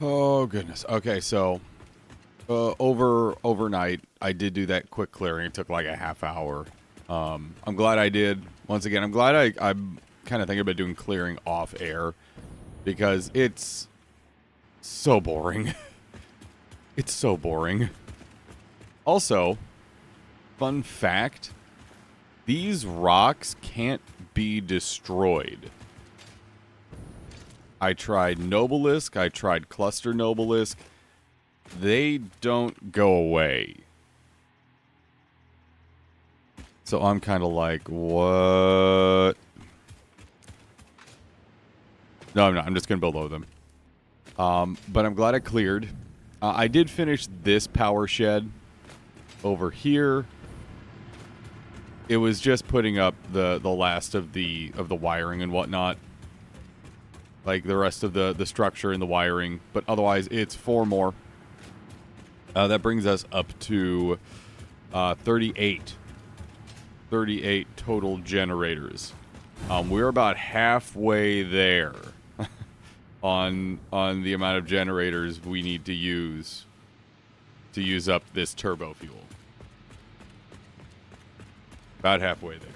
Oh goodness. Okay, so overnight, I did do that quick clearing. It took like a half hour. I'm glad I did. Once again, I'm glad I'm kind of thinking about doing clearing off air because it's so boring. It's so boring. Also, fun fact: these rocks can't be destroyed. I tried Nobelisk. I tried Cluster Nobelisk. They don't go away. So I'm kind of like, what? No, I'm not. I'm just going to build over them. But I'm glad I cleared. I did finish this power shed over here. It was just putting up the last of the wiring and whatnot. Like the rest of the structure and the wiring. But otherwise, it's 4 more. That brings us up to 38. 38 total generators. We're about halfway there on the amount of generators we need to use up this turbo fuel. About halfway there.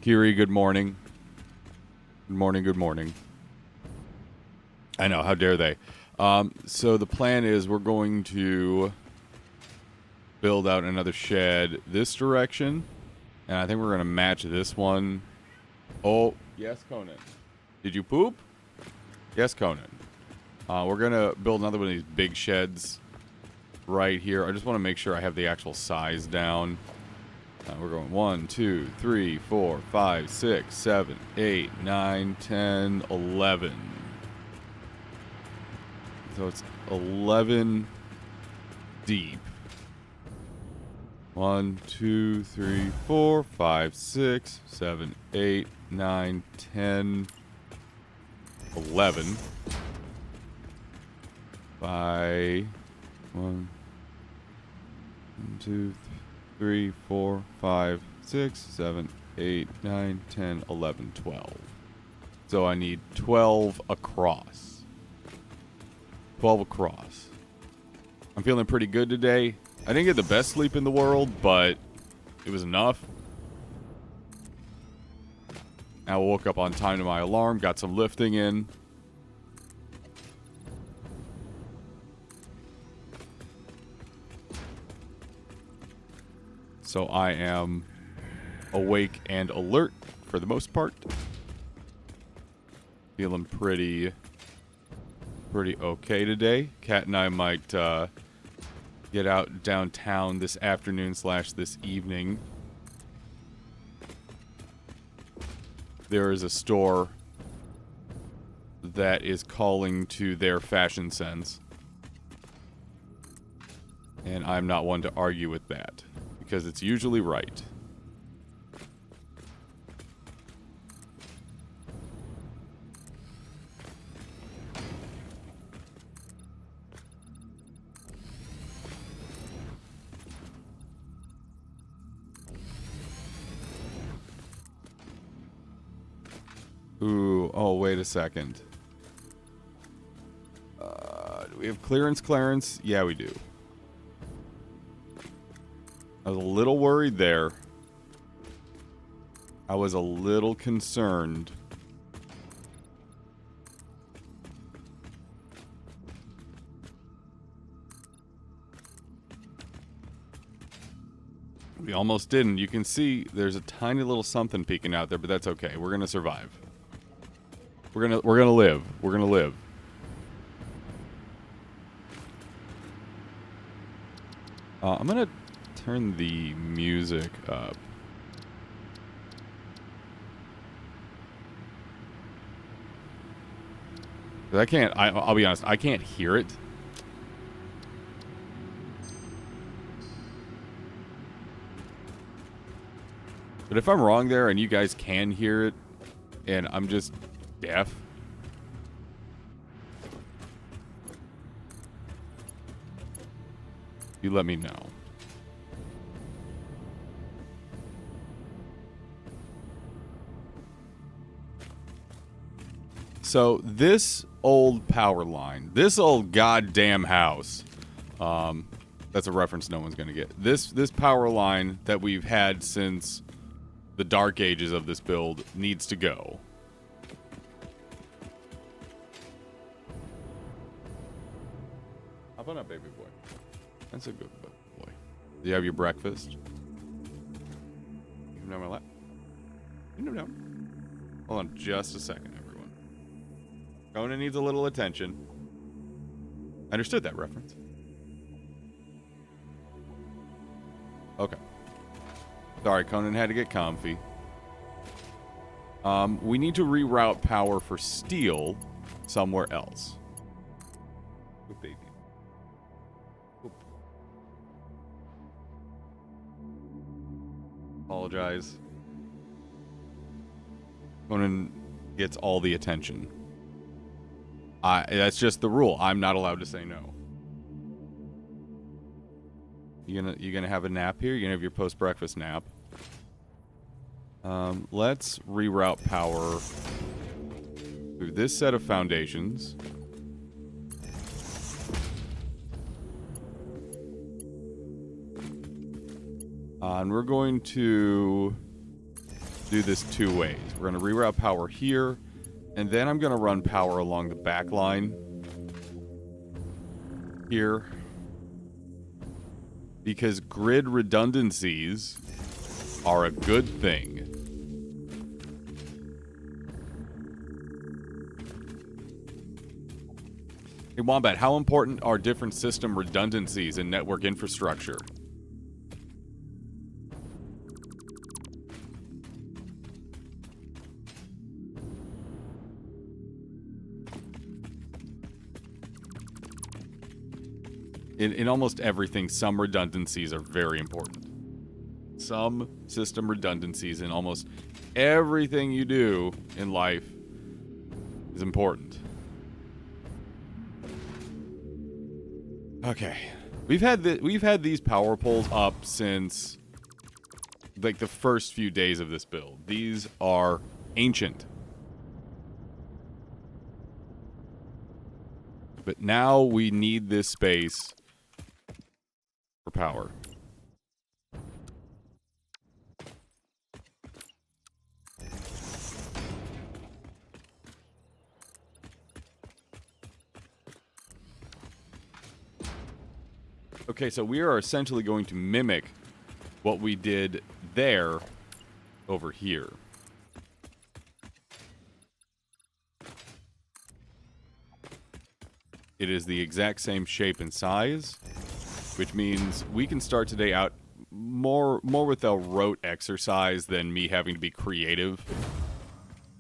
Kiri, good morning. Good morning, good morning. I know, how dare they? So the plan is we're going to build out another shed this direction. And I think we're going to match this one. Oh, yes, Conan. Did you poop? Yes, Conan. We're going to build another one of these big sheds right here. I just want to make sure I have the actual size down. We're going 1, 2, 3, 4, 5, 6, 7, 8, 9, 10, 11. So it's 11 deep. 1, 2, 3, 4, 5, 6, 7, 8, 9, 10, 11. By 1, 2, 3, 4, 5, 6, 7, 8, 9, 10, 11, 12. So I need 12 across. 12 across. I'm feeling pretty good today. I didn't get the best sleep in the world, but it was enough. I woke up on time to my alarm, got some lifting in. So I am awake and alert for the most part. Feeling pretty okay today. Kat and I might get out downtown this afternoon / this evening. There is a store that is calling to their fashion sense. And I'm not one to argue with that, because it's usually right. Ooh, oh, wait a second. Do we have clearance? Yeah, we do. I was a little worried there. I was a little concerned. We almost didn't. You can see there's a tiny little something peeking out there, but that's okay. We're gonna survive. We're gonna live. We're gonna live. I'm gonna turn the music up. I can't. I'll be honest. I can't hear it. But if I'm wrong there, and you guys can hear it, and I'm just deaf, you let me know. So this old power line, this old goddamn house, that's a reference no one's going to get. This power line that we've had since the dark ages of this build needs to go. How about that, baby boy? That's a good boy. Do you have your breakfast? You can have my lap. No. Hold on just a second, everyone. Conan needs a little attention. I understood that reference. Okay. Sorry, Conan had to get comfy. We need to reroute power for steel somewhere else. Oh, baby. Oop. Apologize. Conan gets all the attention. That's just the rule. I'm not allowed to say no. You gonna have a nap here? You gonna have your post-breakfast nap? Let's reroute power through this set of foundations. And we're going to do this two ways. We're going to reroute power here, and then I'm going to run power along the back line here. Because grid redundancies are a good thing. Hey, Wombat, how important are different system redundancies in network infrastructure? In almost everything, some redundancies are very important. Some system redundancies in almost everything you do in life is important. Okay. We've had these power poles up since like the first few days of this build. These are ancient. But now we need this space for power. Okay, so we are essentially going to mimic what we did there over here. It is the exact same shape and size, which means we can start today out more with a rote exercise than me having to be creative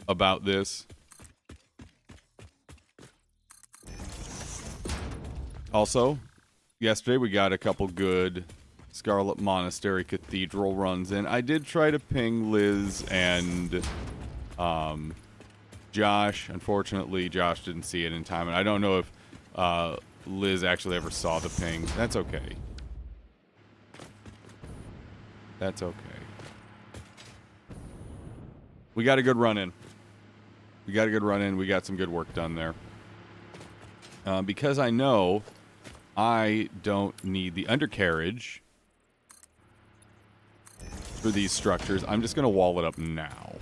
about this. Also, yesterday we got a couple good Scarlet Monastery Cathedral runs in. I did try to ping Liz and Josh. Unfortunately, Josh didn't see it in time, and I don't know if Liz actually ever saw the ping. That's okay. That's okay. We got a good run in. We got some good work done there. Because I know I don't need the undercarriage for these structures, I'm just going to wall it up now.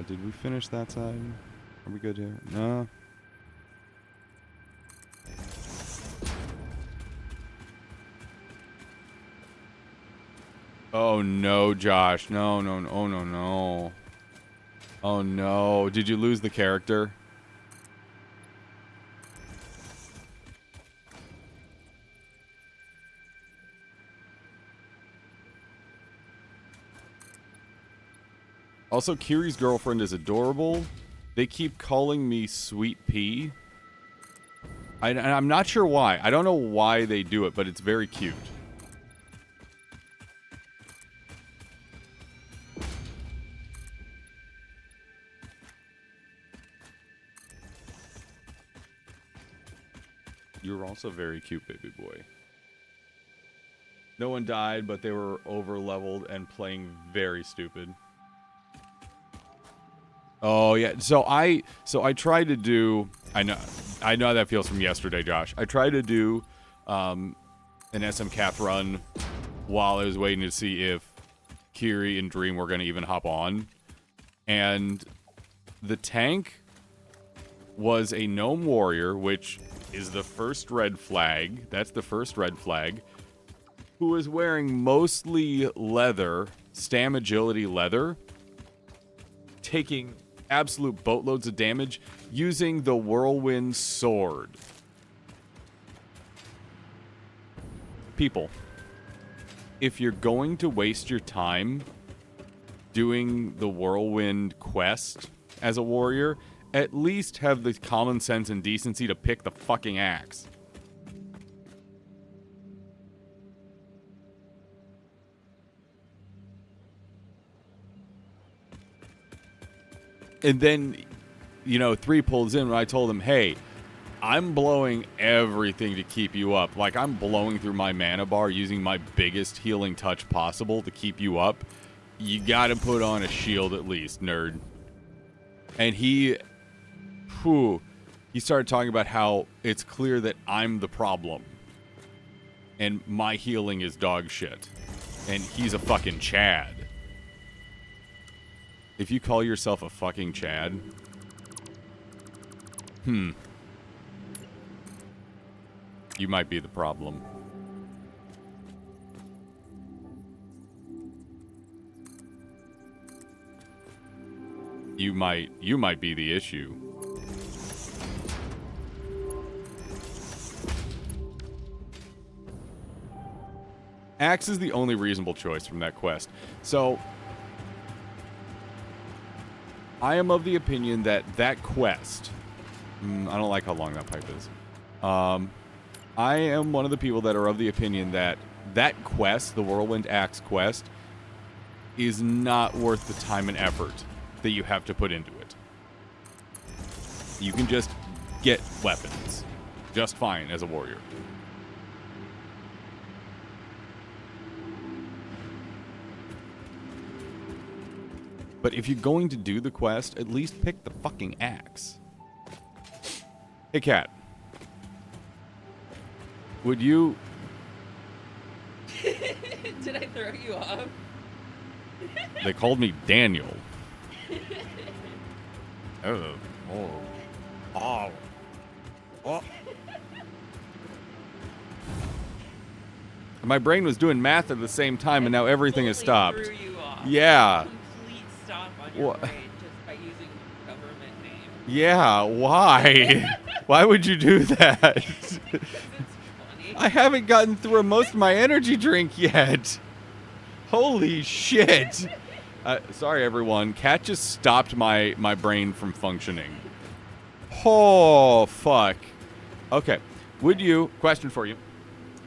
Did we finish that side? Are we good here? No. Oh no, Josh. No. Oh no. Oh no. Did you lose the character? Also, Kiri's girlfriend is adorable. They keep calling me Sweet Pea. And I'm not sure why. I don't know why they do it, but it's very cute. You're also very cute, baby boy. No one died, but they were over-leveled and playing very stupid. Oh yeah, so I tried to do. I know how that feels from yesterday, Josh. I tried to do an SM Cath run while I was waiting to see if Kiri and Dream were going to even hop on, and the tank was a gnome warrior, which is the first red flag. That's the first red flag. Who was wearing mostly leather, stam agility leather, taking absolute boatloads of damage using the whirlwind sword. People, if you're going to waste your time doing the whirlwind quest as a warrior, at least have the common sense and decency to pick the fucking axe. And then, 3 pulls in when I told him, hey, I'm blowing everything to keep you up. Like, I'm blowing through my mana bar using my biggest healing touch possible to keep you up. You gotta put on a shield at least, nerd. And he started talking about how it's clear that I'm the problem. And my healing is dog shit. And he's a fucking Chad. If you call yourself a fucking Chad, you might be the problem. You might be the issue. Axe is the only reasonable choice from that quest. So I am of the opinion that quest... I don't like how long that pipe is. I am one of the people that are of the opinion that quest, the Whirlwind Axe quest, is not worth the time and effort that you have to put into it. You can just get weapons just fine as a warrior. But if you're going to do the quest, at least pick the fucking axe. Hey, Kat. Would you... Did I throw you off? They called me Daniel. Oh. My brain was doing math at the same time, and now everything has stopped. Threw you off. Yeah. Complete stop on your brain just by using government name. Yeah, why? Why would you do that? It's funny. I haven't gotten through most of my energy drink yet. Holy shit. Sorry, everyone. Cat just stopped my brain from functioning. Oh, fuck. Okay. Question for you.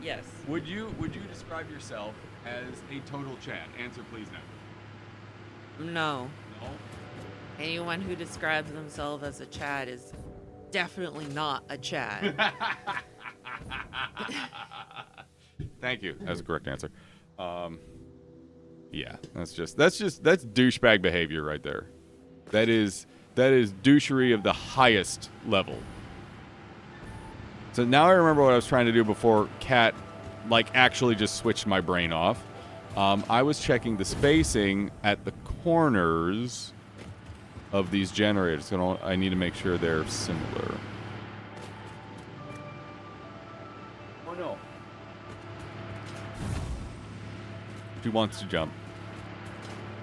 Yes. Would you describe yourself as a total Chad? Answer, please, now. No. No? Anyone who describes themselves as a Chad is definitely not a Chad. Thank you. That's a correct answer. Yeah, that's douchebag behavior right there. That is douchery of the highest level. So now I remember what I was trying to do before Cat, actually just switched my brain off. I was checking the spacing at the corners of these generators. So I need to make sure they're similar. Oh no. She wants to jump.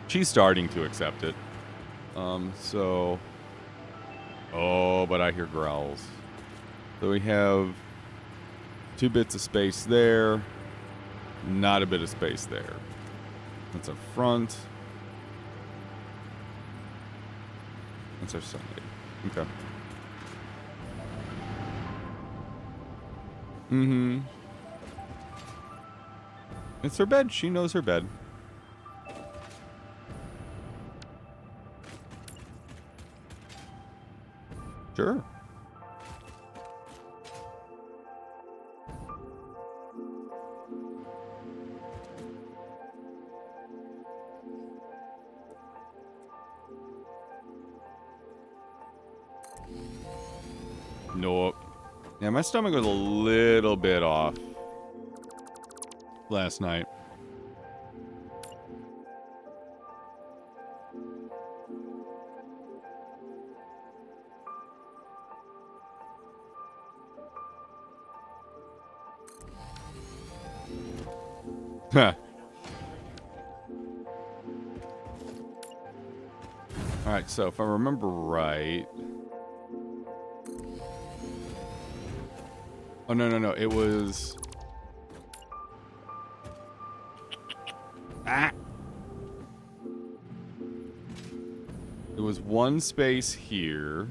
She's starting to accept it. Oh, but I hear growls. So we have 2 bits of space there. Not a bit of space there. That's our front. That's our side. Okay. Mm-hmm. It's her bed. She knows her bed. Sure. Nope. Yeah, my stomach was a little bit off last night. Huh. Alright, so if I remember right... Oh, no. It was... Ah! It was one space here.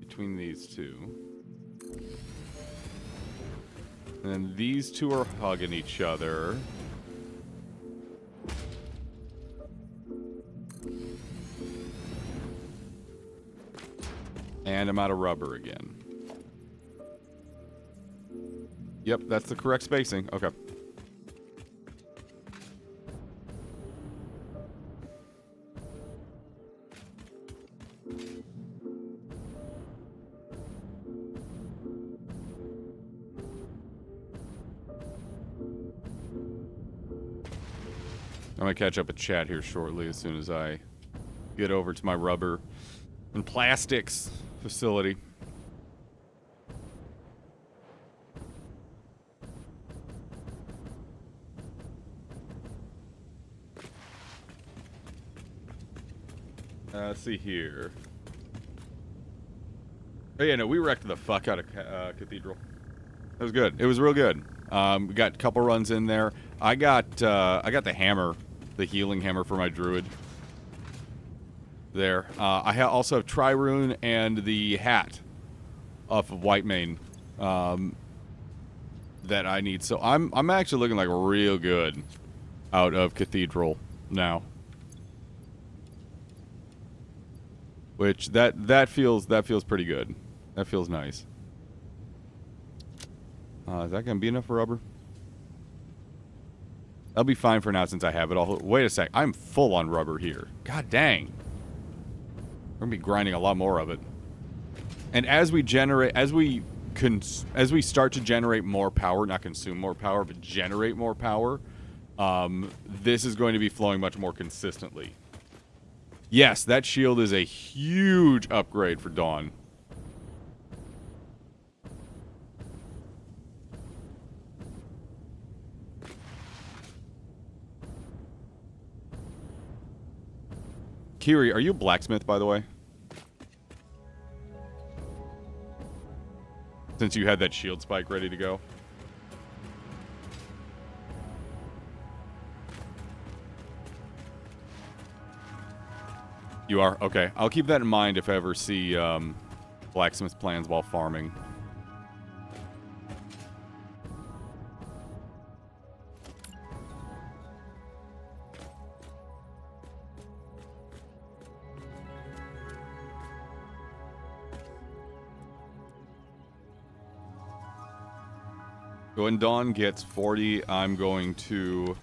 Between these two. And then these two are hugging each other. And I'm out of rubber again. Yep, that's the correct spacing. Okay. I'm gonna catch up with chat here shortly as soon as I get over to my rubber and plastics facility. Let's see here. Oh yeah, no, we wrecked the fuck out of Cathedral. It was good. It was real good. We got a couple runs in there. I got the hammer, the healing hammer for my druid. There. I also have Trirune and the hat off of Whitemane that I need. So I'm actually looking like real good out of Cathedral now. Which that feels pretty good. That feels nice. Is that gonna be enough for rubber? That'll be fine for now since I have it all. Wait a sec. I'm full on rubber here. God dang. We're gonna be grinding a lot more of it. And as we start to generate more power, not consume more power, but generate more power, this is going to be flowing much more consistently. Yes, that shield is a huge upgrade for Dawn. Kiri, are you a blacksmith, by the way? Since you had that shield spike ready to go. You are? Okay. I'll keep that in mind if I ever see blacksmith plans while farming. When Dawn gets 40, I'm going to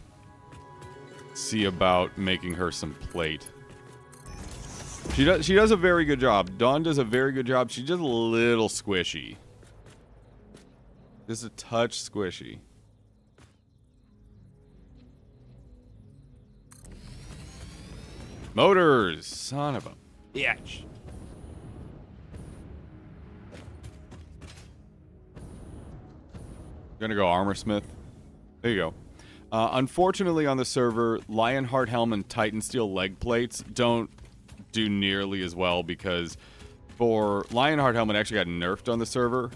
see about making her some plate. She does a very good job. Dawn does a very good job. She's just a little squishy. Just a touch squishy. Motors! Son of a bitch. Gonna go armorsmith. There you go. Unfortunately on the server, Lionheart Helm and Titan Steel leg plates don't do nearly as well because for Lionheart Helm it actually got nerfed on the server.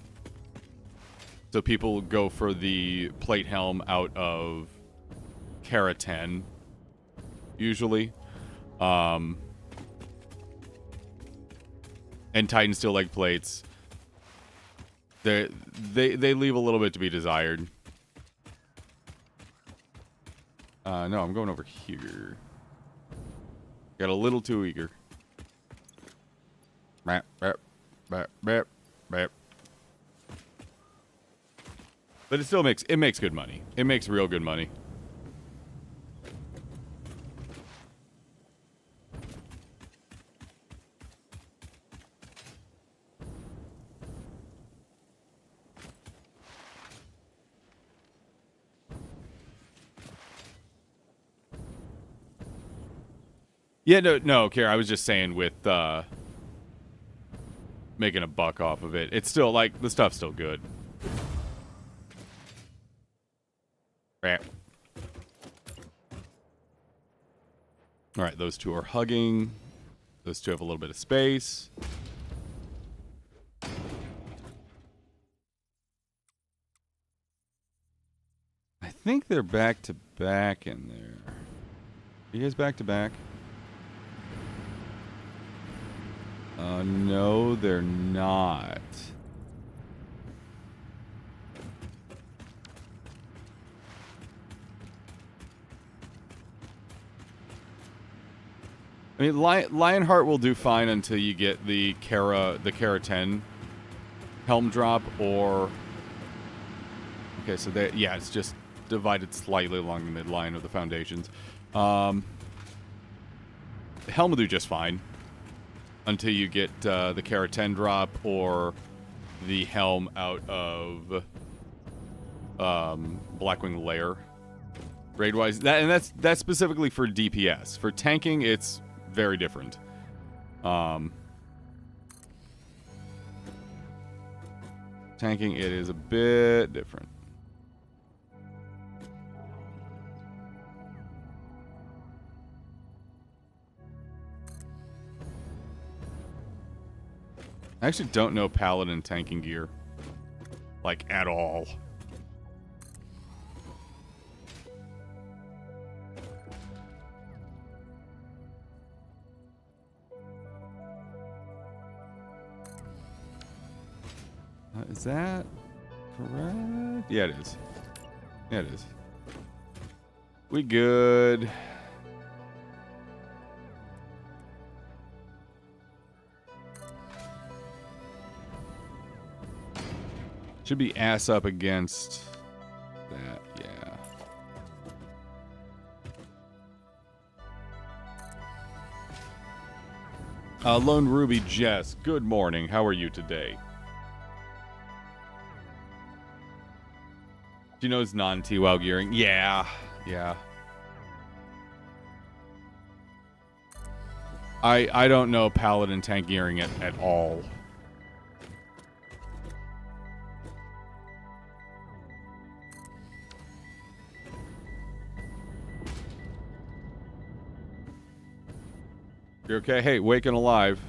So people go for the plate helm out of Kara 10 usually. And Titan Steel leg plates, they leave a little bit to be desired. No, I'm going over here. Got a little too eager. Bap, bap, bap, bap, bap. But it still makes good money. It makes real good money. Yeah, no, Kara, I was just saying with making a buck off of it. It's still, like, the stuff's still good. Right. All right, those two are hugging. Those two have a little bit of space. I think they're back to back in there. Are you guys back to back? No, they're not. I mean, Lionheart will do fine until you get the Kara 10 helm drop, or... Okay, so that, yeah, it's just divided slightly along the midline of the foundations. The helm will do just fine until you get the Kara 10 drop or the helm out of Blackwing Lair. Raid-wise, that's specifically for DPS. For tanking, it's very different. Tanking, it is a bit different. I actually don't know Paladin tanking gear. Like, at all. Is that correct? Yeah, it is. Yeah, it is. We good. Should be ass up against that, yeah. Lone Ruby Jess, good morning. How are you today? Do you know it's non-T-WoW gearing? Yeah, yeah. I don't know Paladin tank gearing at all. You're okay? Hey, wake and alive.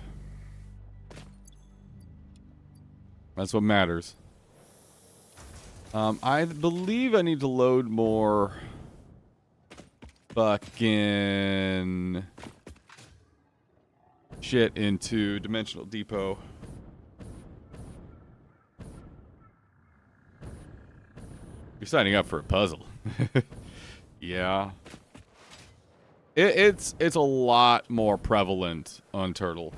That's what matters. I believe I need to load more fucking shit into Dimensional Depot. You're signing up for a puzzle. Yeah. It's a lot more prevalent on Turtle.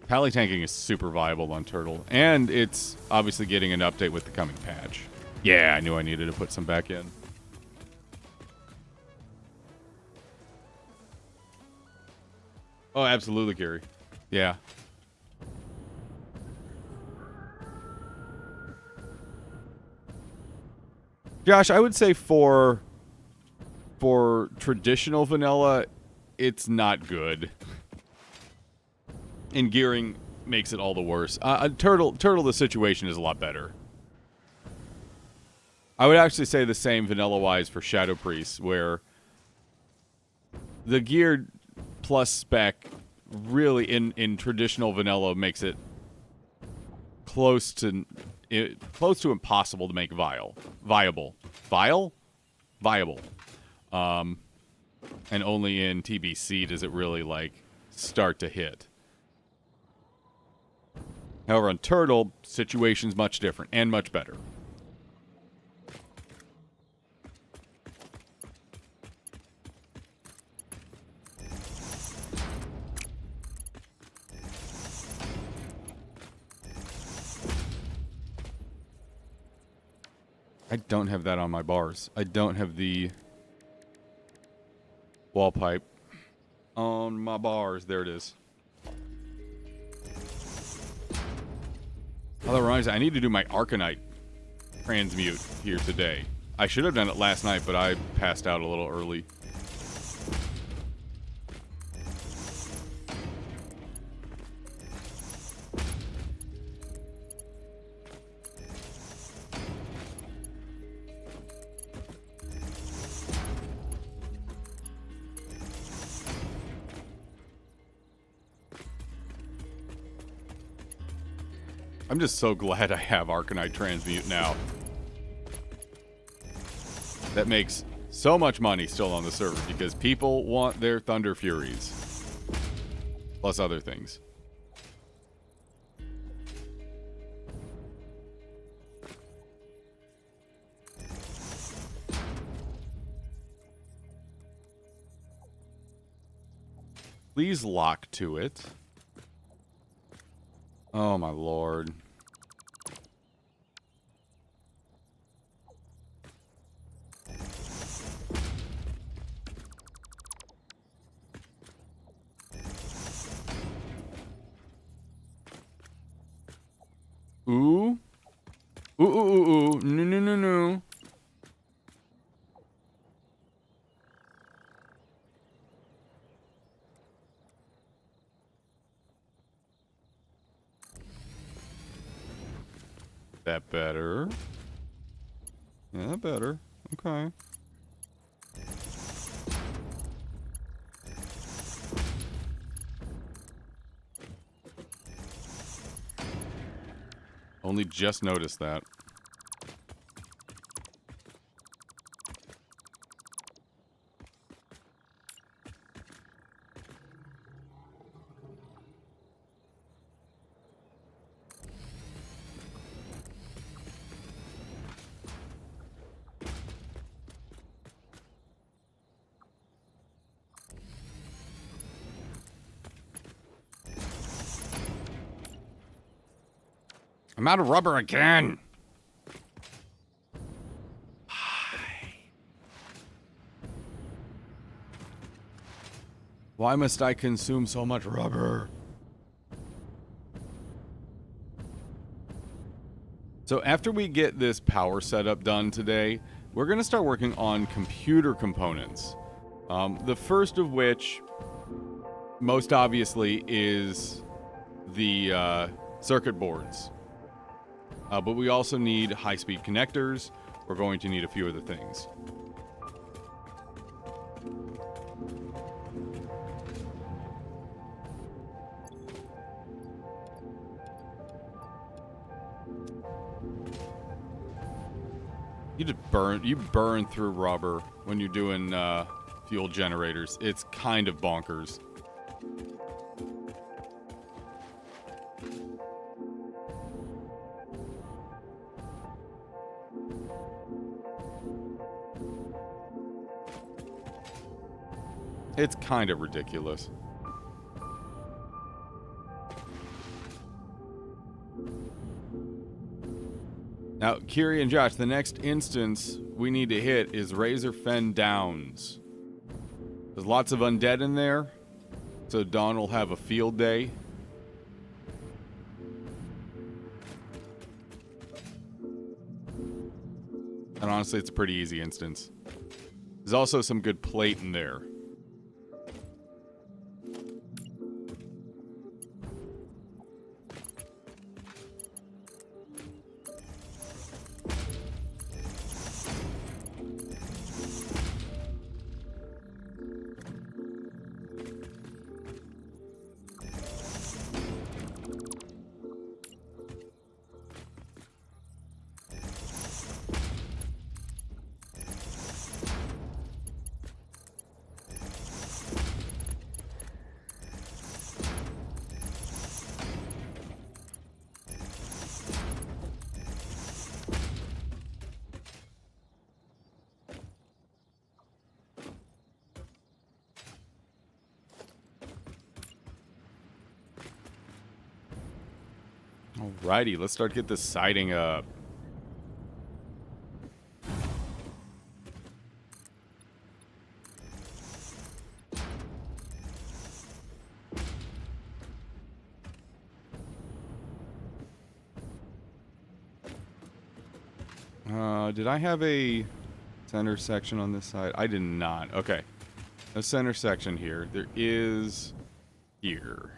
Pally tanking is super viable on Turtle, and it's obviously getting an update with the coming patch. Yeah, I knew I needed to put some back in. Oh, absolutely, Gary. Yeah. Josh, I would say for traditional vanilla, it's not good. And gearing makes it all the worse. Turtle, the situation is a lot better. I would actually say the same vanilla-wise for Shadow Priest, where the gear plus spec really in traditional vanilla makes it close to impossible to make viable. And only in TBC does it really like start to hit. However, on Turtle, situation's much different and much better. I don't have that on my bars. I don't have the wall pipe on my bars. There it is. Oh, that reminds me, I need to do my Arcanite transmute here today. I should have done it last night, but I passed out a little early. I'm just so glad I have Arcanite Transmute now. That makes so much money still on the server because people want their Thunder Furies. Plus other things. Please lock to it. Oh my lord. Ooh. Ooh, ooh, ooh, ooh. No, no, no, no. That better. Yeah, that better. Okay. Only just noticed that. I'm out of rubber again. Why must I consume so much rubber? So after we get this power setup done today, we're going to start working on computer components. The first of which, most obviously, is the circuit boards. But we also need high-speed connectors. We're going to need a few other things. You burn through rubber when you're doing fuel generators. It's kind of bonkers. It's kind of ridiculous. Now, Kiri and Josh, the next instance we need to hit is Razor Fen Downs. There's lots of undead in there, so Dawn will have a field day. And honestly, it's a pretty easy instance. There's also some good plate in there. Alrighty, let's start get this siding up. Did I have a center section on this side? I did not. Okay. A center section here. There is here.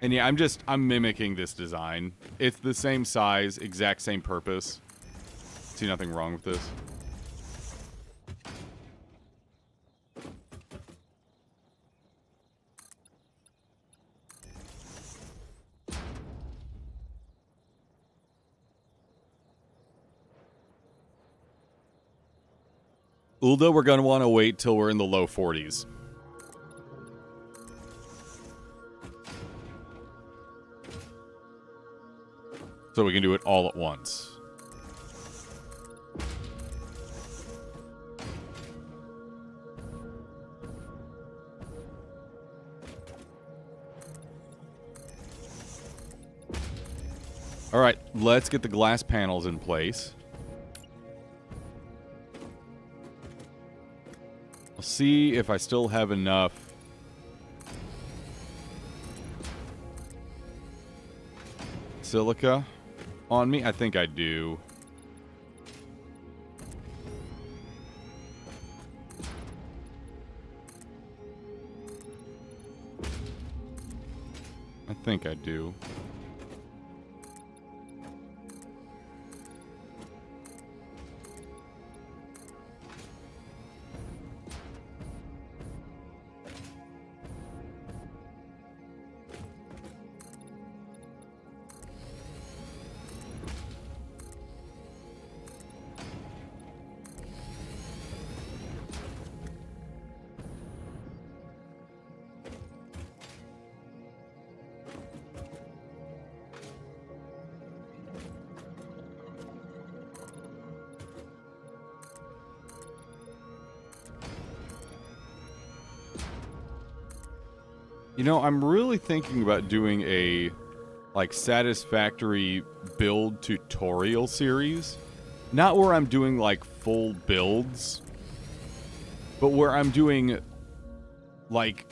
And yeah, I'm mimicking this design. It's the same size, exact same purpose. See nothing wrong with this. Ulda, we're going to want to wait till we're in the low 40s. So we can do it all at once. All right, let's get the glass panels in place. I'll see if I still have enough silica on me. I think I do. I think I do. You know, I'm really thinking about doing a, like, Satisfactory build tutorial series. Not where I'm doing, like, full builds, but where I'm doing, like,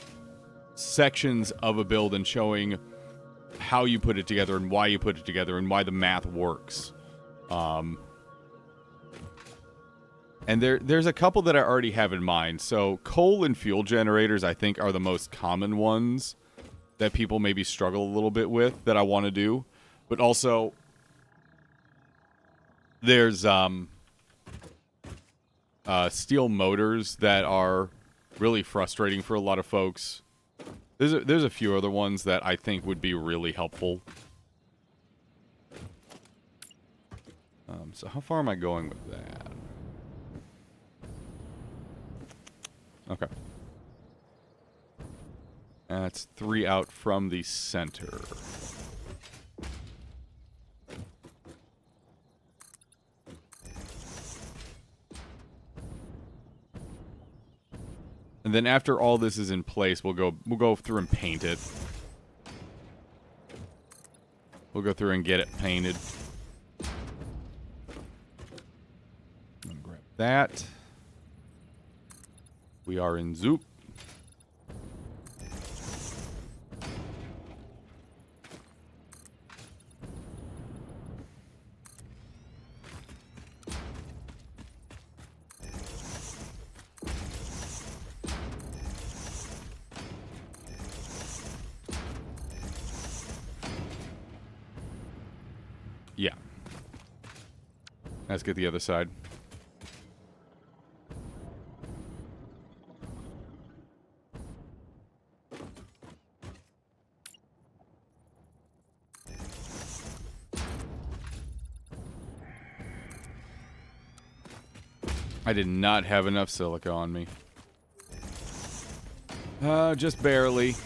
sections of a build and showing how you put it together and why you put it together and why the math works. And there's a couple that I already have in mind. So coal and fuel generators, I think, are the most common ones that people maybe struggle a little bit with that I want to do. But also, there's steel motors that are really frustrating for a lot of folks. There's a few other ones that I think would be really helpful. So how far am I going with that? Okay. And that's 3 out from the center. And then after all this is in place, we'll go through and paint it. We'll go through and get it painted. I'm gonna grab that. We are in Zoop. Yeah. Let's get the other side. I did not have enough silica on me. Just barely.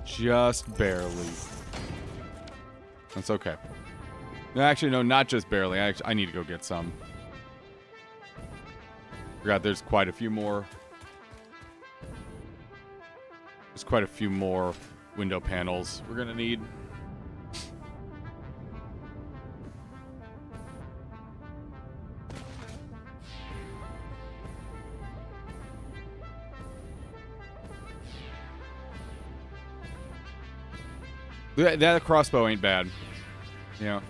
Just barely. That's okay. No, actually, no, not just barely. I need to go get some. Forgot there's quite a few more. There's quite a few more window panels we're gonna need. That crossbow ain't bad. Yeah.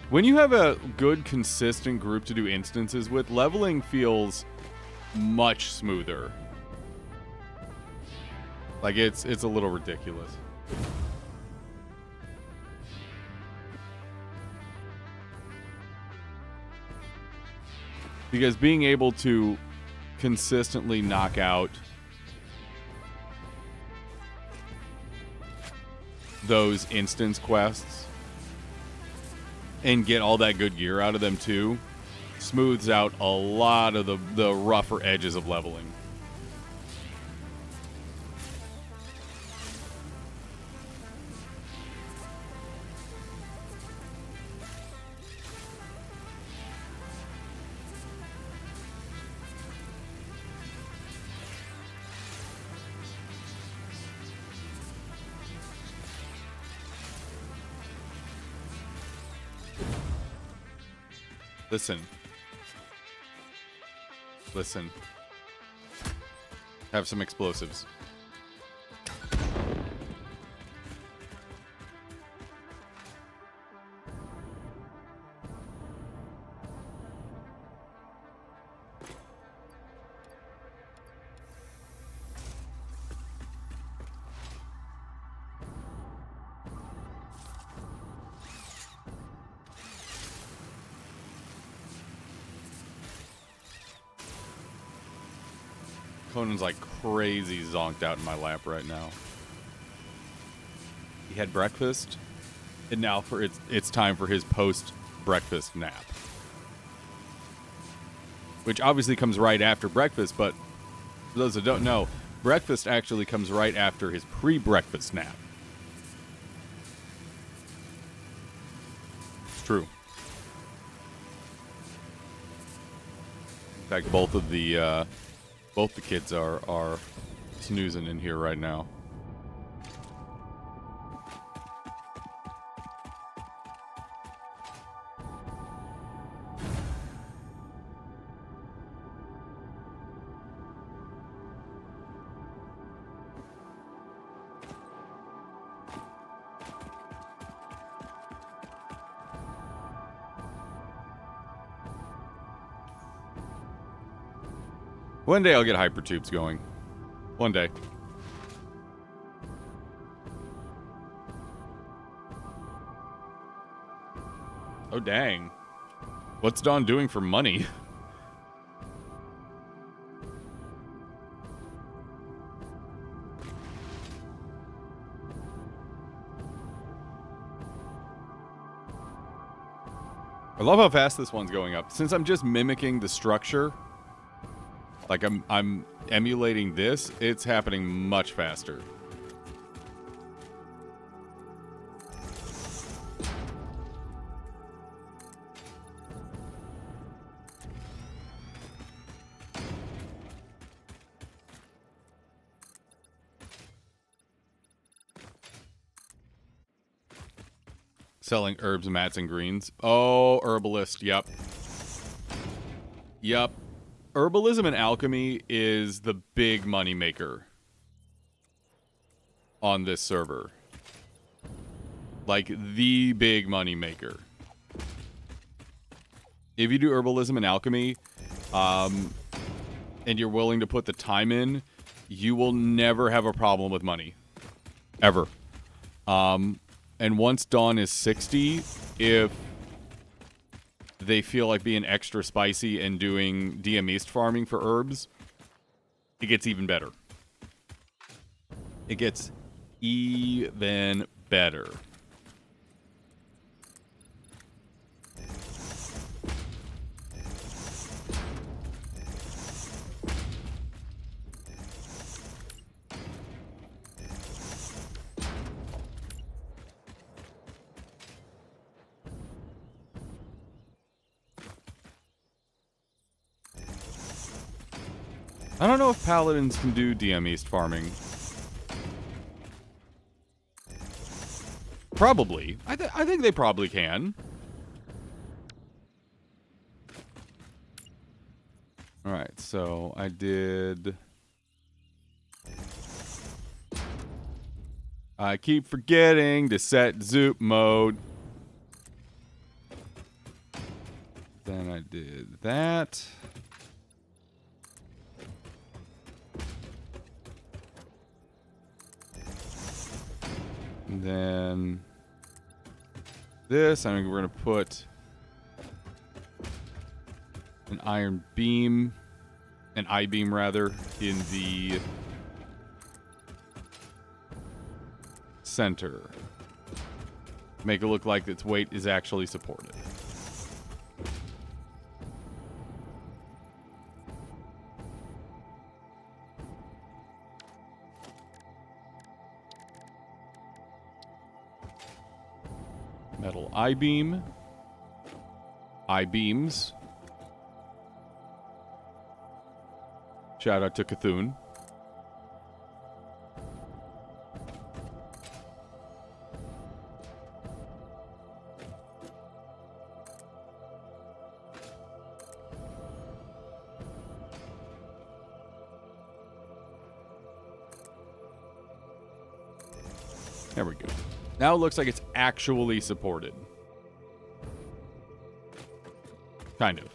When you have a good, consistent group to do instances with, leveling feels much smoother. Like, it's a little ridiculous. Because being able to consistently knock out those instance quests and get all that good gear out of them too smooths out a lot of the rougher edges of leveling. Listen. Listen. Have some explosives. Conan's like crazy zonked out in my lap right now. He had breakfast, and now it's time for his post-breakfast nap. Which obviously comes right after breakfast, but for those that don't know, breakfast actually comes right after his pre-breakfast nap. It's true. In fact, both the kids are snoozing in here right now. One day I'll get hypertubes going. One day. Oh, dang. What's Dawn doing for money? I love how fast this one's going up. Since I'm just mimicking the structure, like I'm emulating this, it's happening much faster. Selling herbs, mats, and greens. Oh, herbalist. Yep. Yep. Herbalism and alchemy is the big money maker on this server. Like, the big money maker. If you do herbalism and alchemy, and you're willing to put the time in, you will never have a problem with money. Ever. And once Dawn is 60, if they feel like being extra spicy and doing DM East farming for herbs, it gets even better. It gets even better. I don't know if paladins can do DM East farming. Probably. I think they probably can. Alright, so I did... I keep forgetting to set Zoop mode. Then I did that. And then this, I think we're going to put an iron beam, an I-beam rather, in the center. Make it look like its weight is actually supported. Metal I-beam. I-beams. Shout out to Cthulhu. There we go. Now it looks like it's actually supported. Kind of.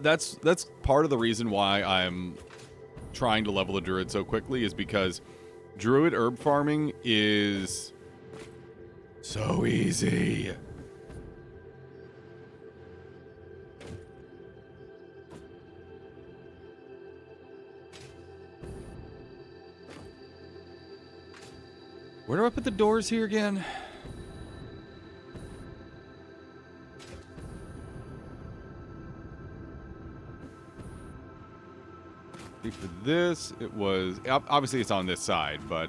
That's part of the reason why I'm trying to level a druid so quickly, is because druid herb farming is so easy. Where do I put the doors here again? For this, it was... Obviously, it's on this side, but...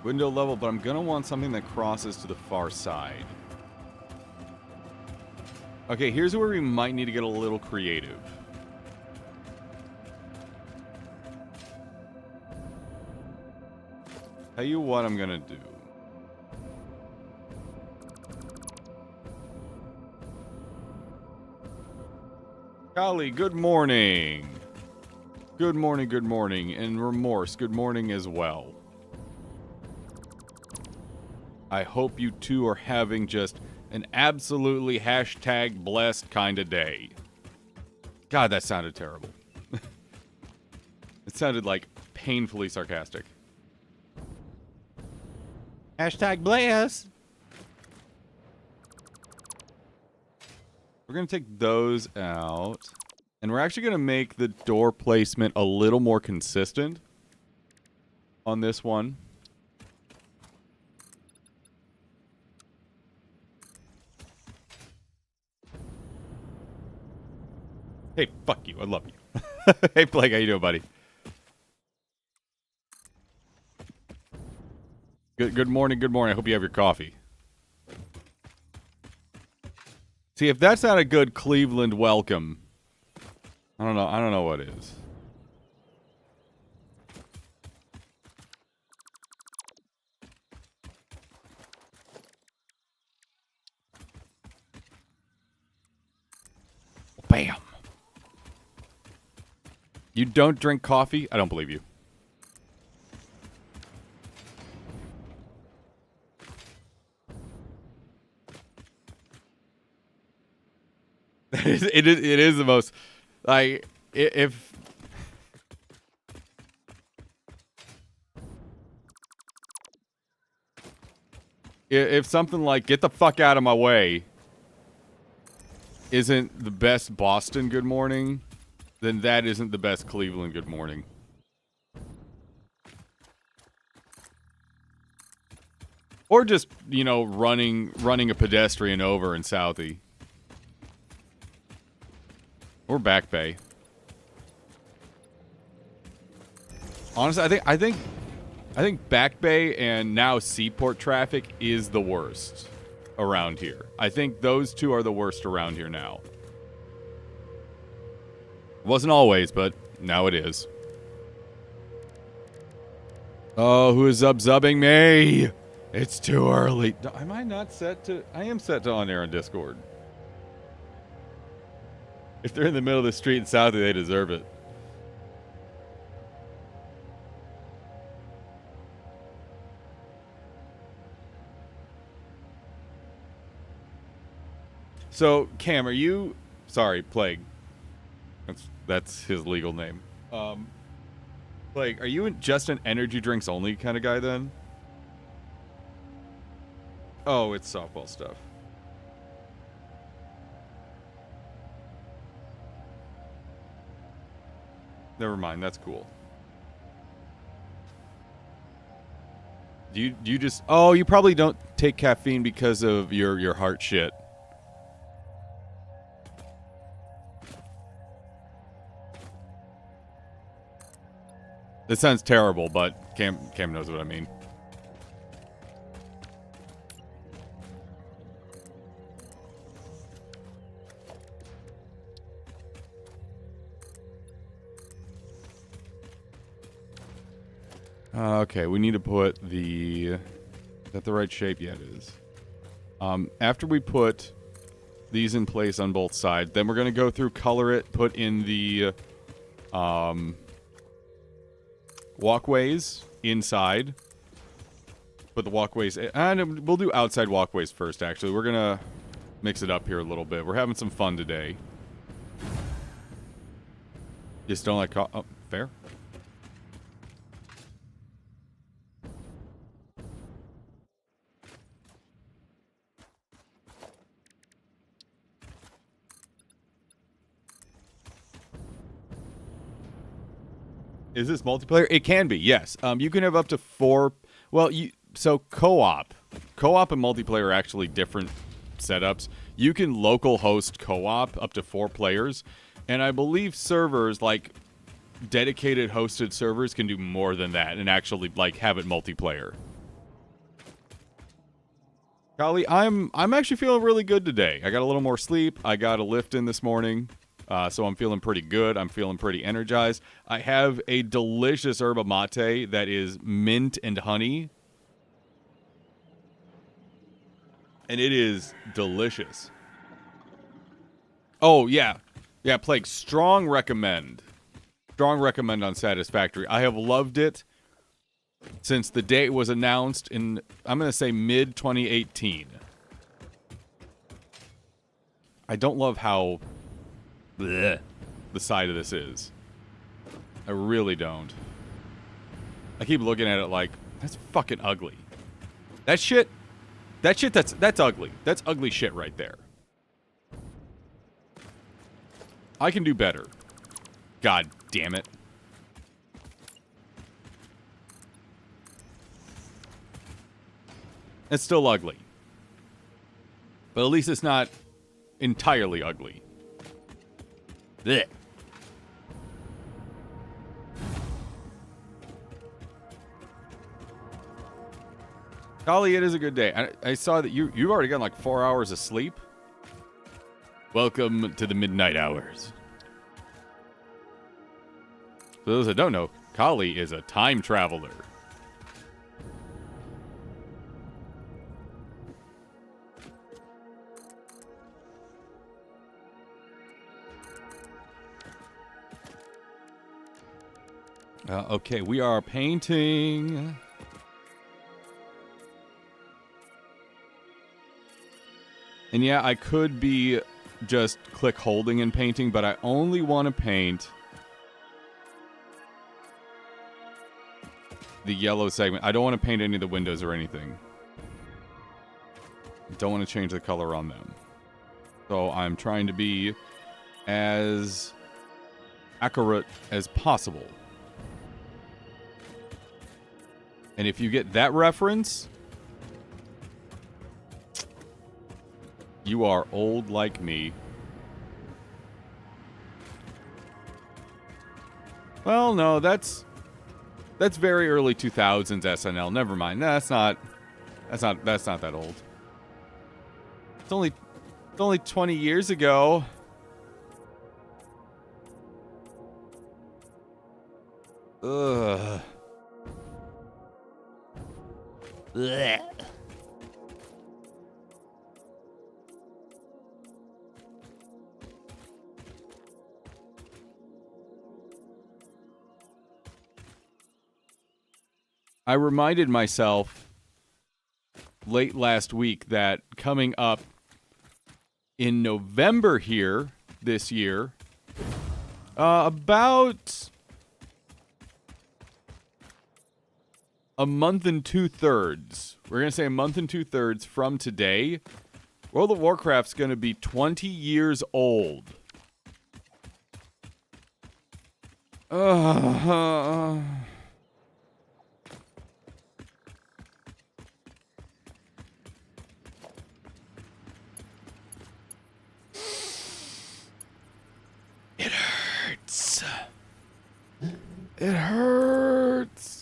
window level, but I'm going to want something that crosses to the far side. Okay, here's where we might need to get a little creative. Tell you what I'm gonna do. Kali, good morning. Good morning, good morning. And Remorse, good morning as well. I hope you two are having just an absolutely hashtag blessed kind of day. God, that sounded terrible. It sounded like painfully sarcastic. Hashtag blessed. We're going to take those out. And we're actually going to make the door placement a little more consistent on this one. Hey, fuck you. I love you. Hey, Blake, how you doing, buddy? Good morning, good morning. I hope you have your coffee. See, if that's not a good Cleveland welcome, I don't know what is. Bam. You don't drink coffee? I don't believe you. It is the most, like, if something like "get the fuck out of my way" isn't the best Boston good morning, then that isn't the best Cleveland good morning. Or just, you know, running a pedestrian over in Southie. Or Back Bay. Honestly, I think Back Bay and now Seaport traffic is the worst around here. I think those two are the worst around here now. Wasn't always, but now it is. Oh, who is zub-zubbing me? It's too early. Am I not set to... I am set to on air on Discord. If they're in the middle of the street in Southie, they deserve it. So, Cam, are you... Sorry, Plague. That's his legal name. Plague, are you just an energy drinks only kind of guy then? Oh, it's softball stuff. Never mind, that's cool. Do you just... Oh, you probably don't take caffeine because of your heart shit. This sounds terrible, but Cam knows what I mean. Okay, we need to put the... Is that the right shape? Yeah, it is. After we put these in place on both sides, then we're going to go through, color it, put in the walkways inside. Put the walkways... And we'll do outside walkways first, actually. We're going to mix it up here a little bit. We're having some fun today. Just don't like... Oh, fair. Is this multiplayer? It can be, yes. You can have up to 4... Well, so co-op. Co-op and multiplayer are actually different setups. You can local host co-op up to 4 players. And I believe servers, like dedicated hosted servers, can do more than that and actually like have it multiplayer. Kali, I'm actually feeling really good today. I got a little more sleep. I got a lift in this morning. So I'm feeling pretty good. I'm feeling pretty energized. I have a delicious yerba mate that is mint and honey. And it is delicious. Oh, yeah. Yeah, Plague. Strong recommend. Strong recommend on Satisfactory. I have loved it since the day it was announced in, I'm going to say, mid-2018. I don't love how... bleh, the side of this is. I really don't. I keep looking at it like, that's fucking ugly. That's ugly. That's ugly shit right there. I can do better. God damn it. It's still ugly. But at least it's not entirely ugly. Blech. Golly, it is a good day. I saw that you've already gotten like 4 hours of sleep. Welcome to the midnight hours. For those that don't know, Kali is a time traveler. Okay, we are painting. And yeah, I could be just click holding and painting, but I only want to paint the yellow segment. I don't want to paint any of the windows or anything. Don't want to change the color on them. So I'm trying to be as accurate as possible. And if you get that reference, You are old like me. Well, no, that's very early 2000s SNL. Never mind. That's not that old. It's only 20 years ago. Ugh. Blech. I reminded myself late last week that coming up in November here this year, about a month and 2/3. We're going to say a month and 2/3 from today, World of Warcraft's going to be 20 years old. It hurts. It hurts.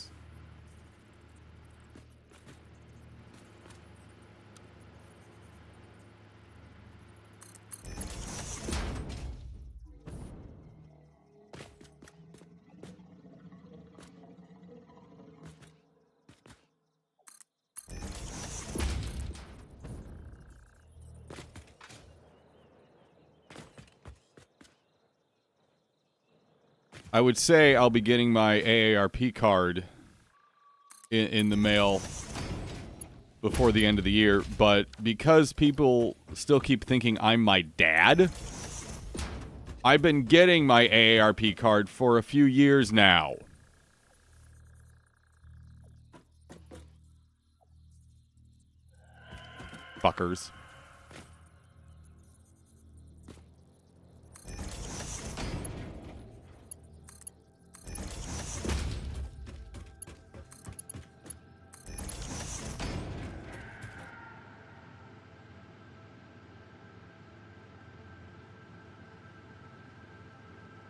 I would say I'll be getting my AARP card in the mail before the end of the year, but because people still keep thinking I'm my dad, I've been getting my AARP card for a few years now. Fuckers.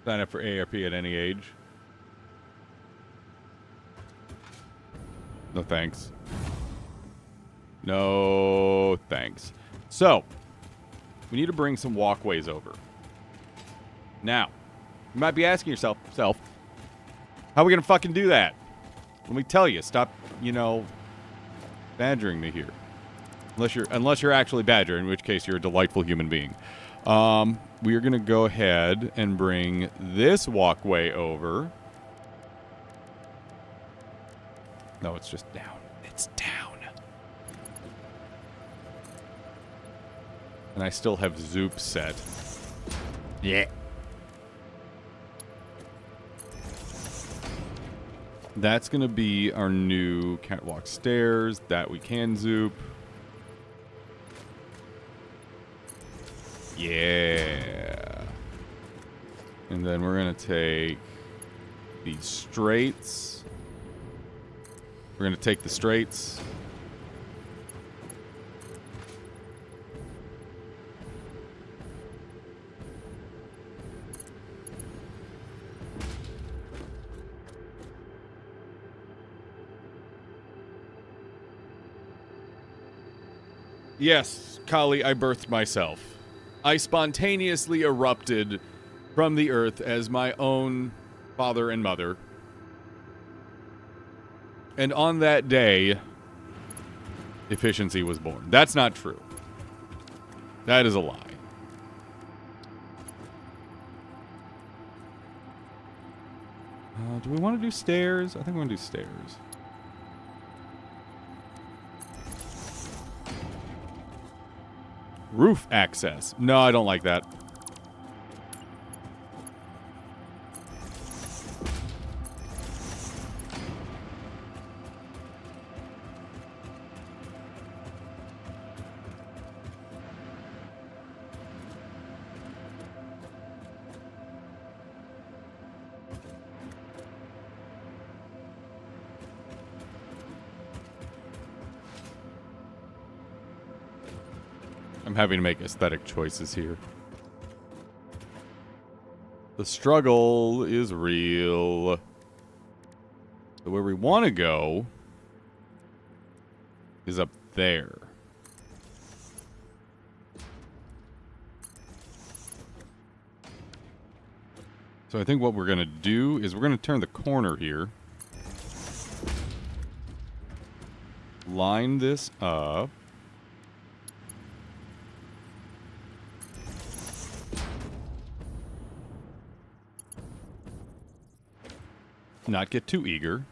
Sign up for AARP at any age. No thanks. No thanks. So, we need to bring some walkways over. Now, you might be asking yourself, how are we going to fucking do that? Let me tell you, stop, badgering me here. Unless you're actually Badger, in which case you're a delightful human being. We are going to go ahead and bring this walkway over. No, it's just down. It's down. And I still have Zoop set. Yeah. That's going to be our new catwalk stairs that we can Zoop. Yeah. And then we're going to take these straights. We're going to take the straights. Yes, Kali, I birthed myself. I spontaneously erupted from the earth as my own father and mother. And on that day, efficiency was born. That's not true. That is a lie. Do we want to do stairs? I think we want to do stairs. Roof access. No, I don't like that. I'm having to make aesthetic choices here. The struggle is real. So where we want to go is up there. So I think what we're going to do is we're going to turn the corner here. Line this up. Not get too eager.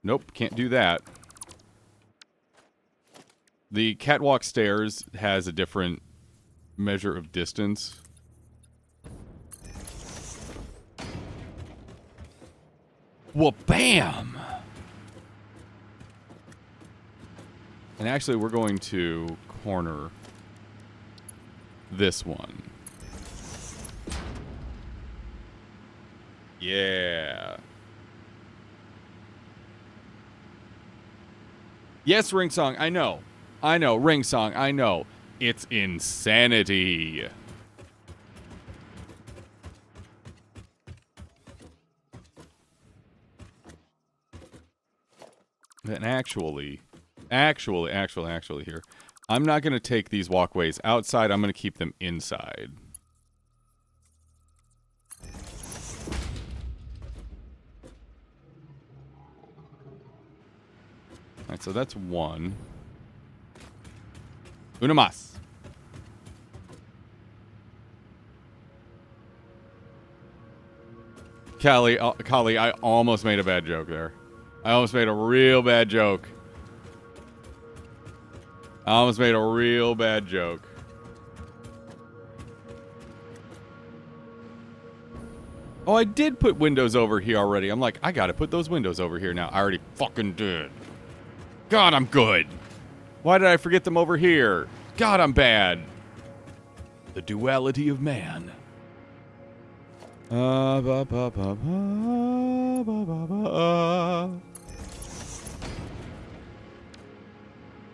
Nope, can't do that. The catwalk stairs has a different measure of distance. Well, bam! And actually, we're going to corner this one. Yeah. Yes, Ring Song, I know. I know, Ring Song, I know. It's insanity. And actually here, I'm not going to take these walkways outside. I'm going to keep them inside. All right, so that's one. Una más. Callie, I almost made a bad joke there. I almost made a real bad joke. Oh, I did put windows over here already. I'm like, I gotta put those windows over here now. I already fucking did. God, I'm good. Why did I forget them over here? God, I'm bad. The duality of man.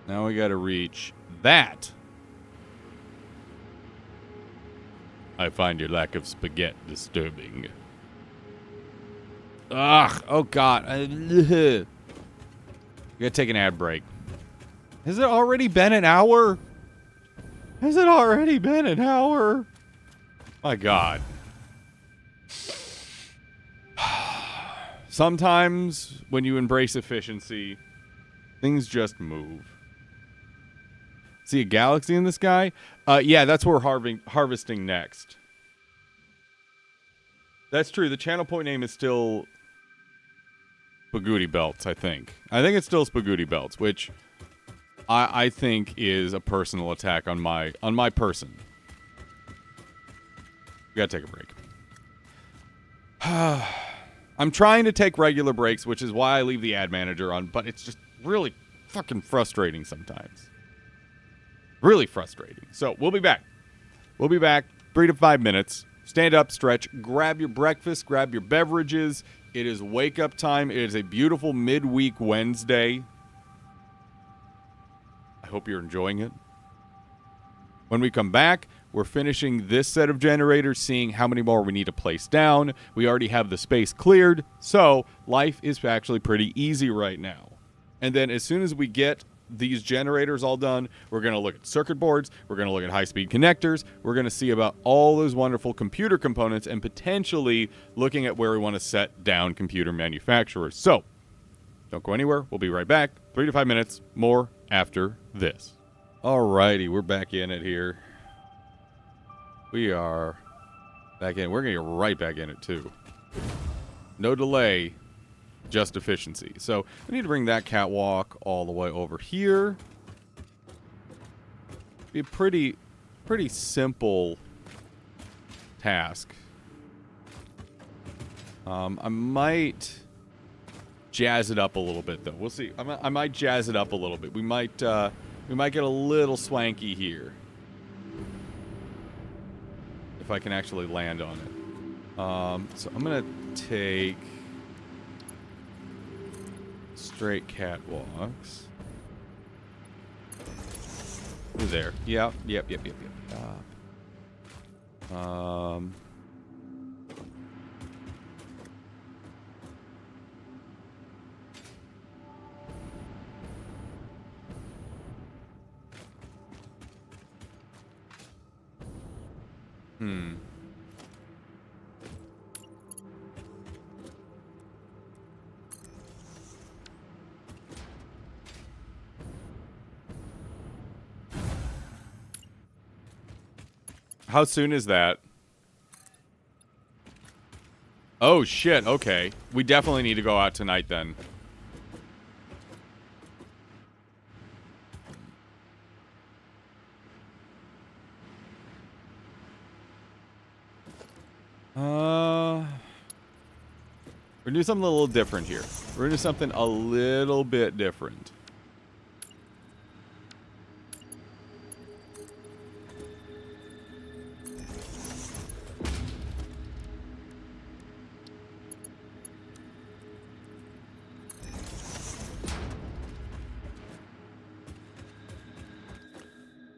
Now we gotta reach that. I find your lack of spaghetti disturbing. Ugh, oh God. We gotta take an ad break. Has it already been an hour? My God. Sometimes when you embrace efficiency, things just move. See a galaxy in the sky? Yeah, that's where we're harvesting next. That's true. The channel point name is still Spagooty Belts, I think. I think it's still Spagooty Belts, which I think is a personal attack on my person. We gotta take a break. I'm trying to take regular breaks, which is why I leave the ad manager on, but it's just really fucking frustrating sometimes. Really frustrating. So we'll be back. 3 to 5 minutes. Stand up, stretch, grab your breakfast, grab your beverages. It is wake up time. It is a beautiful midweek Wednesday. I hope you're enjoying it. When we come back, we're finishing this set of generators, seeing how many more we need to place down. We already have the space cleared, so life is actually pretty easy right now. And then as soon as we get these generators all done, we're going to look at circuit boards, we're going to look at high-speed connectors, we're going to see about all those wonderful computer components and potentially looking at where we want to set down computer manufacturers. So, don't go anywhere. We'll be right back. 3 to 5 minutes. More after this. Alrighty, we're back in it here. We are back in. We're going to get right back in it, too. No delay. Just efficiency. So we need to bring that catwalk all the way over here. Be a pretty simple task. I might jazz it up a little bit though. We'll see. I might jazz it up a little bit. We might get a little swanky here. If I can actually land on it. So I'm gonna take straight catwalks. Ooh, there. Yep. How soon is that? Oh, shit. Okay. We definitely need to go out tonight then. We're gonna do something a little different here. We're gonna do something a little bit different.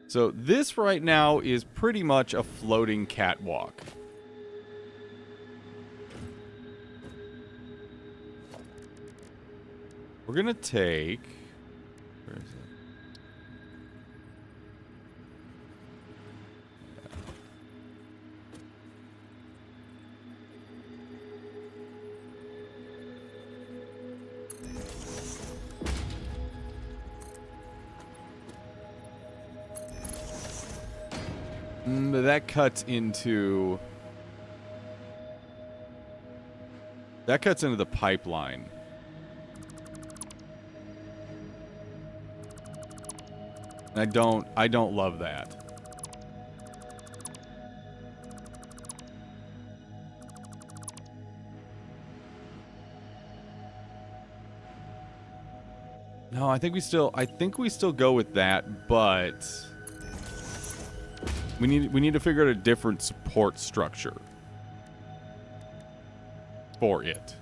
So this right now is pretty much a floating catwalk. We're gonna take... Where is it? That cuts into... That cuts into the pipeline. I don't love that. No, I think we still go with that, but we need to figure out a different support structure for it.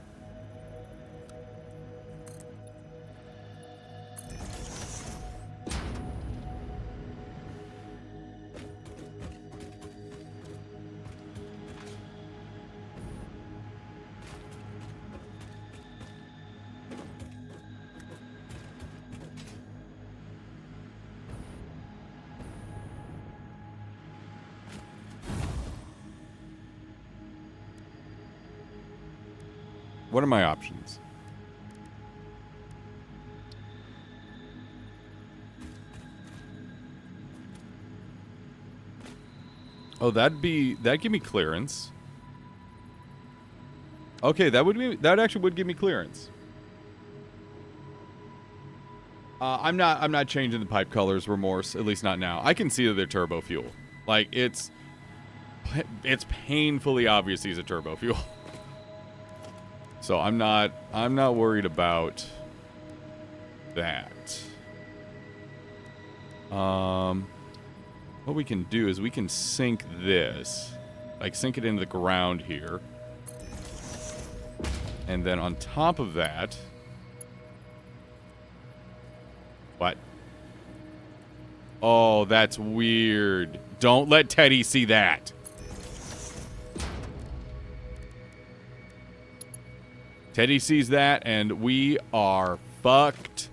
What are my options? Oh, that'd give me clearance. Okay, that actually would give me clearance. I'm not changing the pipe colors, Remorse, at least not now. I can see that they're turbo fuel. Like it's painfully obvious he's a turbo fuel. So I'm not worried about that. What we can do is we can sink this, like sink it into the ground here. And then on top of that, what? Oh, that's weird. Don't let Teddy see that. Teddy sees that, and we are fucked.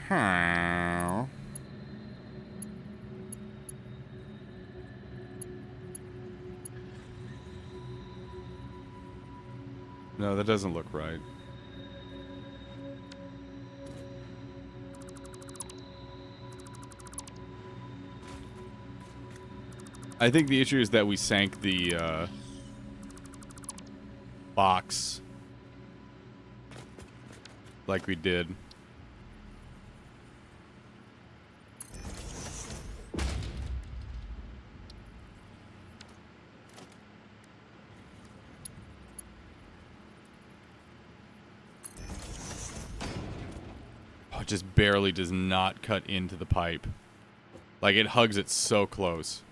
How? No, that doesn't look right. I think the issue is that we sank the box like we did. Oh, it just barely does not cut into the pipe. Like, it hugs it so close.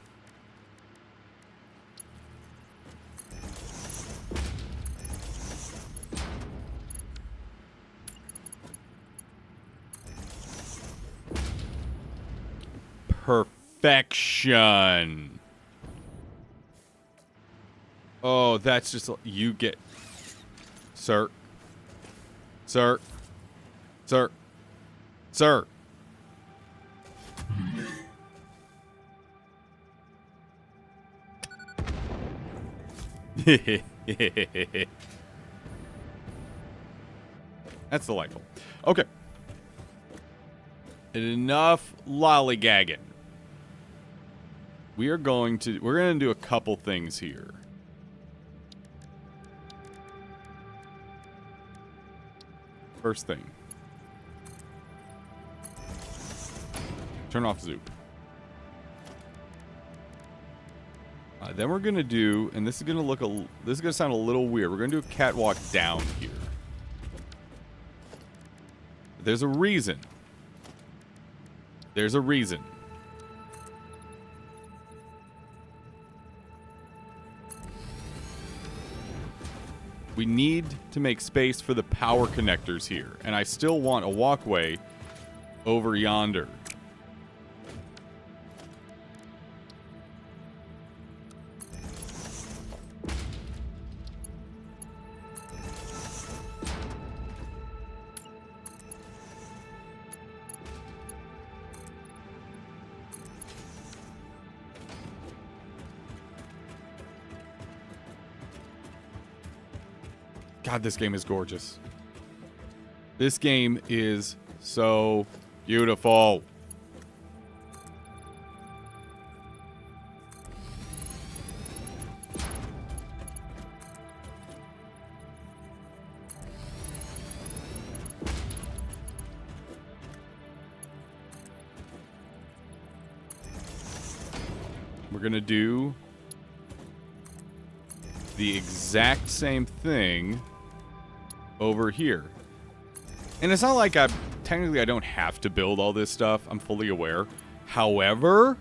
Perfection. Oh, that's just... You get... Sir. Sir. Sir. Sir. That's delightful. Okay. Enough lollygagging. We're going to do a couple things here. First thing. Turn off Zoop. Then we're gonna do, and this is gonna sound a little weird. We're gonna do a catwalk down here. There's a reason. There's a reason. We need to make space for the power connectors here, and I still want a walkway over yonder. God, this game is gorgeous. This game is so beautiful. We're going to do the exact same thing over here. And it's not like technically I don't have to build all this stuff. I'm fully aware. However,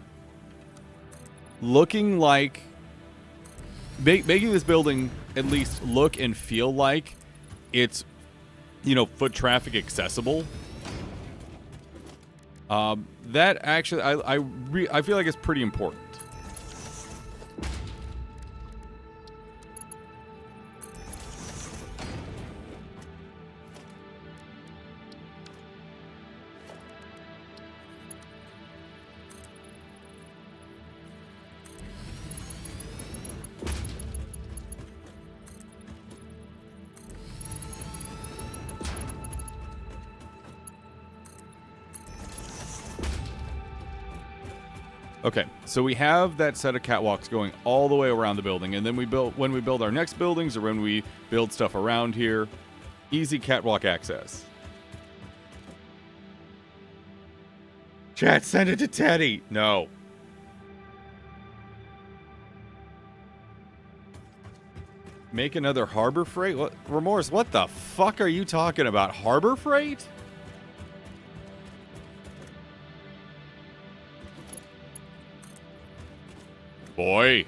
looking like making this building at least look and feel like it's, you know, foot traffic accessible. That actually I feel like it's pretty important. Okay, so we have that set of catwalks going all the way around the building, and then when we build our next buildings or when we build stuff around here, easy catwalk access. Chat, send it to Teddy. No. Make another Harbor Freight? What, Remorse, what the fuck are you talking about? Harbor Freight? Boy.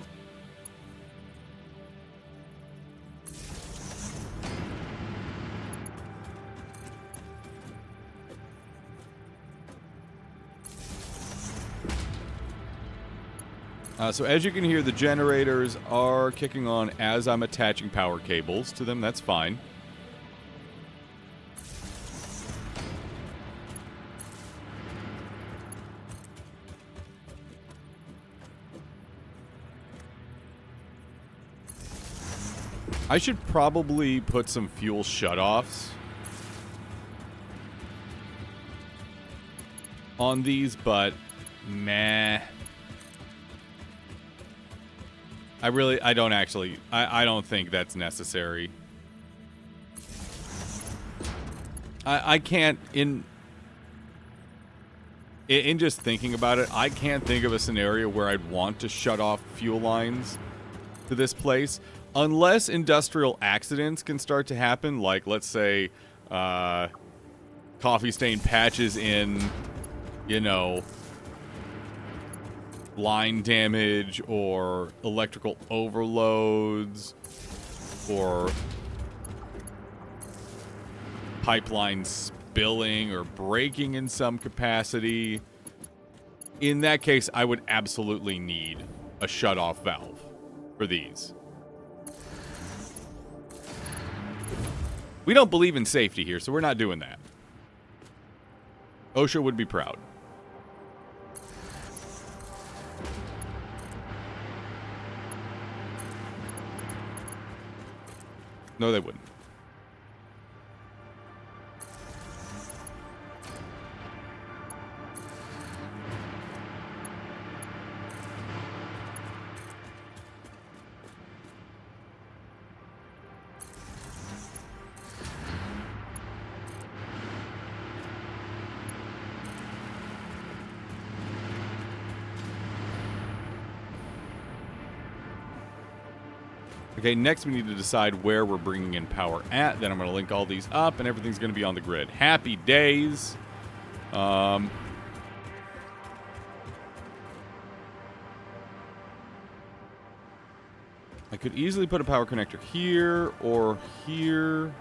So as you can hear, the generators are kicking on as I'm attaching power cables to them. That's fine. I should probably put some fuel shutoffs on these, but meh. I don't actually, I don't think that's necessary. I can't, in just thinking about it, I can't think of a scenario where I'd want to shut off fuel lines to this place unless industrial accidents can start to happen, like, let's say, coffee stain patches in, you know, line damage or electrical overloads or pipeline spilling or breaking in some capacity. In that case, I would absolutely need a shut-off valve for these. We don't believe in safety here, so we're not doing that. OSHA would be proud. No, they wouldn't. Okay, next we need to decide where we're bringing in power at. Then I'm going to link all these up, and everything's going to be on the grid. Happy days. I could easily put a power connector here or here.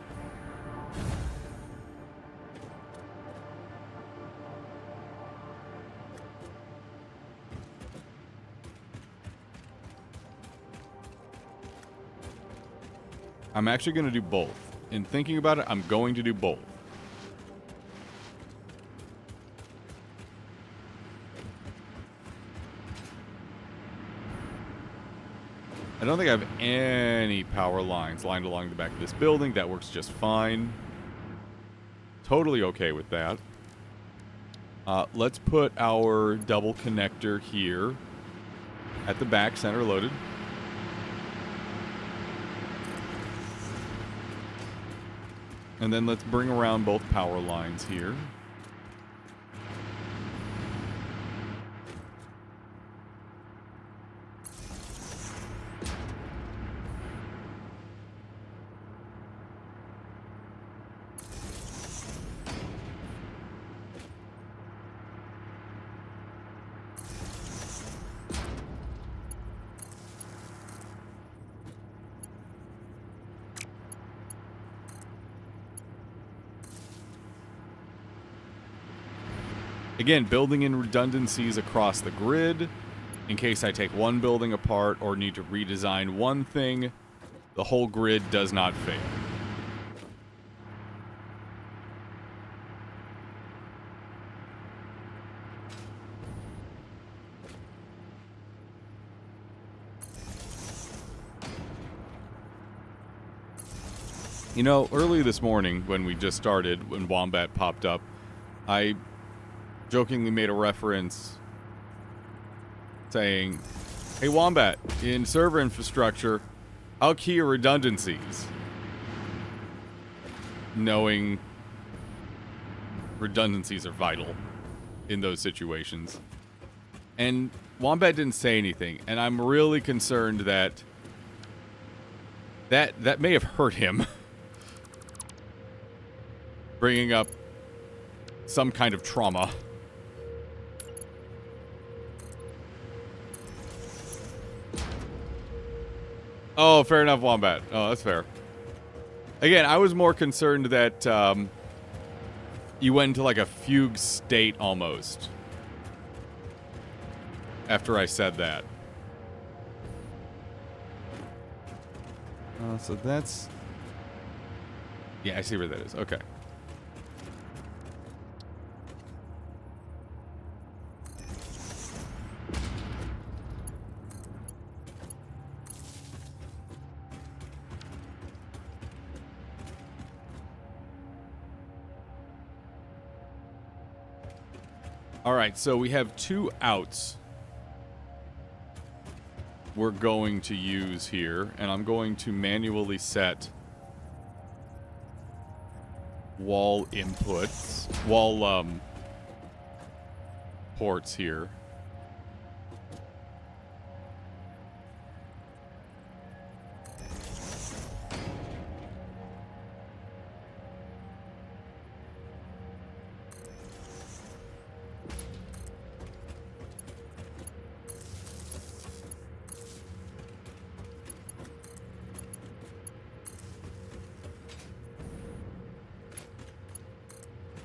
I'm actually going to do both. In thinking about it, I'm going to do both. I don't think I have any power lines lined along the back of this building. That works just fine. Totally okay with that. Let's put our double connector here at the back, center loaded. And then let's bring around both power lines here. Again, building in redundancies across the grid in case I take one building apart or need to redesign one thing. The whole grid does not fail. You know, early this morning when we just started, when Wombat popped up, I jokingly made a reference saying, hey, Wombat, in server infrastructure, how key are redundancies? Knowing redundancies are vital in those situations. And Wombat didn't say anything, and I'm really concerned that that may have hurt him. Bringing up some kind of trauma. Oh, fair enough, Wombat. Oh, that's fair. Again, I was more concerned that you went into like a fugue state almost after I said that. So that's... Yeah, I see where that is. Okay. All right, so we have two outs. we're going to use here, and I'm going to manually set wall inputs, wall ports here.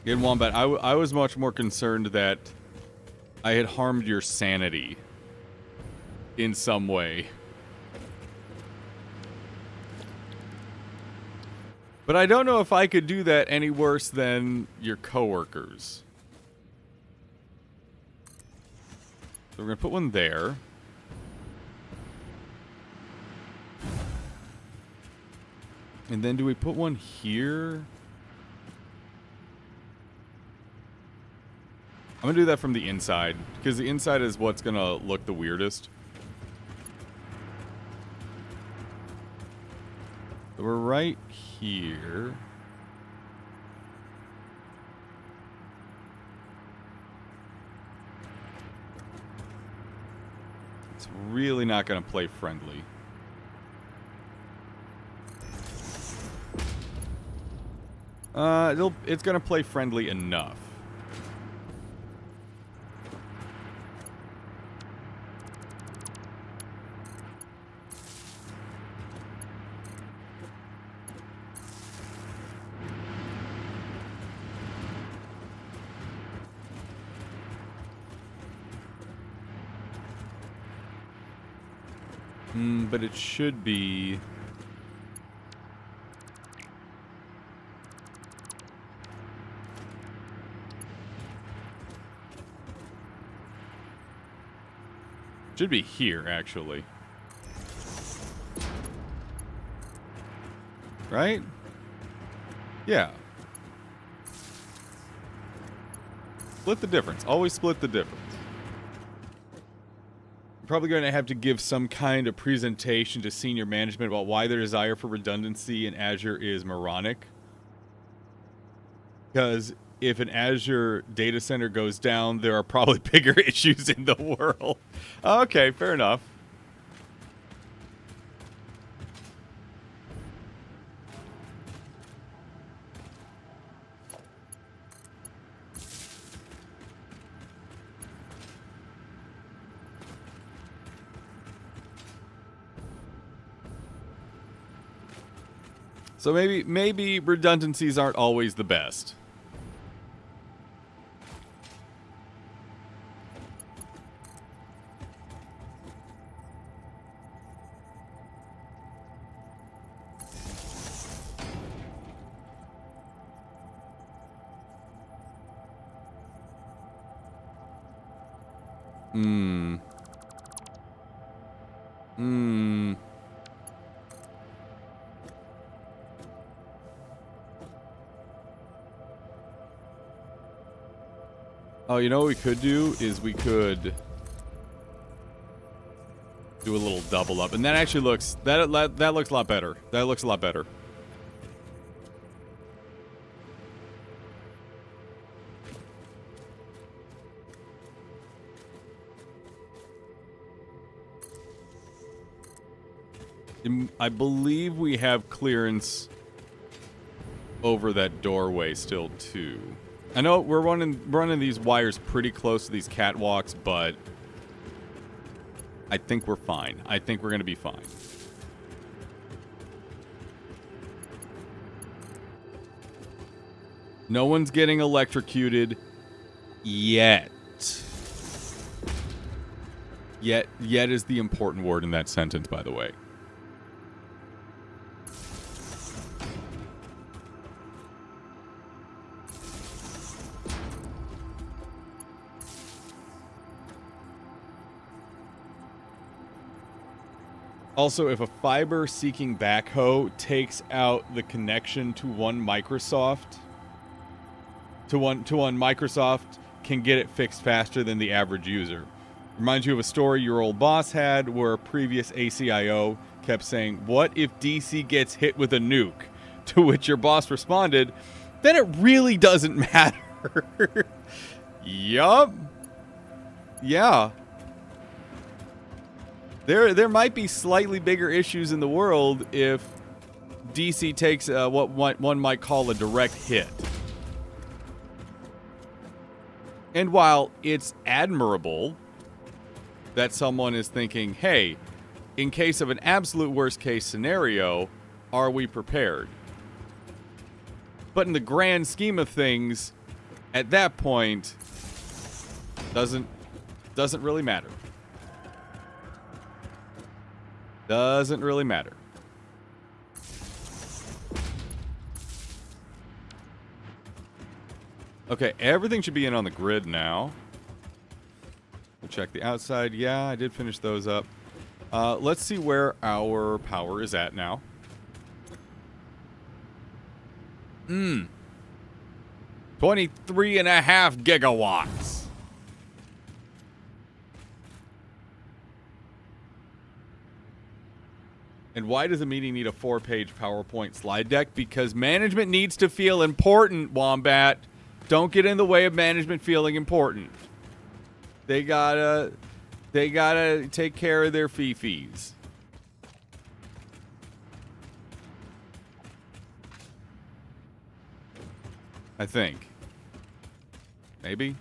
In Wombat, I was much more concerned that I had harmed your sanity in some way. But I don't know if I could do that any worse than your coworkers. So we're going to put one there. And then do we put one here? I'm going to do that from the inside, because the inside is what's going to look the weirdest. So we're right here. It's really not going to play friendly. It's going to play friendly enough. But it should be... Should be here, actually. Right? Yeah. Split the difference. Always split the difference. I'm probably going to have to give some kind of presentation to senior management about why their desire for redundancy in Azure is moronic. Because if an Azure data center goes down, there are probably bigger issues in the world. Okay, fair enough. So maybe redundancies aren't always the best. Oh, you know what we could do is we could do a little double up, and that actually looks that looks a lot better. That looks a lot better. I believe we have clearance over that doorway still too. I know we're running these wires pretty close to these catwalks, but I think we're fine. I think we're going to be fine. No one's getting electrocuted yet. Yet is the important word in that sentence, by the way. Also, if a fiber-seeking backhoe takes out the connection to one Microsoft, Microsoft can get it fixed faster than the average user. Reminds you of a story your old boss had where a previous ACIO kept saying, "What if DC gets hit with a nuke?" To which your boss responded, "Then it really doesn't matter." Yup. Yeah. There might be slightly bigger issues in the world if DC takes what one might call a direct hit. And while it's admirable that someone is thinking, hey, in case of an absolute worst case scenario, are we prepared? But in the grand scheme of things, at that point, doesn't really matter. Doesn't really matter. Okay, everything should be in on the grid now. We'll check the outside. Yeah, I did finish those up. Let's see where our power is at now. 23.5 gigawatts. And why does a meeting need a 4-page PowerPoint slide deck? Because management needs to feel important, Wombat. Don't get in the way of management feeling important. They gotta take care of their fee-fees. I think. Maybe.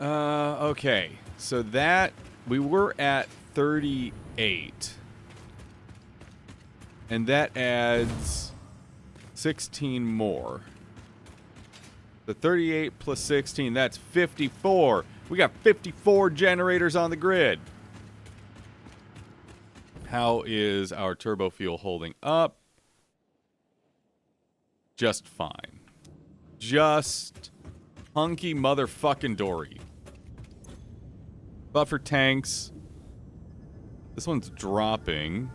Okay. So that, we were at 38. And that adds 16 more. The 38 plus 16, that's 54. We got 54 generators on the grid. How is our turbo fuel holding up? Just fine. Just hunky motherfucking dory. Buffer tanks. This one's dropping.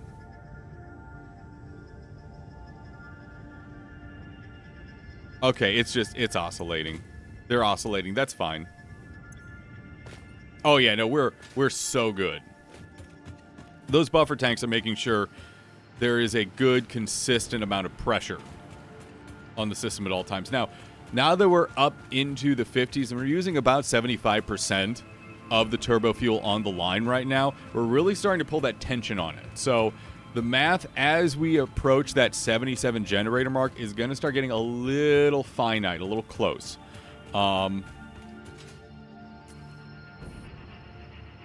Okay, it's oscillating. They're oscillating. That's fine. Oh yeah, no, we're so good. Those buffer tanks are making sure there is a good, consistent amount of pressure on the system at all times. Now that we're up into the 50s and we're using about 75% of the turbo fuel on the line right now, we're really starting to pull that tension on it. So the math as we approach that 77 generator mark is going to start getting a little finite, a little close.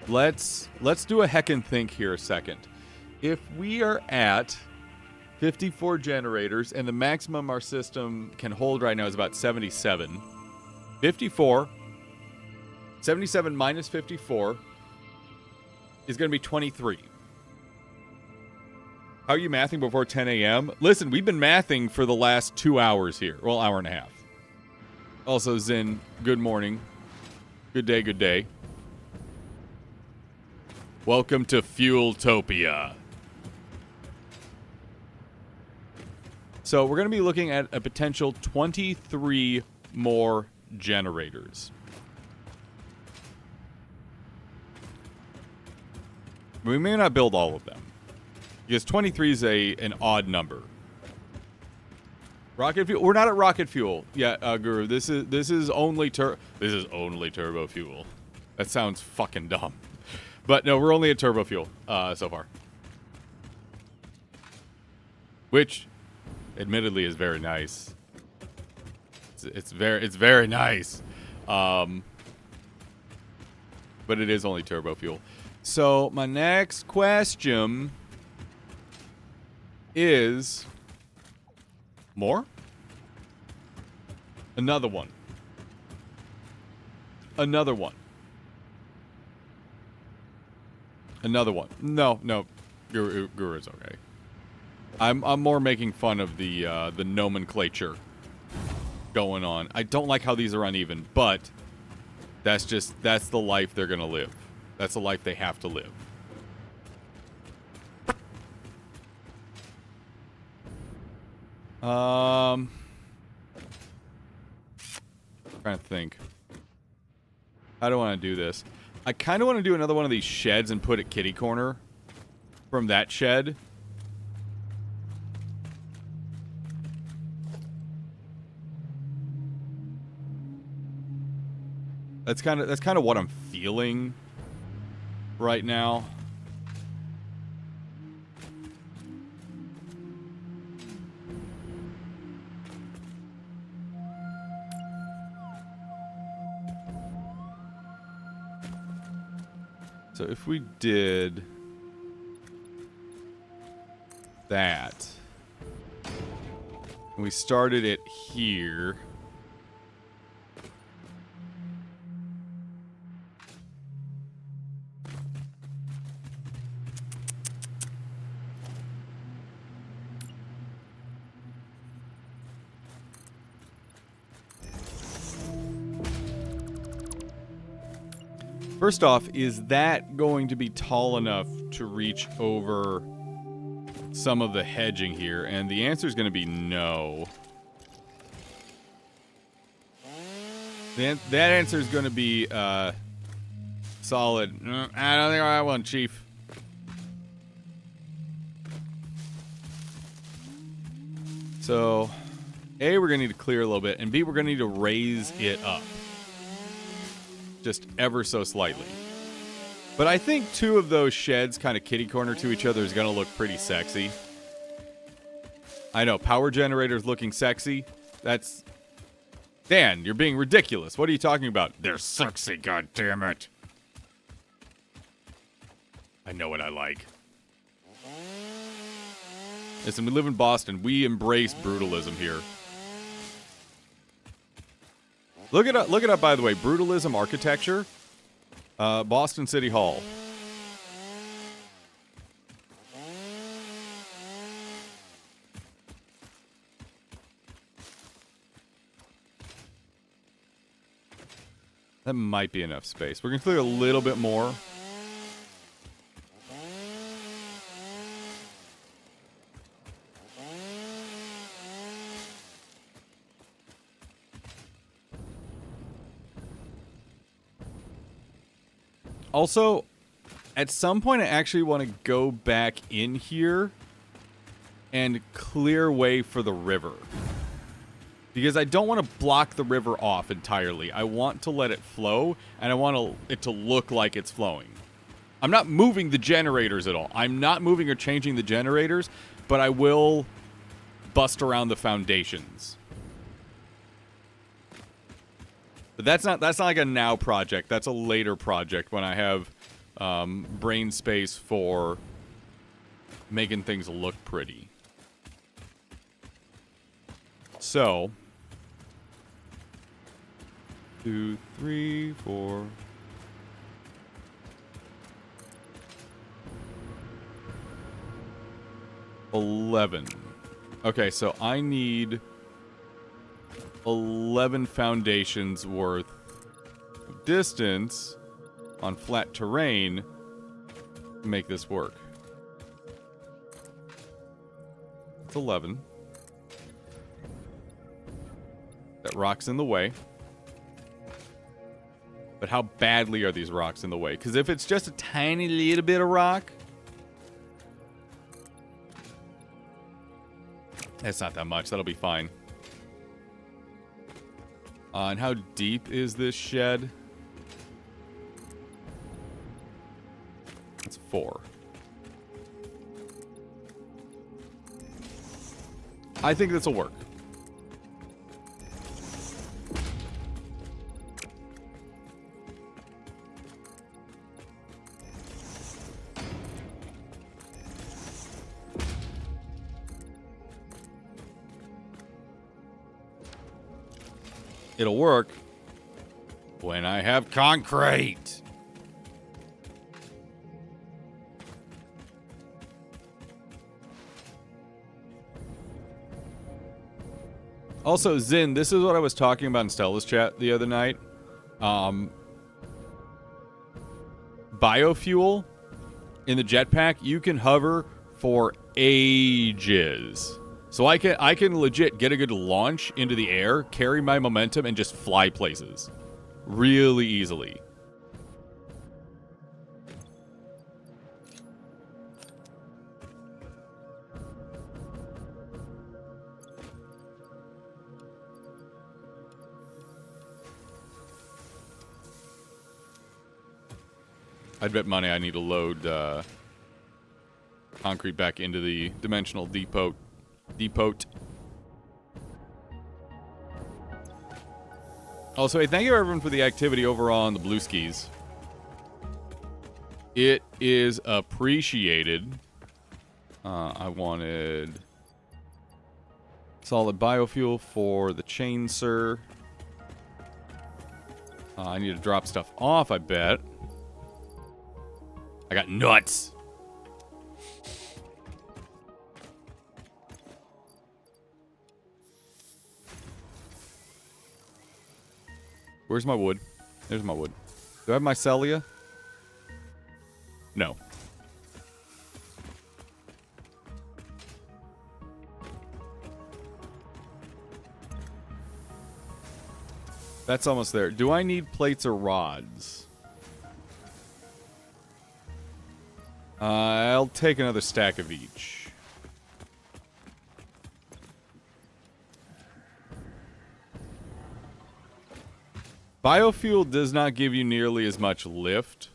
Let's do a heckin' think here a second. If we are at 54 generators and the maximum our system can hold right now is about 77. 77 minus 54 is going to be 23. How are you mathing before 10 a.m.? Listen, we've been mathing for the last 2 hours here. Well, hour and a half. Also, Zin, good morning. Good day, good day. Welcome to Fueltopia. So we're going to be looking at a potential 23 more generators. We may not build all of them, because 23 is an odd number. Rocket fuel. We're not at rocket fuel. Yeah, Guru. This is only turbo fuel. That sounds fucking dumb. But no, we're only at turbo fuel so far. Which, admittedly, is very nice. It's very nice. But it is only turbo fuel. So my next question is more? Another one. Another one. Another one. No. Guru is okay. I'm more making fun of the nomenclature going on. I don't like how these are uneven, but that's the life they're gonna live. That's the life they have to live. Trying to think. How do I want to do this? I kind of want to do another one of these sheds and put it kitty corner from that shed. That's kind of what I'm feeling right now. So if we did that, and we started it here. First off, is that going to be tall enough to reach over some of the hedging here? And the answer is going to be no. That answer is going to be solid. I don't think I want one, Chief. So, A, we're going to need to clear a little bit, and B, we're going to need to raise it up. Just ever so slightly. But I think two of those sheds kind of kitty corner to each other is going to look pretty sexy. I know, power generators looking sexy. That's... Dan, you're being ridiculous. What are you talking about? They're sexy, goddammit. I know what I like. Listen, we live in Boston. We embrace brutalism here. Look it up, by the way. Brutalism architecture. Boston City Hall. That might be enough space. We're going to clear a little bit more. Also, at some point, I actually want to go back in here and clear way for the river. Because I don't want to block the river off entirely. I want to let it flow, and I want it to look like it's flowing. I'm not moving the generators at all. I'm not moving or changing the generators, but I will bust around the foundations. But that's not like a now project. That's a later project when I have brain space for making things look pretty. So, 2, 3, 4. $11. Okay, so I need 11 foundations worth of distance on flat terrain to make this work. It's 11. That rock's in the way. But how badly are these rocks in the way? Because if it's just a tiny little bit of rock, that's not that much. That'll be fine. And how deep is this shed? It's 4. I think this will work. It'll work when I have concrete. Also, Zin, this is what I was talking about in Stella's chat the other night. Biofuel in the jetpack, you can hover for ages. So I can legit get a good launch into the air, carry my momentum, and just fly places really easily. I'd bet money I need to load concrete back into the dimensional depot. Also, hey, thank you everyone for the activity over on the Blue Skis. It is appreciated. I wanted solid biofuel for the chainsaw. I need to drop stuff off, I bet. I got nuts. Where's my wood? There's my wood. Do I have my Celia? No. That's almost there. Do I need plates or rods? I'll take another stack of each. Biofuel does not give you nearly as much lift.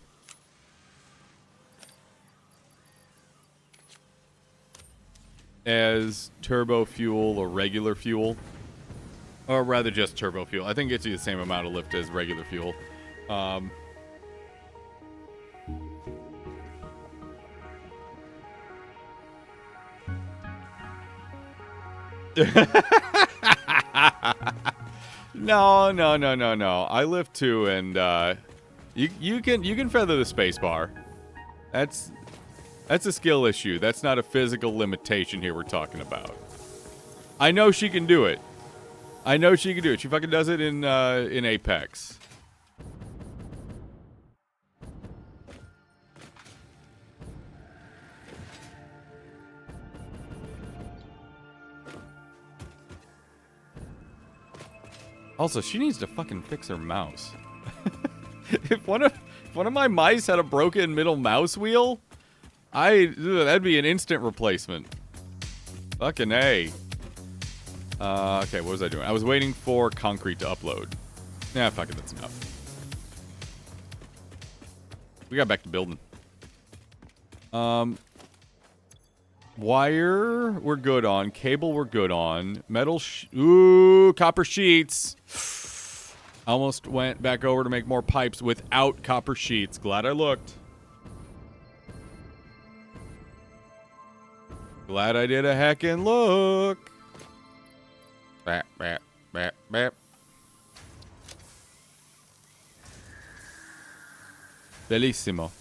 As turbo fuel or regular fuel. Or rather just turbo fuel. I think it gets you the same amount of lift as regular fuel. No. I lift too, and you can feather the space bar. That's a skill issue. That's not a physical limitation here we're talking about. I know she can do it. She fucking does it in Apex. Also, she needs to fucking fix her mouse. If one of my mice had a broken middle mouse wheel, that'd be an instant replacement. Fucking A. Okay, what was I doing? I was waiting for concrete to upload. Yeah, fuck it, that's enough. We got back to building. Wire, we're good on. Cable, we're good on. Metal, ooh, copper sheets. Almost went back over to make more pipes without copper sheets. Glad I looked. Glad I did a heckin' look. Bap, bap, bap, bap. Bellissimo.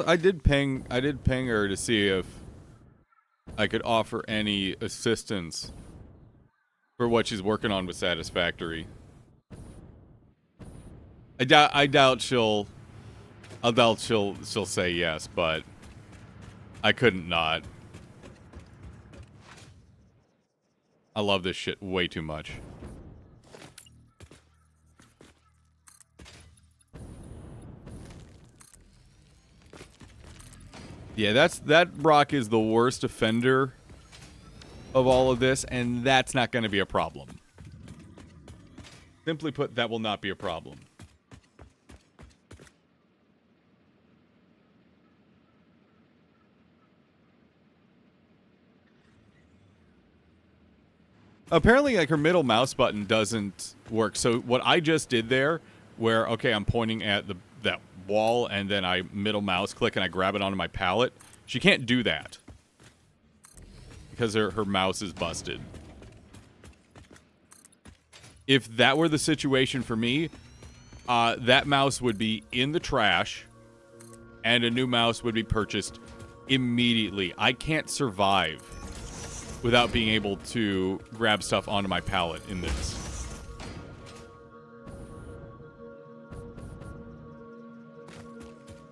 I did ping her to see if I could offer any assistance for what she's working on with Satisfactory. I doubt she'll say yes, but I couldn't not. I love this shit way too much. Yeah, that rock is the worst offender of all of this, and that's not going to be a problem. Simply put, that will not be a problem. Apparently, like, her middle mouse button doesn't work. So what I just did there, where, okay, I'm pointing at that wall, and then I middle mouse click and I grab it onto my palette. She can't do that because her mouse is busted. If that were the situation for me, that mouse would be in the trash and a new mouse would be purchased immediately. I can't survive without being able to grab stuff onto my pallet in this.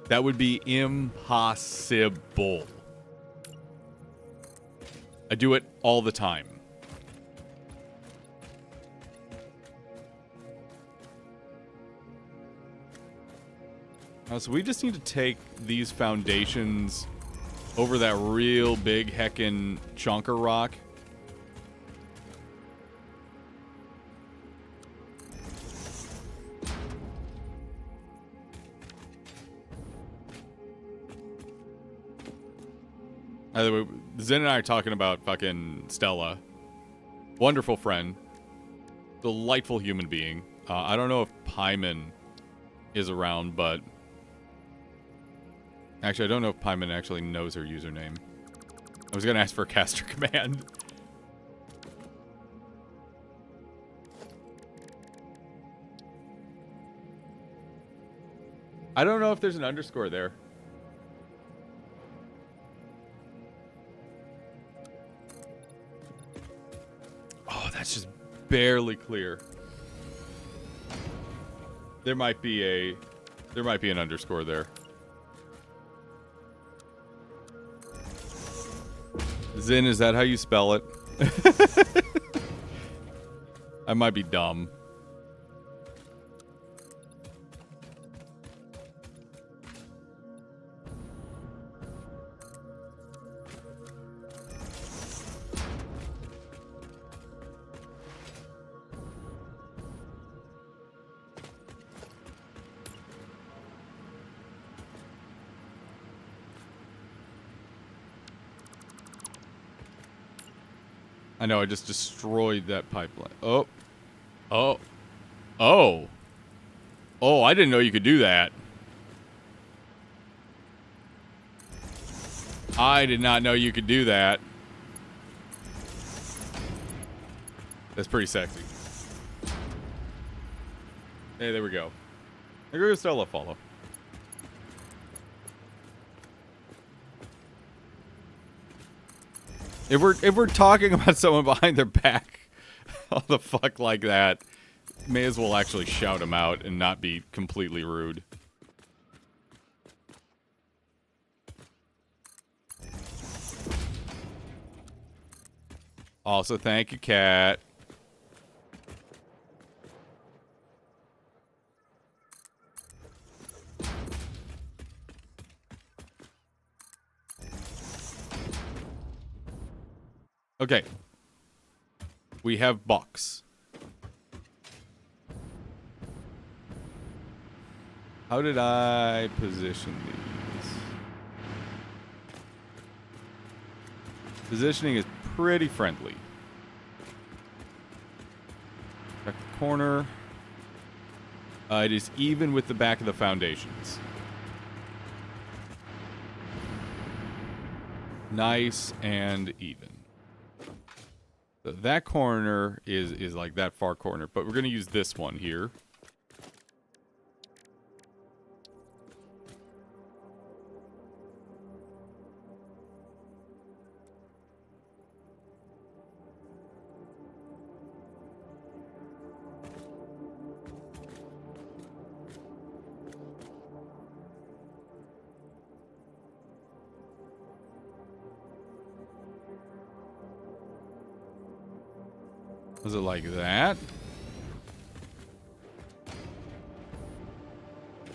That would be impossible. I do it all the time. So we just need to take these foundations over that real big heckin' chunker rock. By the way, Zen and I are talking about fucking Stella. Wonderful friend. Delightful human being. I don't know if Pyman is around, but... Actually, I don't know if Pyman actually knows her username. I was going to ask for a caster command. I don't know if there's an underscore there. Oh, that's just barely clear. There might be an underscore there. Zin, is that how you spell it? I might be dumb. I know, I just destroyed that pipeline. Oh. Oh. Oh. Oh, I didn't know you could do that. I did not know you could do that. That's pretty sexy. Hey, there we go. There goes Stella follow. If we're talking about someone behind their back, all the fuck like that, may as well actually shout them out and not be completely rude. Also, thank you, Cat. Okay. We have box. How did I position these? Positioning is pretty friendly. Back the corner. It is even with the back of the foundations. Nice and even. So that corner is like that far corner, but we're going to use this one here. Was it like that?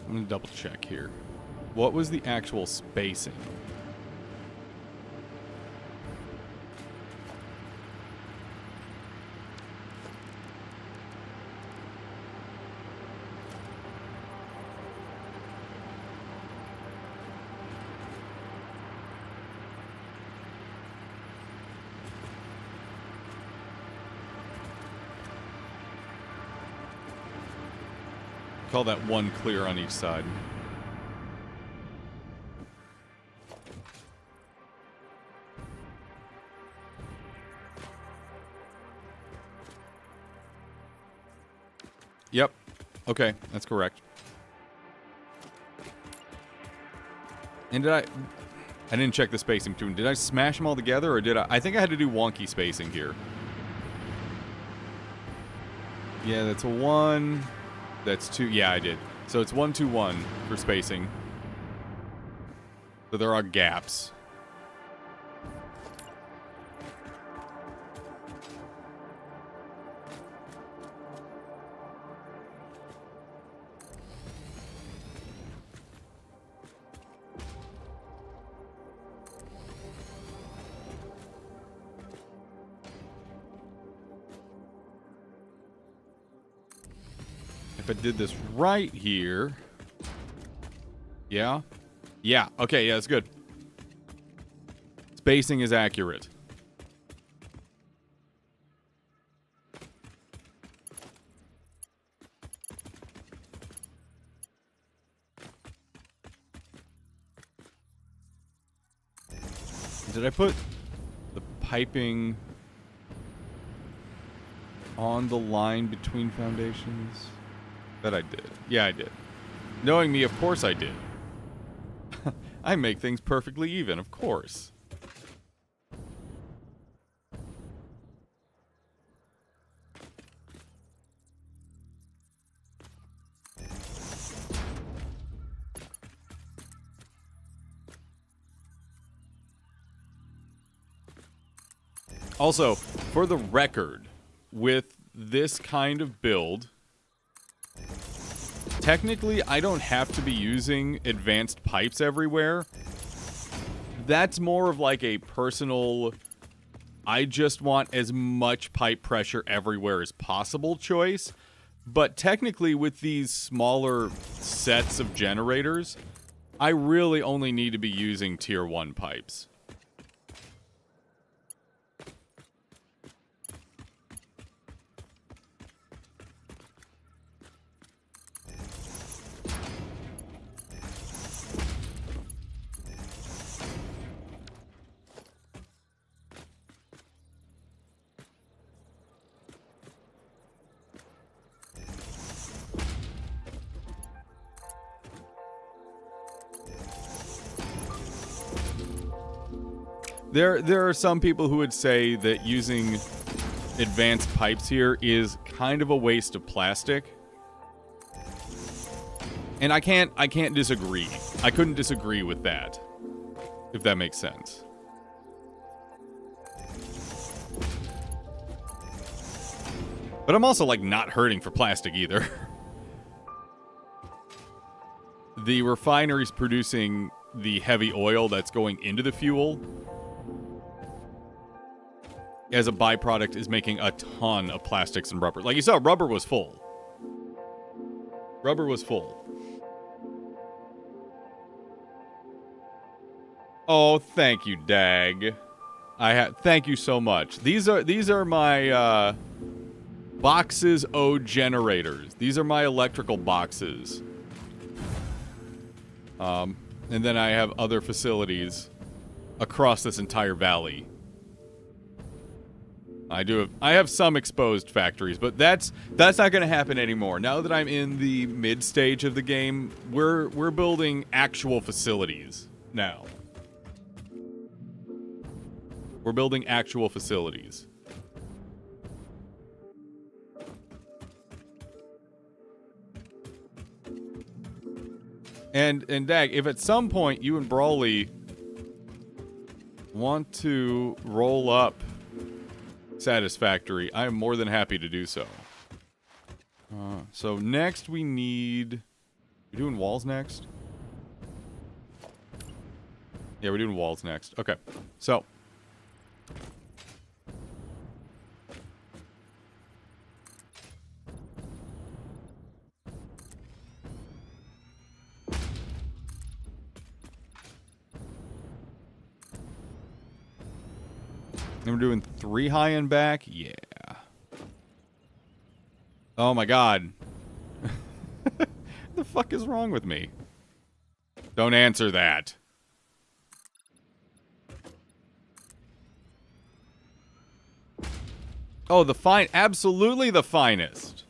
I'm going to double check here. What was the actual spacing? Call that one clear on each side. Yep. Okay, that's correct. And I didn't check the spacing between. Did I smash them all together, or did I? I think I had to do wonky spacing here. Yeah, that's a 1. That's 2. Yeah, I did. So it's 1, 2, 1 for spacing. So there are gaps. If I did this right here. Yeah. Yeah. Okay. Yeah, that's good. Spacing is accurate. Did I put the piping on the line between foundations? Bet I did. Yeah, I did. Knowing me, of course I did. I make things perfectly even, of course. Also, for the record, with this kind of build, technically I don't have to be using advanced pipes everywhere. That's more of like a personal, I just want as much pipe pressure everywhere as possible choice. But technically with these smaller sets of generators, I really only need to be using tier 1 pipes. There are some people who would say that using advanced pipes here is kind of a waste of plastic. And I can't disagree. I couldn't disagree with that, if that makes sense. But I'm also like not hurting for plastic either. The refinery's producing the heavy oil that's going into the fuel, as a byproduct, is making a ton of plastics and rubber. Like you saw, rubber was full. Rubber was full. Oh, thank you, Dag. Thank you so much. These are my boxes O generators. These are my electrical boxes. And then I have other facilities across this entire valley. I have some exposed factories, but that's not going to happen anymore. Now that I'm in the mid stage of the game, we're building actual facilities now. We're building actual facilities. And Dag, if at some point you and Brawly want to roll up Satisfactory, I am more than happy to do so. So next we need... We're doing walls next? Yeah, we're doing walls next. Okay, so... And we're doing 3 high and back? Yeah. Oh my god. What the fuck is wrong with me? Don't answer that. Oh, absolutely the finest.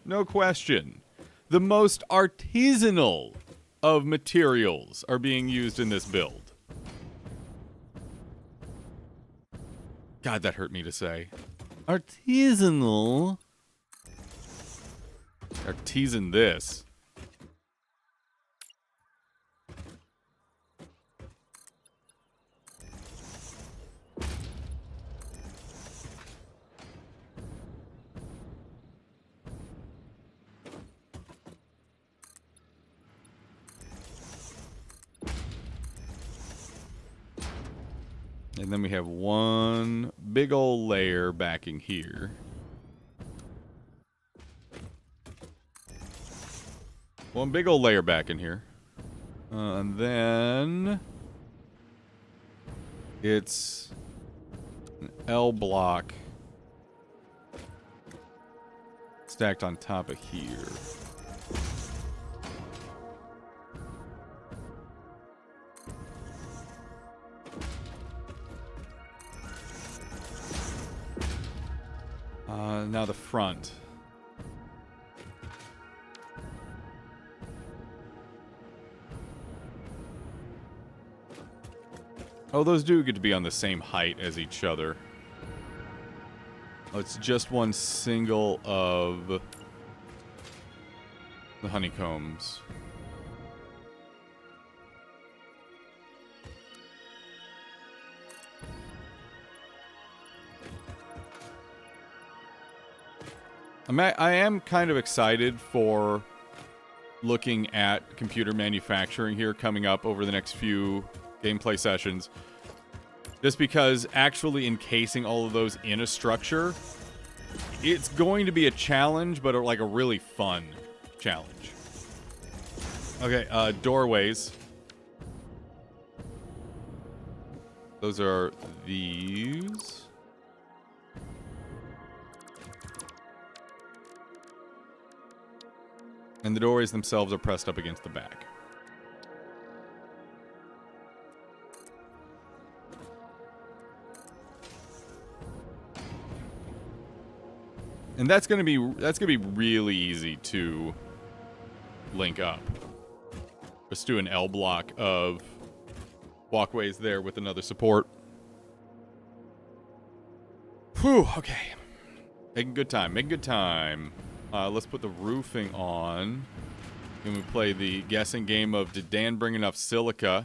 No question. The most artisanal of materials are being used in this build. God, that hurt me to say. Artisanal. Artisan this. And then we have one big old layer backing here. One big old layer back in here. And then it's an L block stacked on top of here. Now the front. Oh, those do get to be on the same height as each other. Oh, it's just one single of the honeycombs. I am kind of excited for looking at computer manufacturing here coming up over the next few gameplay sessions. Just because actually encasing all of those in a structure, it's going to be a challenge, but like a really fun challenge. Okay, doorways. Those are these. And the doorways themselves are pressed up against the back. And that's gonna be really easy to link up. Just do an L block of walkways there with another support. Whew, okay. Making good time, making good time. Let's put the roofing on. And we play the guessing game of, did Dan bring enough silica?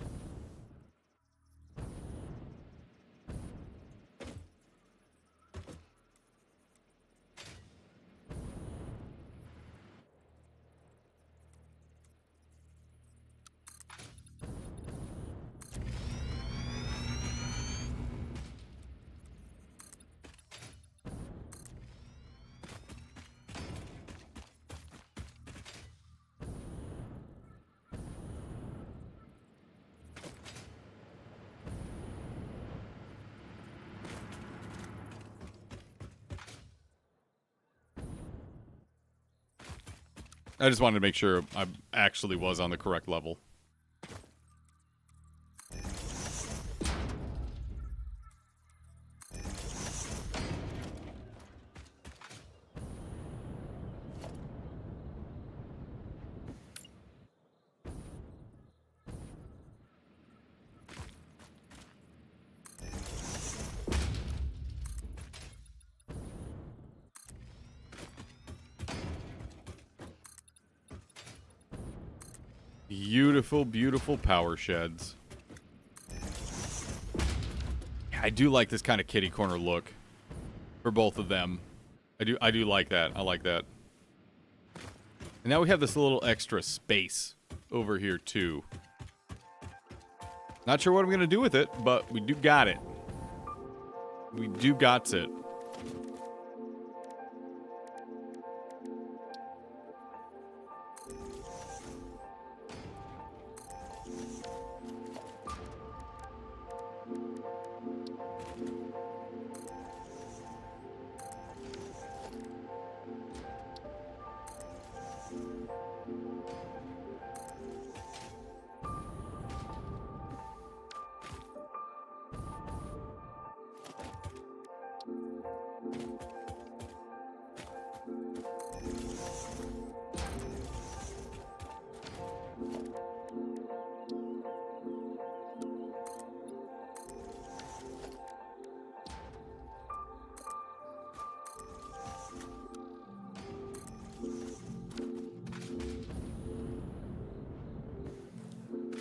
I just wanted to make sure I actually was on the correct level. Beautiful, beautiful power sheds. I do like this kind of kitty corner look for both of them. I do like that. I like that. And now we have this little extra space over here too. Not sure what I'm gonna do with it, but we do got it. We do got it.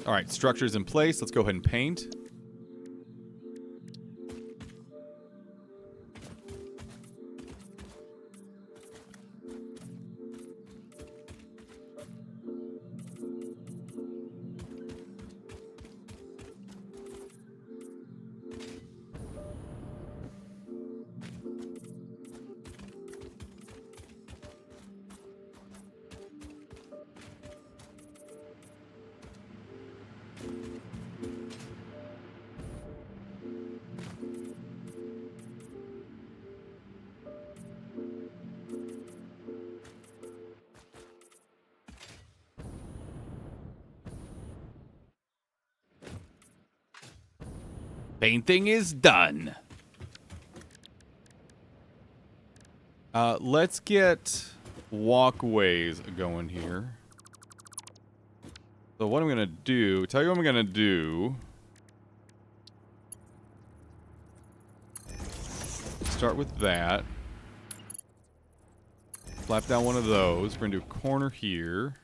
All right, structure's in place. Let's go ahead and paint. Painting is done. Let's get walkways going here. So what I'm going to do, tell you what I'm going to do. Start with that. Flap down one of those. We're going to do a corner here.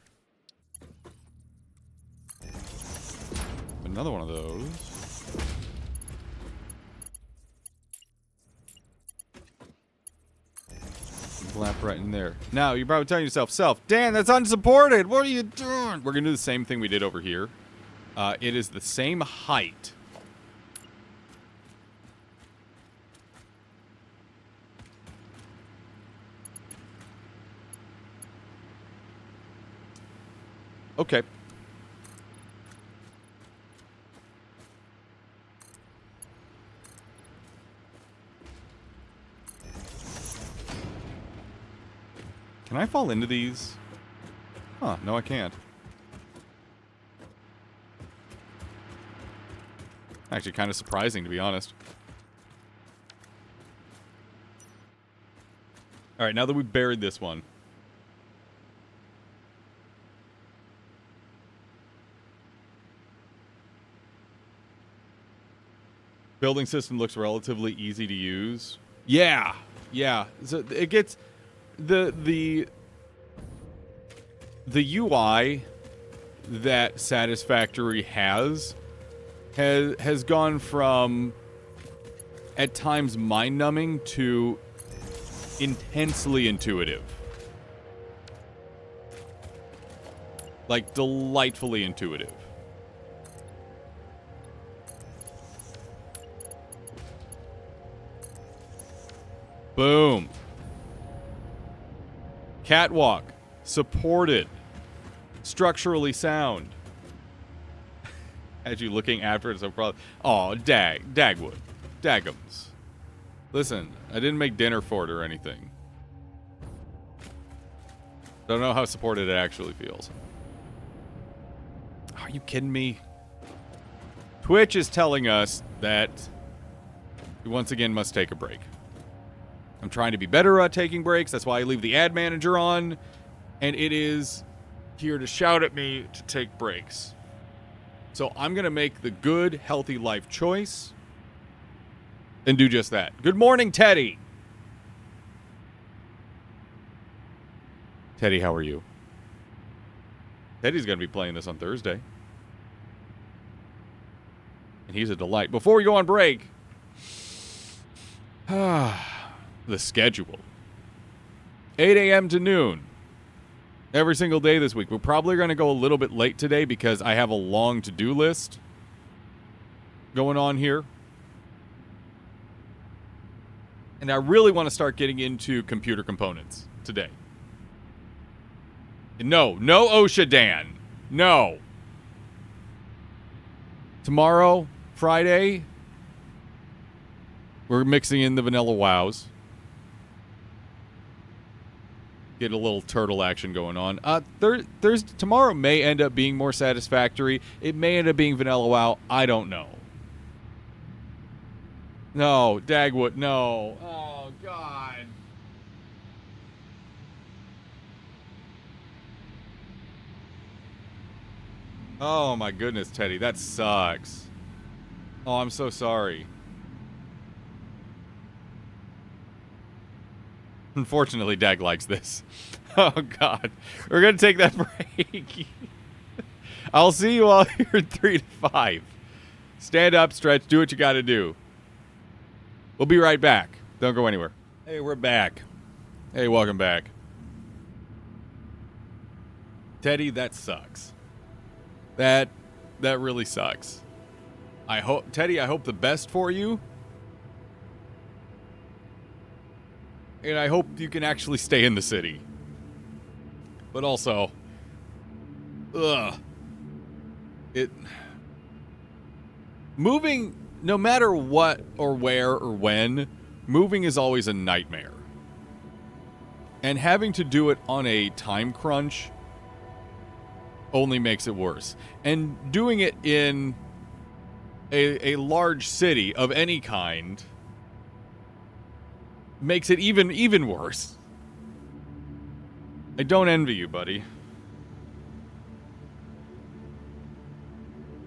Another one of those. Flap right in there. Now, you're probably telling yourself, Dan, that's unsupported. What are you doing? We're going to do the same thing we did over here. It is the same height. Okay. Can I fall into these? Huh, no I can't. Actually kind of surprising, to be honest. Alright, now that we've buried this one. Building system looks relatively easy to use. Yeah, yeah. So it gets... The UI that Satisfactory has gone from at times mind-numbing to intensely intuitive. Like delightfully intuitive. Boom. Catwalk. Supported. Structurally sound. As you looking after it, so probably... Oh, Dagwood. Dagums. Listen, I didn't make dinner for it or anything. Don't know how supported it actually feels. Are you kidding me? Twitch is telling us that we once again must take a break. I'm trying to be better at taking breaks. That's why I leave the ad manager on. And it is here to shout at me to take breaks. So I'm going to make the good, healthy life choice and do just that. Good morning, Teddy. Teddy, how are you? Teddy's going to be playing this on Thursday. And he's a delight. Before we go on break, the schedule. 8 a.m. to noon. Every single day this week. We're probably going to go a little bit late today because I have a long to-do list going on here. And I really want to start getting into computer components today. No OSHA, Dan. No. Tomorrow, Friday, we're mixing in the vanilla wows. Get a little turtle action going on. Tomorrow may end up being more satisfactory. It may end up being vanilla wow. I don't know. No, Dagwood, no. Oh, God. Oh, my goodness, Teddy. That sucks. Oh, I'm so sorry. Unfortunately, Dag likes this. Oh, God. We're going to take that break. I'll see you all here in 3 to 5. Stand up, stretch, do what you got to do. We'll be right back. Don't go anywhere. Hey, we're back. Hey, welcome back. Teddy, that sucks. That really sucks. Teddy, I hope the best for you. And I hope you can actually stay in the city. But also, moving, no matter what or where or when, moving is always a nightmare. And having to do it on a time crunch only makes it worse. And doing it in a large city of any kind makes it even worse. I don't envy you, buddy.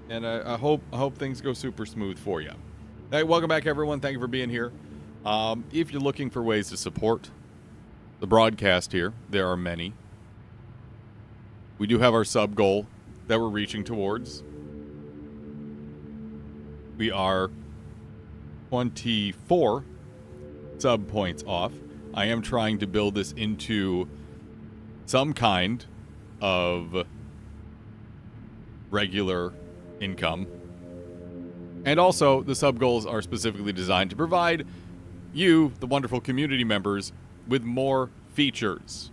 And I hope things go super smooth for you. Hey, welcome back, everyone. Thank you for being here. If you're looking for ways to support the broadcast here, there are many. We do have our sub goal that we're reaching towards. We are 24 sub points off. I am trying to build this into some kind of regular income. And also, the sub goals are specifically designed to provide you, the wonderful community members, with more features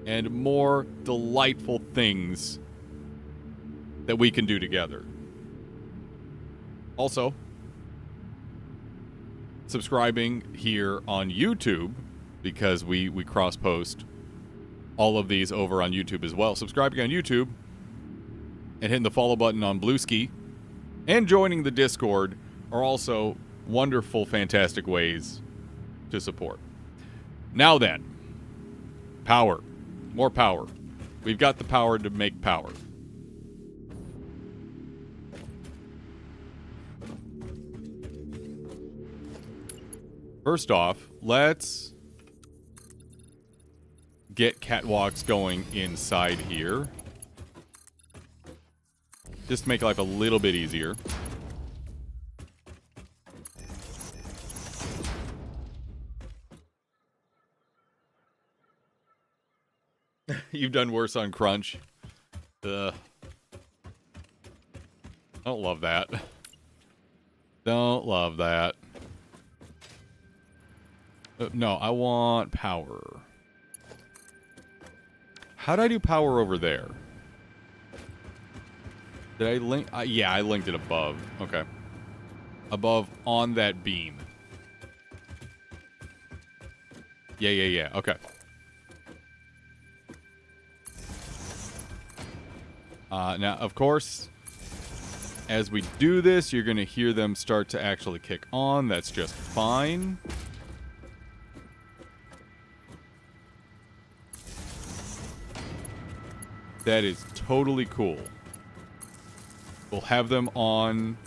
and more delightful things that we can do together. Also, subscribing here on YouTube, because we cross-post all of these over on YouTube as well. Subscribing on YouTube and hitting the follow button on Bluesky and joining the Discord are also wonderful, fantastic ways to support. Now then, power. More power. We've got the power to make power. First off, let's get catwalks going inside here. Just to make life a little bit easier. You've done worse on Crunch. Ugh. Don't love that. Don't love that. No, I want power. How did I do power over there? Did I link? Yeah, I linked it above. Okay. Above on that beam. Yeah. Okay. Now, of course, as we do this, you're going to hear them start to actually kick on. That's just fine. That is totally cool. We'll have them on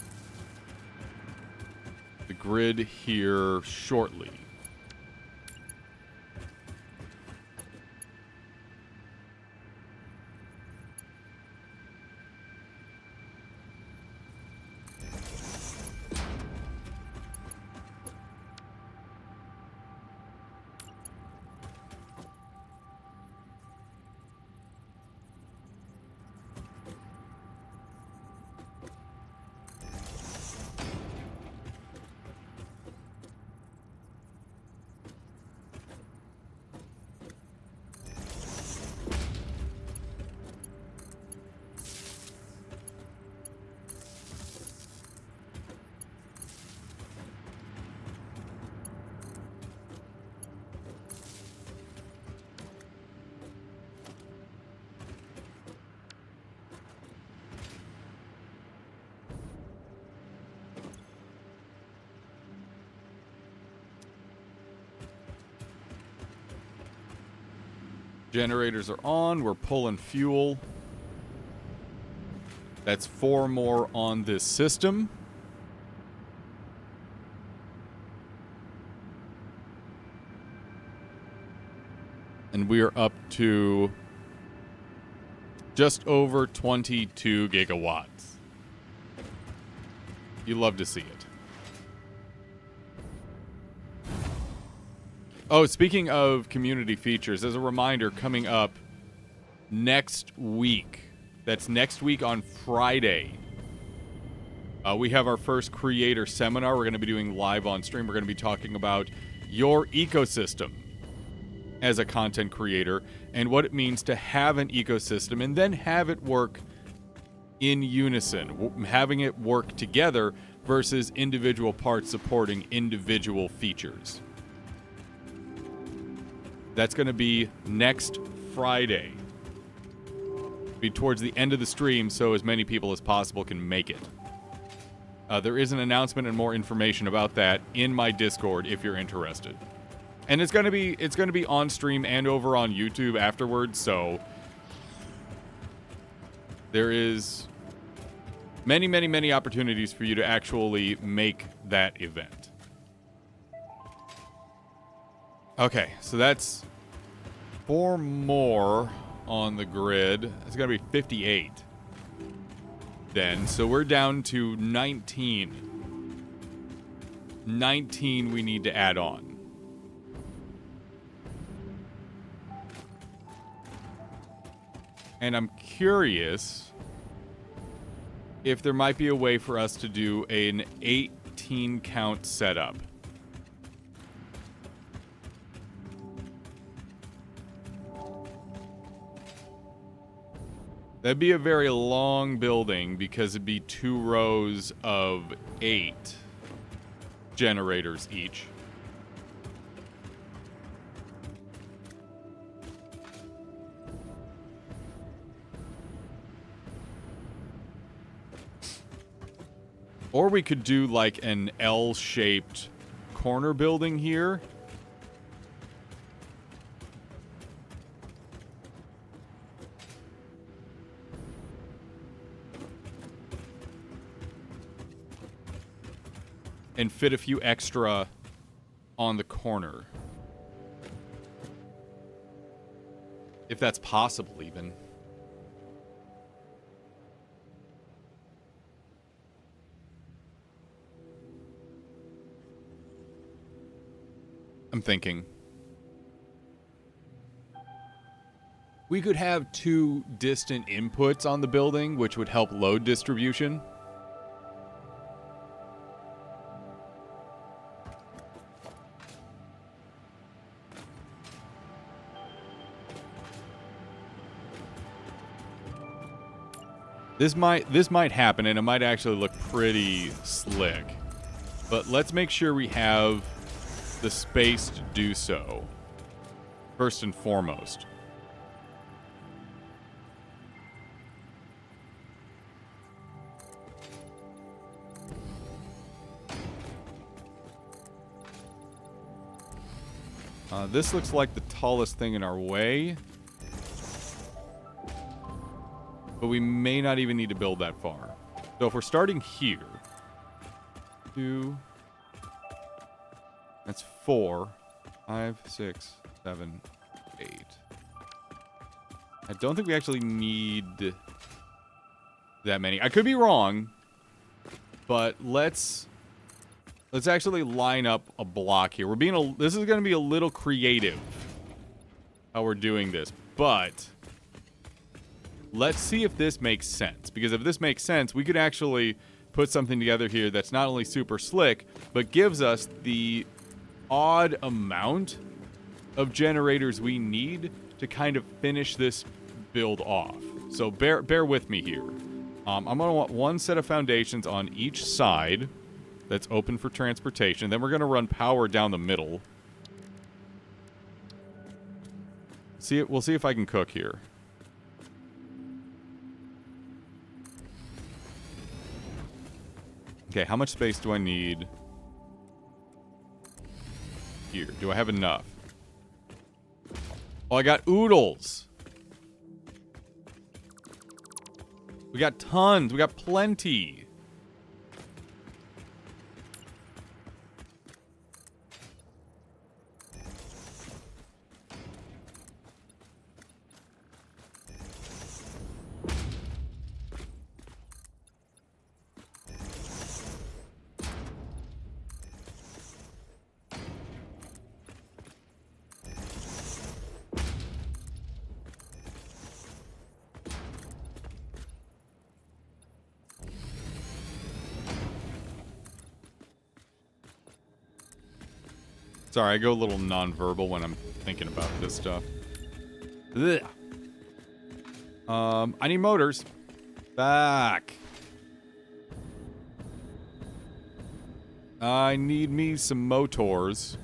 the grid here shortly. Generators are on. We're pulling fuel. That's 4 more on this system. And we are up to Just over 22 gigawatts. You love to see it. Oh, speaking of community features, as a reminder, coming up next week, that's next week on Friday, we have our first creator seminar. We're going to be doing live on stream. We're going to be talking about your ecosystem as a content creator and what it means to have an ecosystem and then have it work in unison, having it work together versus individual parts supporting individual features. That's going to be next Friday. Be towards the end of the stream so as many people as possible can make it. There is an announcement and more information about that in my Discord if you're interested. And it's going to be on stream and over on YouTube afterwards, so there is many, many, many opportunities for you to actually make that event. Okay, so that's 4 more on the grid. It's going to be 58 then. So we're down to 19. 19 we need to add on. And I'm curious if there might be a way for us to do an 18 count setup. That'd be a very long building because it'd be 2 rows of 8 generators each. Or we could do like an L-shaped corner building here. And fit a few extra on the corner. If that's possible, even. I'm thinking. We could have 2 distant inputs on the building, which would help load distribution. This might happen, and it might actually look pretty slick. But let's make sure we have the space to do so, first and foremost. This looks like the tallest thing in our way. But we may not even need to build that far. So if we're starting here, 2, that's 4, 5, 6, 7, 8. I don't think we actually need that many. I could be wrong, but let's actually line up a block here. This is going to be a little creative how we're doing this, but let's see if this makes sense. Because if this makes sense, we could actually put something together here that's not only super slick, but gives us the odd amount of generators we need to kind of finish this build off. So bear with me here. I'm going to want 1 set of foundations on each side that's open for transportation. Then we're going to run power down the middle. We'll see if I can cook here. Okay, how much space do I need here? Do I have enough? Oh, I got oodles. We got tons. We got plenty. Sorry, I go a little nonverbal when I'm thinking about this stuff. Ugh. I need motors. Back. I need me some motors.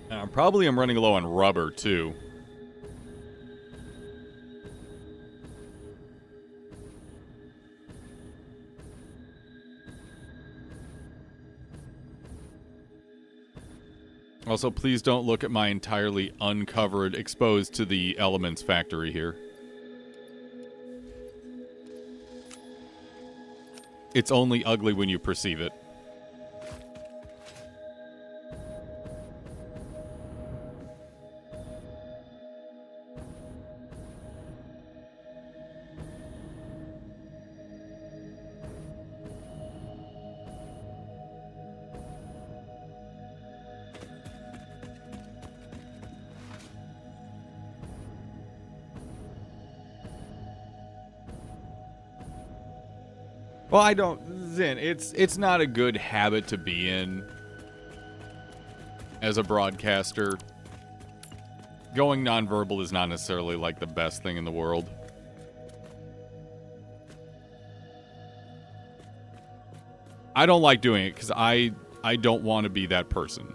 And probably I'm running low on rubber, too. Also, please don't look at my entirely uncovered, exposed to the elements factory here. It's only ugly when you perceive it. Well, I don't, Zin, it's not a good habit to be in as a broadcaster. Going nonverbal is not necessarily like the best thing in the world. I don't like doing it because I don't want to be that person.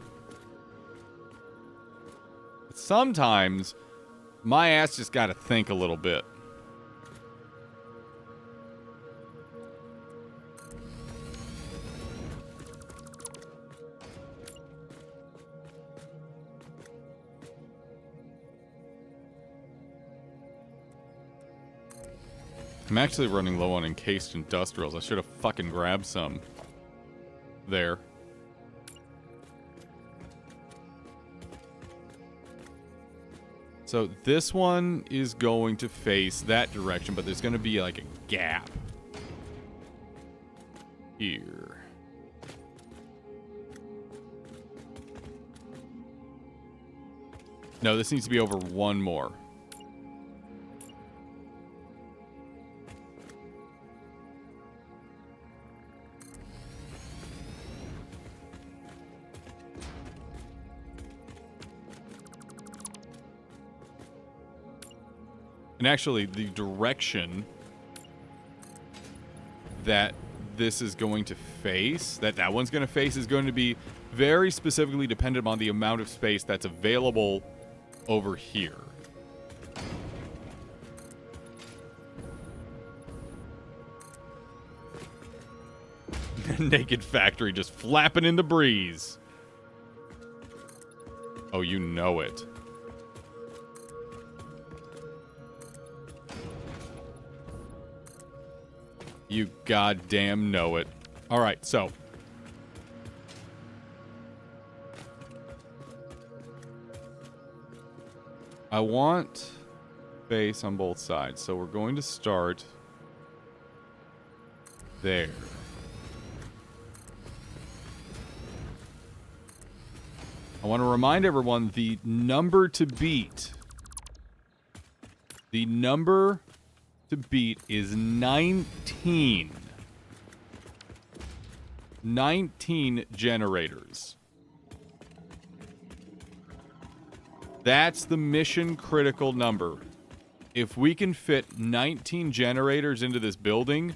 Sometimes my ass just got to think a little bit. I'm actually running low on encased industrials. I should have fucking grabbed some. There. So this one is going to face that direction, but there's going to be like a gap. Here. No, this needs to be over one more. And actually, the direction that this is going to face, that one's going to face, is going to be very specifically dependent on the amount of space that's available over here. Naked factory just flapping in the breeze. Oh, you know it. You goddamn know it. All right, so. I want base on both sides, so we're going to start there. I want to remind everyone the number to beat. The number to beat is 19. 19 generators. That's the mission critical number. If we can fit 19 generators into this building,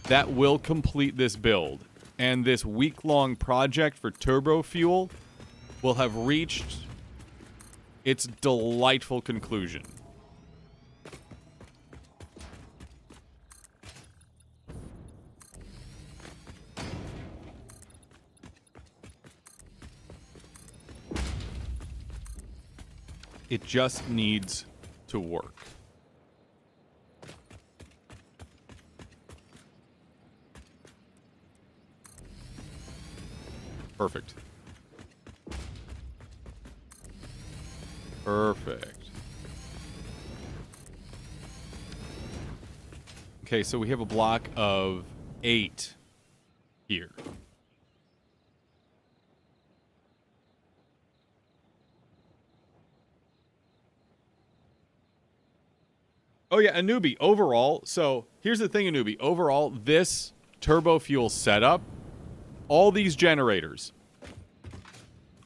that will complete this build. And this week-long project for turbo fuel will have reached its delightful conclusion. It just needs to work. Perfect. Perfect. Okay, so we have a block of 8 here. Oh yeah, a newbie. Overall, so here's the thing, a newbie. Overall, this turbo fuel setup, all these generators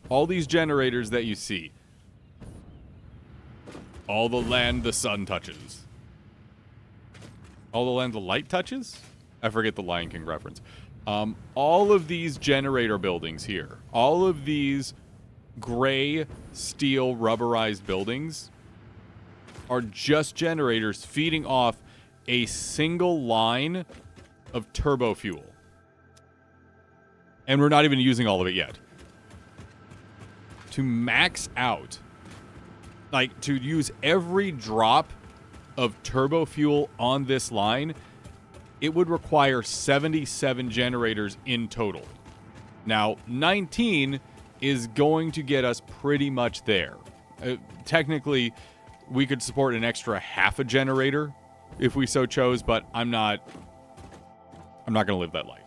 that you see, all the land the sun touches, all the land the light touches? I forget the Lion King reference. All of these generator buildings here, all of these gray steel rubberized buildings are just generators feeding off a single line of turbo fuel. And we're not even using all of it yet. To max out, like to use every drop of turbo fuel on this line, it would require 77 generators in total. Now, 19 is going to get us pretty much there. Technically, we could support an extra half a generator if we so chose, but I'm not going to live that life.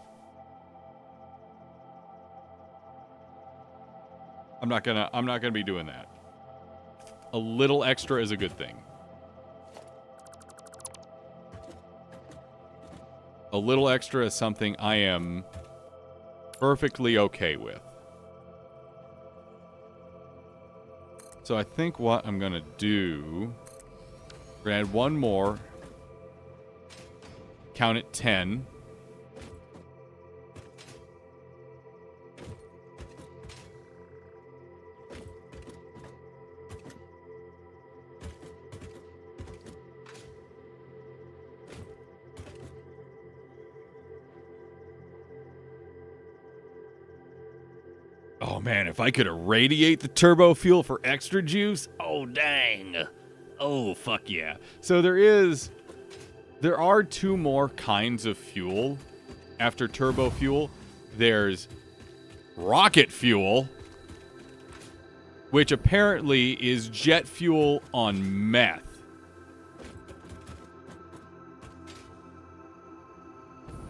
I'm not going to be doing that. A little extra is a good thing. A little extra is something I am perfectly okay with. So I think what I'm going to do, we're going to add one more. Count it 10. Oh man, if I could irradiate the turbo fuel for extra juice, oh dang. Oh fuck yeah. So there are two more kinds of fuel after turbo fuel. There's rocket fuel, which apparently is jet fuel on meth.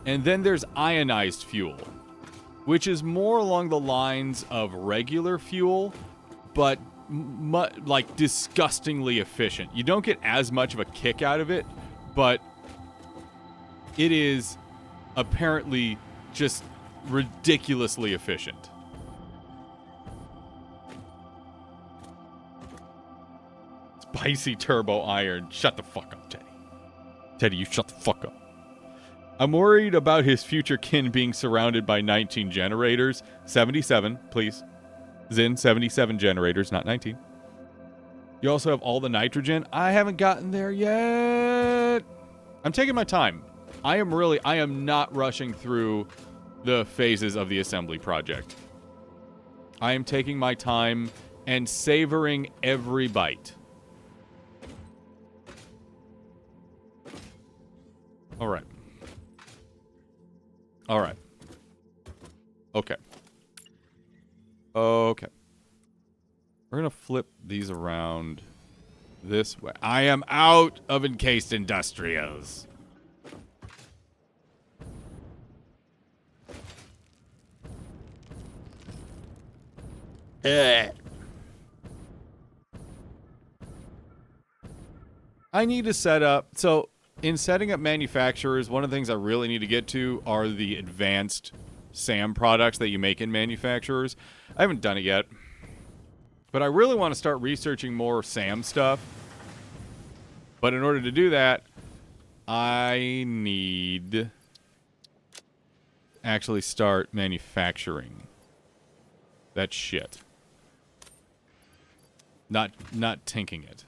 And then there's ionized fuel, which is more along the lines of regular fuel, but like disgustingly efficient. You don't get as much of a kick out of it, but it is apparently just ridiculously efficient. Spicy turbo iron. Shut the fuck up, Teddy. Teddy, you shut the fuck up. I'm worried about his future kin being surrounded by 19 generators. 77, please. Zin, 77 generators, not 19. You also have all the nitrogen. I haven't gotten there yet. I'm taking my time. I am not rushing through the phases of the assembly project. I am taking my time and savoring every bite. All right. All right. Okay. Okay. We're going to flip these around this way. I am out of encased industrials. I need to set up. So, in setting up manufacturers, one of the things I really need to get to are the advanced SAM products that you make in manufacturers. I haven't done it yet. But I really want to start researching more SAM stuff. But in order to do that, I need to actually start manufacturing that shit. Not tinking it.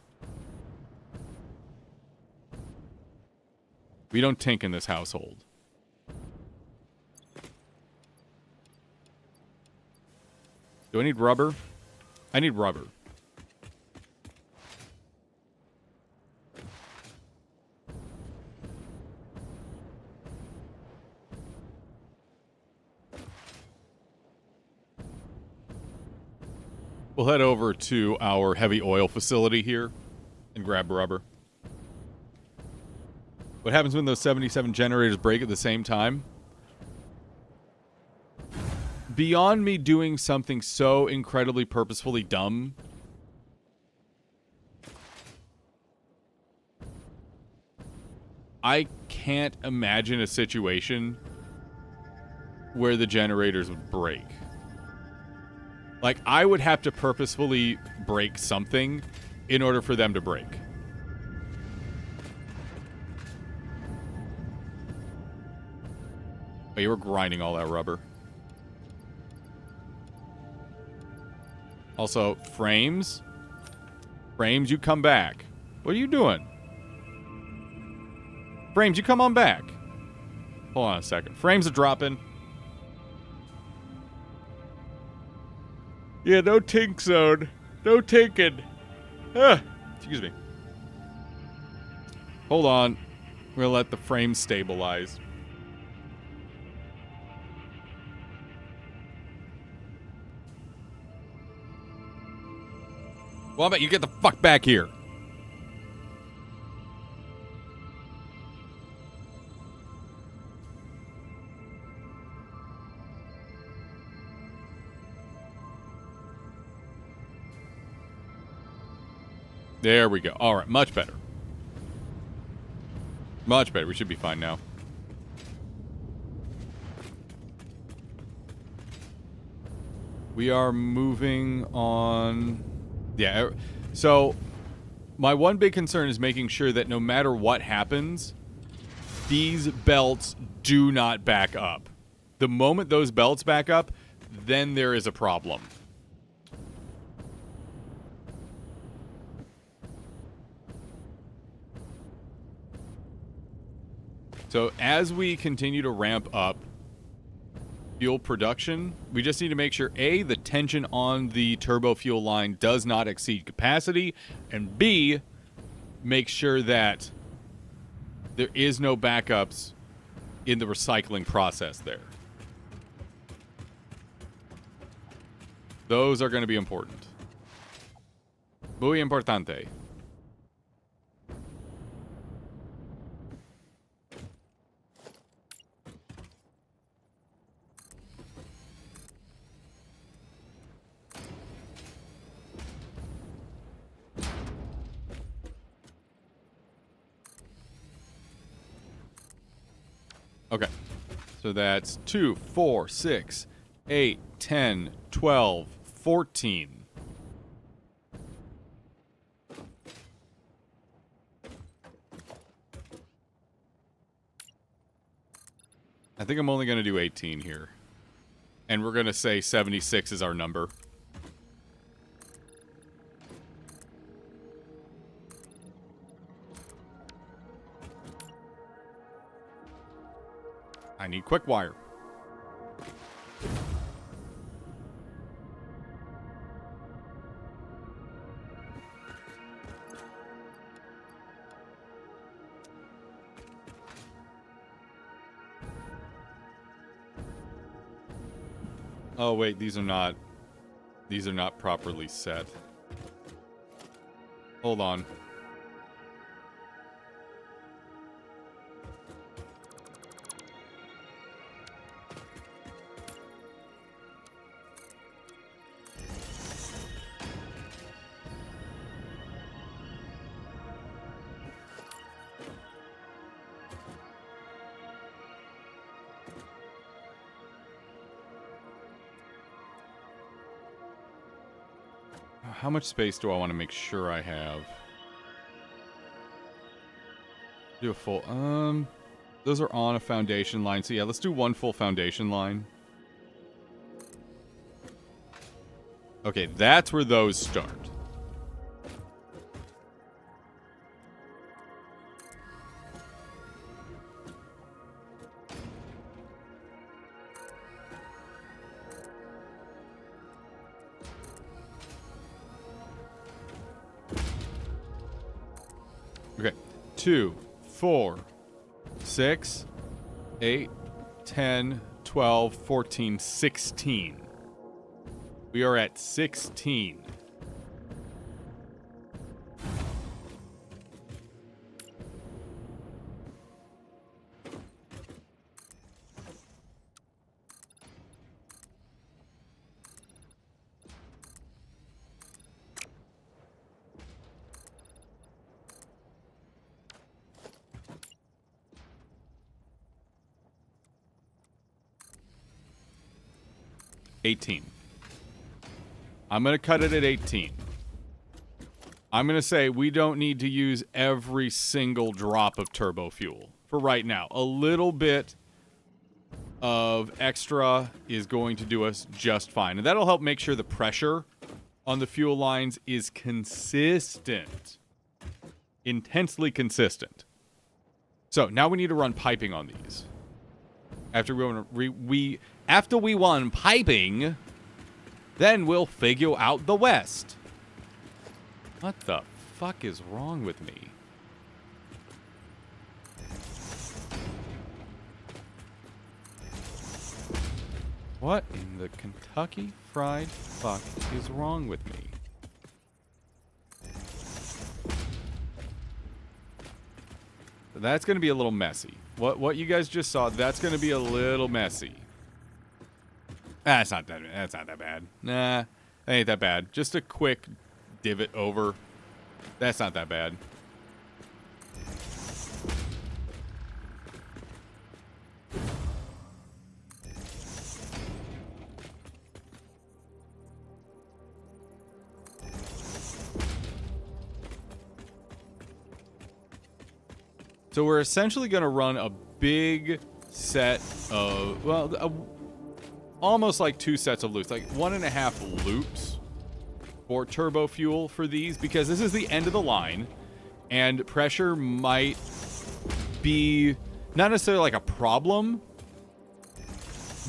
We don't tink in this household. Do I need rubber? I need rubber. We'll head over to our heavy oil facility here and grab rubber. What happens when those 77 generators break at the same time? Beyond me doing something so incredibly purposefully dumb, I can't imagine a situation where the generators would break. Like, I would have to purposefully break something in order for them to break. Oh, you were grinding all that rubber. Also, frames. Frames, you come back. What are you doing? Frames, you come on back. Hold on a second. Frames are dropping. Yeah, no tink zone. No tinking. Excuse me. Hold on. We're gonna let the frame stabilize. Well, I bet you get the fuck back here. There we go. All right, much better. Much better. We should be fine now. We are moving on. Yeah, so my one big concern is making sure that no matter what happens, these belts do not back up. The moment those belts back up, then there is a problem. So as we continue to ramp up fuel production, we just need to make sure, A, the tension on the turbo fuel line does not exceed capacity, and B, make sure that there is no backups in the recycling process there. Those are going to be important. Muy importante. Okay. So that's 2, 4, 6, 8, 10, 12, 14. I think I'm only going to do 18 here. And we're going to say 76 is our number. I need quick wire. Oh wait, these are not properly set. Hold on. How much space do I want to make sure I have? Do a full, those are on a foundation line. So yeah, let's do one full foundation line. Okay, that's where those start. Okay, 2, 4, 6, 8, 10, 12, 14, 16. We are at 16. 18. I'm going to cut it at 18. I'm going to say we don't need to use every single drop of turbo fuel for right now. A little bit of extra is going to do us just fine. And that'll help make sure the pressure on the fuel lines is consistent. Intensely consistent. So now we need to run piping on these. After we run piping, then we'll figure out the West. What the fuck is wrong with me? What in the Kentucky Fried Fuck is wrong with me? That's going to be a little messy. What you guys just saw, that's going to be a little messy. That's not that bad. Nah, that ain't that bad. Just a quick divot over. That's not that bad. So we're essentially going to run a big set of, well, almost like 2 sets of loops, like 1.5 loops for turbo fuel for these, because this is the end of the line, and pressure might be not necessarily like a problem,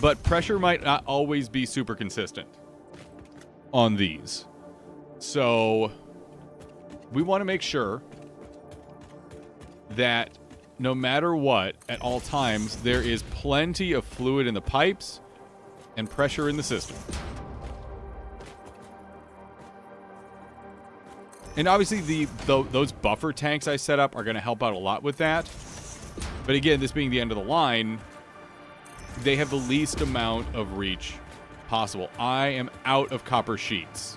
but pressure might not always be super consistent on these. So we want to make sure that no matter what, at all times, there is plenty of fluid in the pipes and pressure in the system. And obviously those buffer tanks I set up are going to help out a lot with that. But again, this being the end of the line, they have the least amount of reach possible. I am out of copper sheets.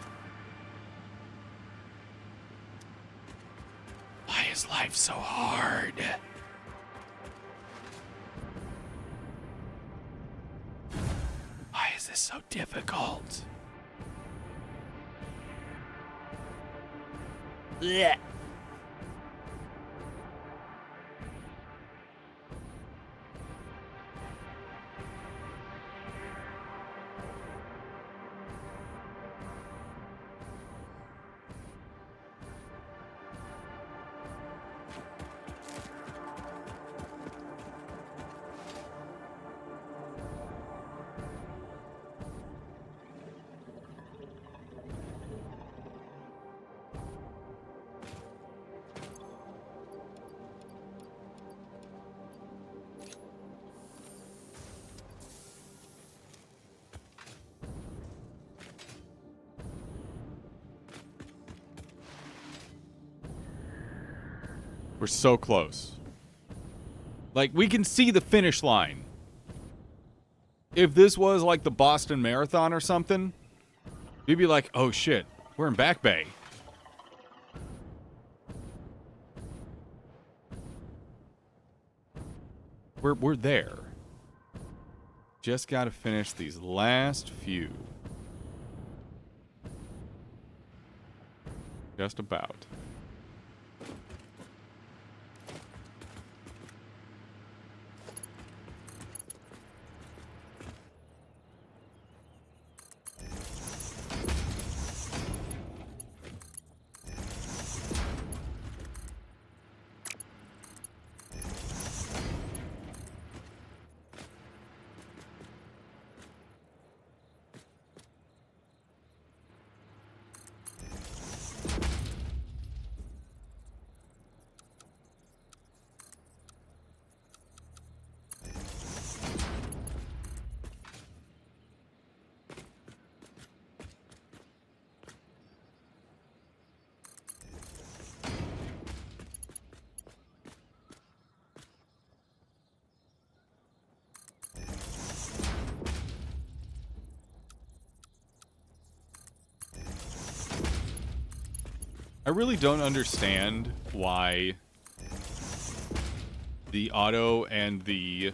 Why is life so hard? Why is this so difficult? Blech. We're so close. Like, we can see the finish line. If this was like the Boston Marathon or something, you'd be like, oh shit, we're in Back Bay. We're there. Just gotta finish these last few. Just about. I really don't understand why the auto and the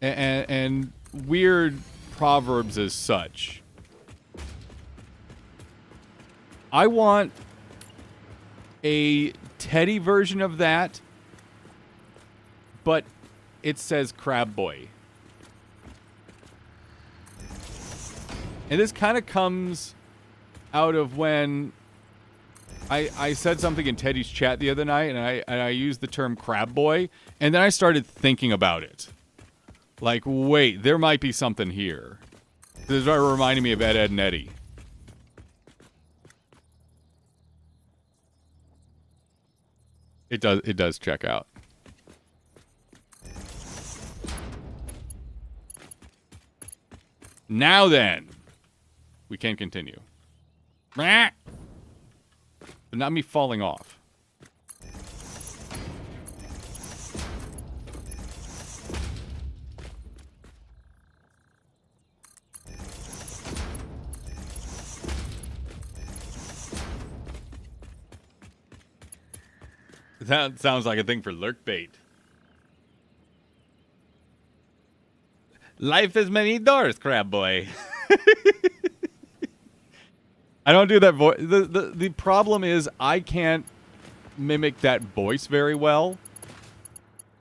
and weird proverbs as such. I want a Teddy version of that, but it says Crab Boy. And this kind of comes out of when I said something in Teddy's chat the other night, and I used the term Crab Boy, and then I started thinking about it. Like, wait, there might be something here. This is what reminded me of Ed, Ed, and Eddie. It does check out. Now then, we can continue. But not me falling off. That sounds like a thing for lurk bait. Life has many doors, Crab Boy. I don't do that voice. The problem is I can't mimic that voice very well.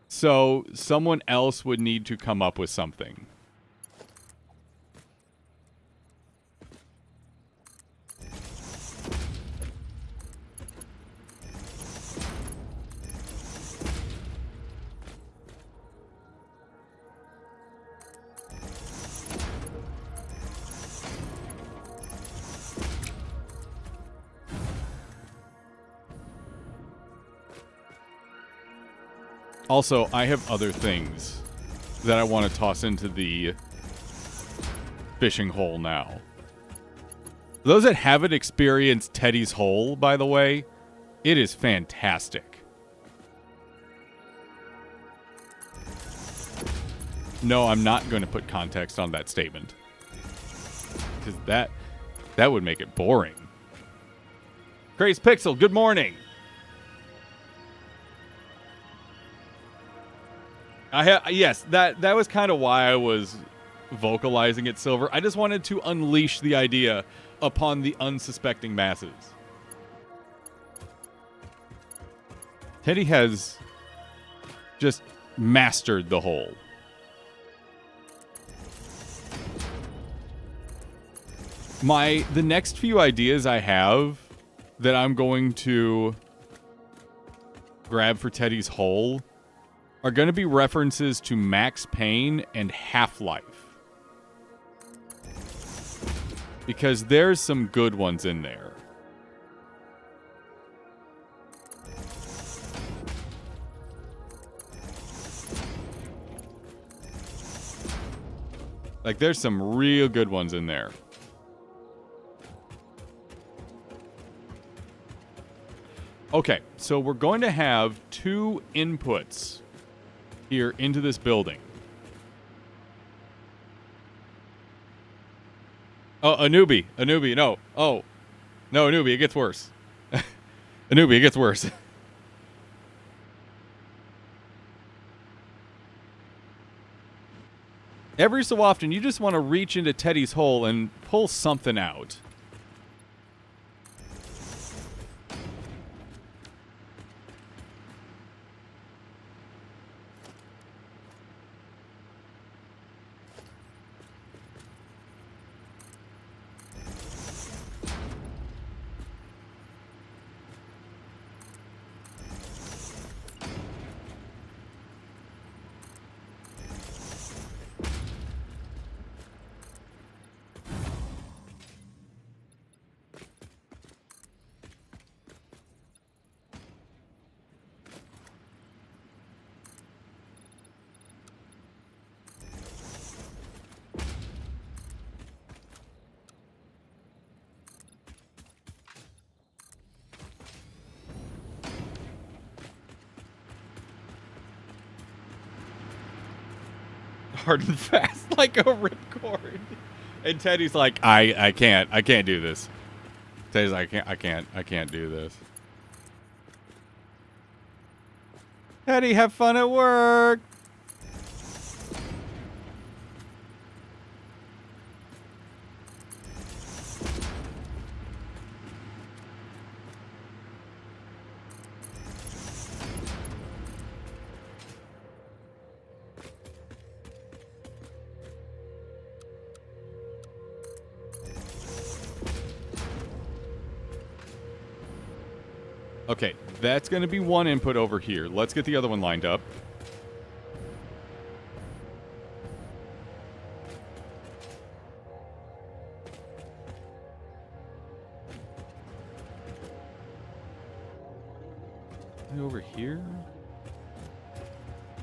So someone else would need to come up with something. Also, I have other things that I want to toss into the fishing hole now. Those that haven't experienced Teddy's Hole, by the way, it is fantastic. No, I'm not going to put context on that statement. Because that would make it boring. Craze Pixel, good morning. Yes, that was kind of why I was vocalizing it, Silver. I just wanted to unleash the idea upon the unsuspecting masses. Teddy has just mastered the hole. The next few ideas I have that I'm going to grab for Teddy's Hole are going to be references to Max Payne and Half-Life. Because there's some good ones in there. Like, there's some real good ones in there. Okay, so we're going to have two inputs here into this building. Oh, a newbie, no. Oh, no, a newbie, it gets worse. A newbie, it gets worse. Every so often, you just want to reach into Teddy's hole and pull something out. Hard and fast like a ripcord. And Teddy's like, I can't do this. Teddy's like, I can't do this. Teddy, have fun at work. Okay, that's going to be one input over here. Let's get the other one lined up. Over here?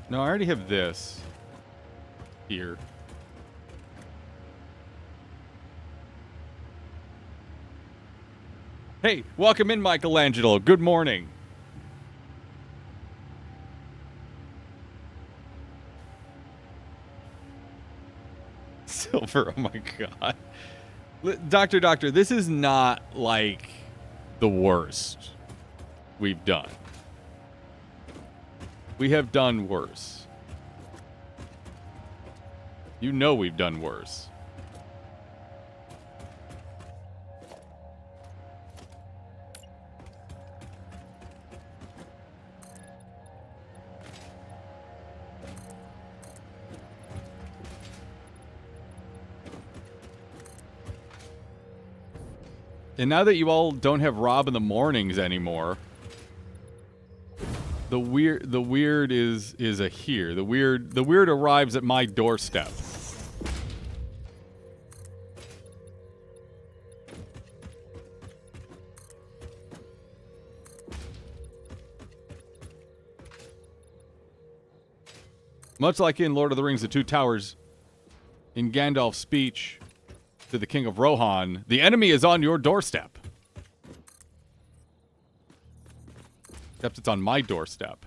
No, I already have this here. Hey, welcome in, Michelangelo. Good morning. Silver, oh my god. Doctor, this is not like the worst we've done. We have done worse. You know we've done worse. And now that you all don't have Rob in the mornings anymore, the weird is a here. The weird arrives at my doorstep. Much like in Lord of the Rings: The Two Towers, in Gandalf's speech to the King of Rohan, the enemy is on your doorstep. Except it's on my doorstep.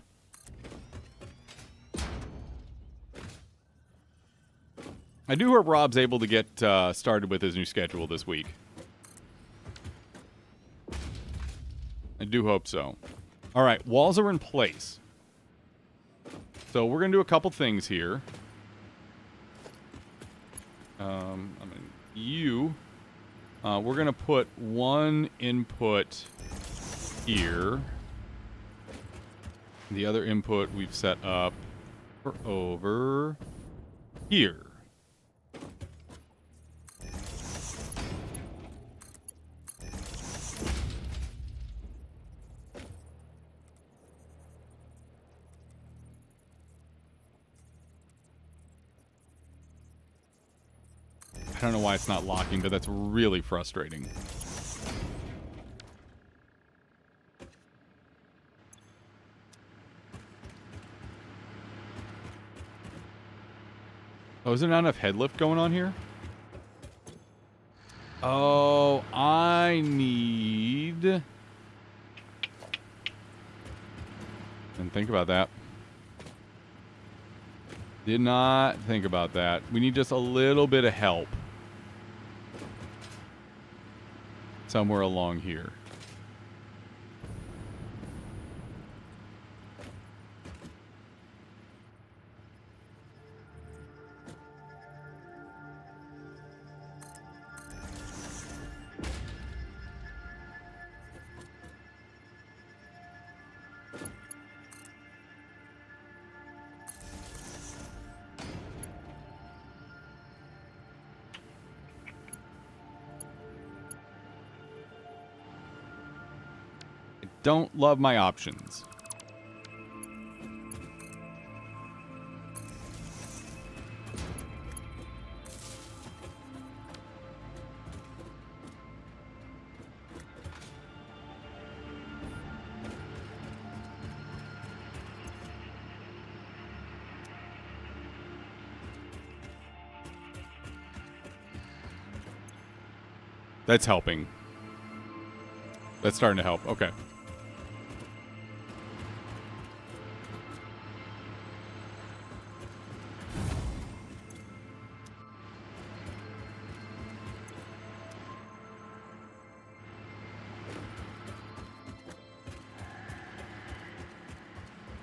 I do hope Rob's able to get started with his new schedule this week. I do hope so. All right, walls are in place. So we're going to do a couple things here. We're going to put one input here. The other input we've set up for over here. I don't know why it's not locking, but that's really frustrating. Oh, is there not enough head lift going on here? Oh, I need... Didn't think about that. Did not think about that. We need just a little bit of help. Somewhere along here. Don't love my options. That's helping. That's starting to help. Okay.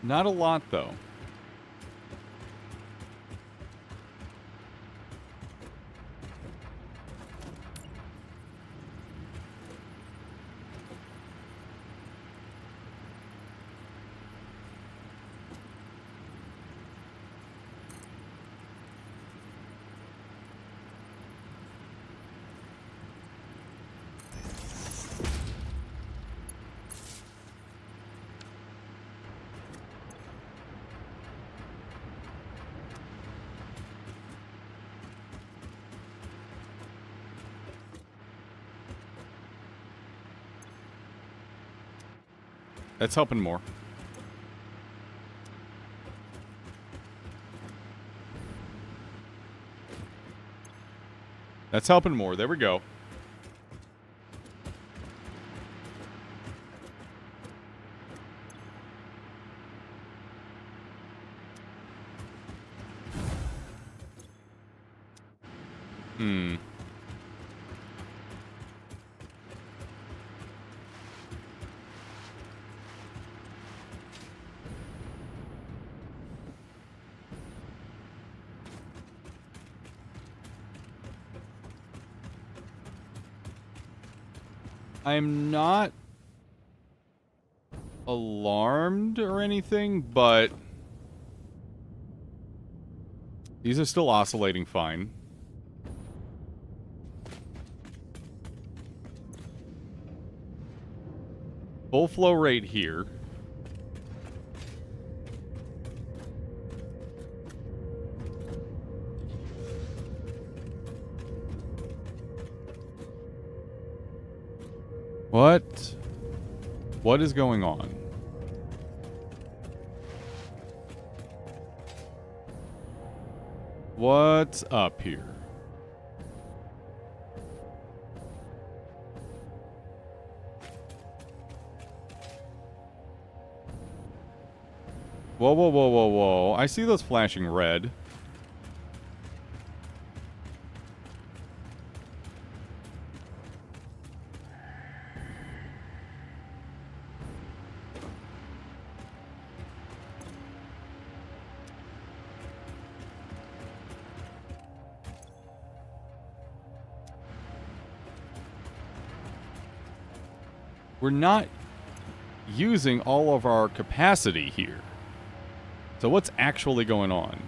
Not a lot, though. That's helping more. That's helping more. There we go. I'm not alarmed or anything, but these are still oscillating fine. Full flow rate here. What? What is going on? What's up here? Whoa, whoa, whoa, whoa, whoa. I see those flashing red. We're not using all of our capacity here. So what's actually going on?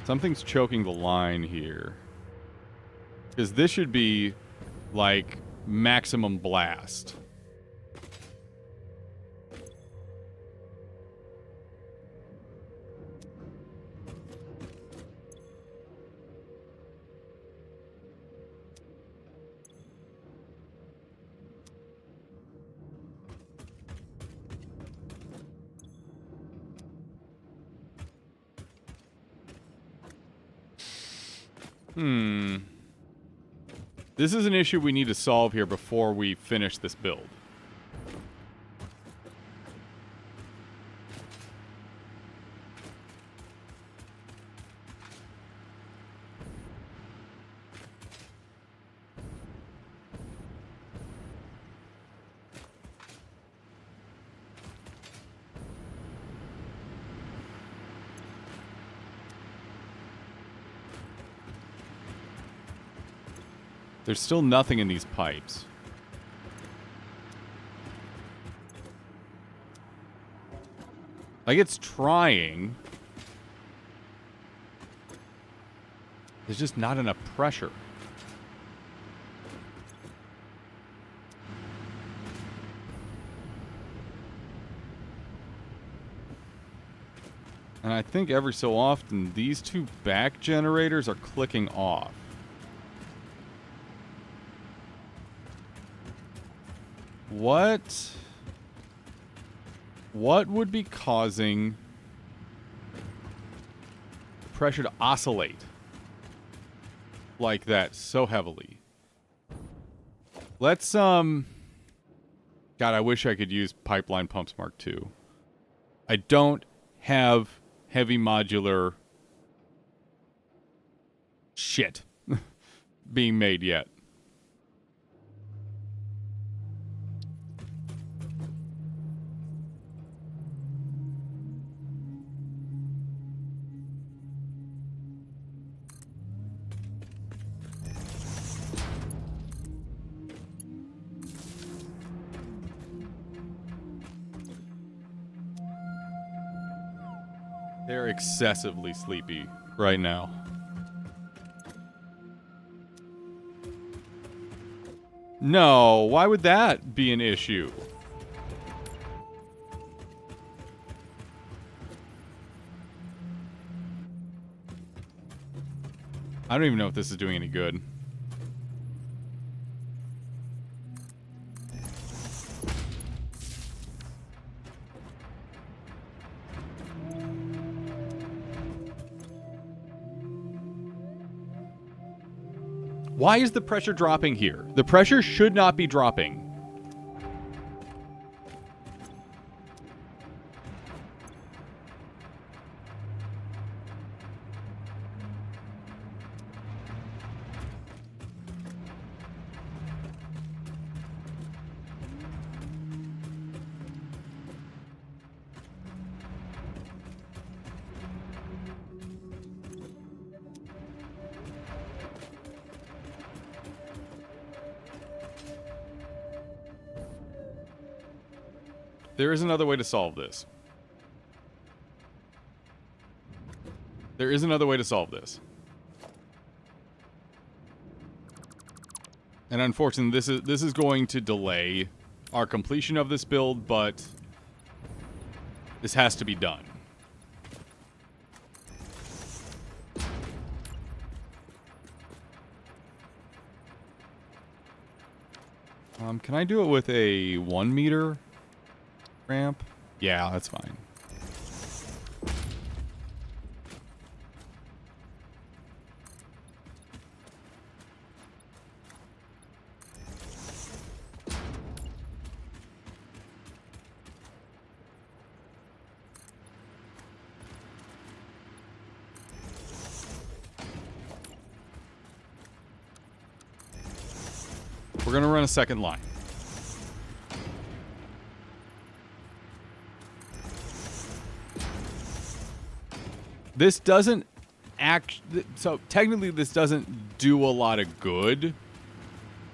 Something's choking the line here. Because this should be, like, maximum blast. This is an issue we need to solve here before we finish this build. There's still nothing in these pipes. Like, it's trying. There's just not enough pressure. And I think every so often, these two back generators are clicking off. What would be causing pressure to oscillate like that so heavily? Let's, God, I wish I could use Pipeline Pumps Mark II. I don't have heavy modular shit being made yet. They're excessively sleepy right now. No, why would that be an issue? I don't even know if this is doing any good. Why is the pressure dropping here? The pressure should not be dropping. There is another way to solve this. There is another way to solve this. And unfortunately, this is going to delay our completion of this build, but this has to be done. Can I do it with a 1 meter ramp? Yeah, that's fine. We're going to run a second line. This doesn't so technically this doesn't do a lot of good,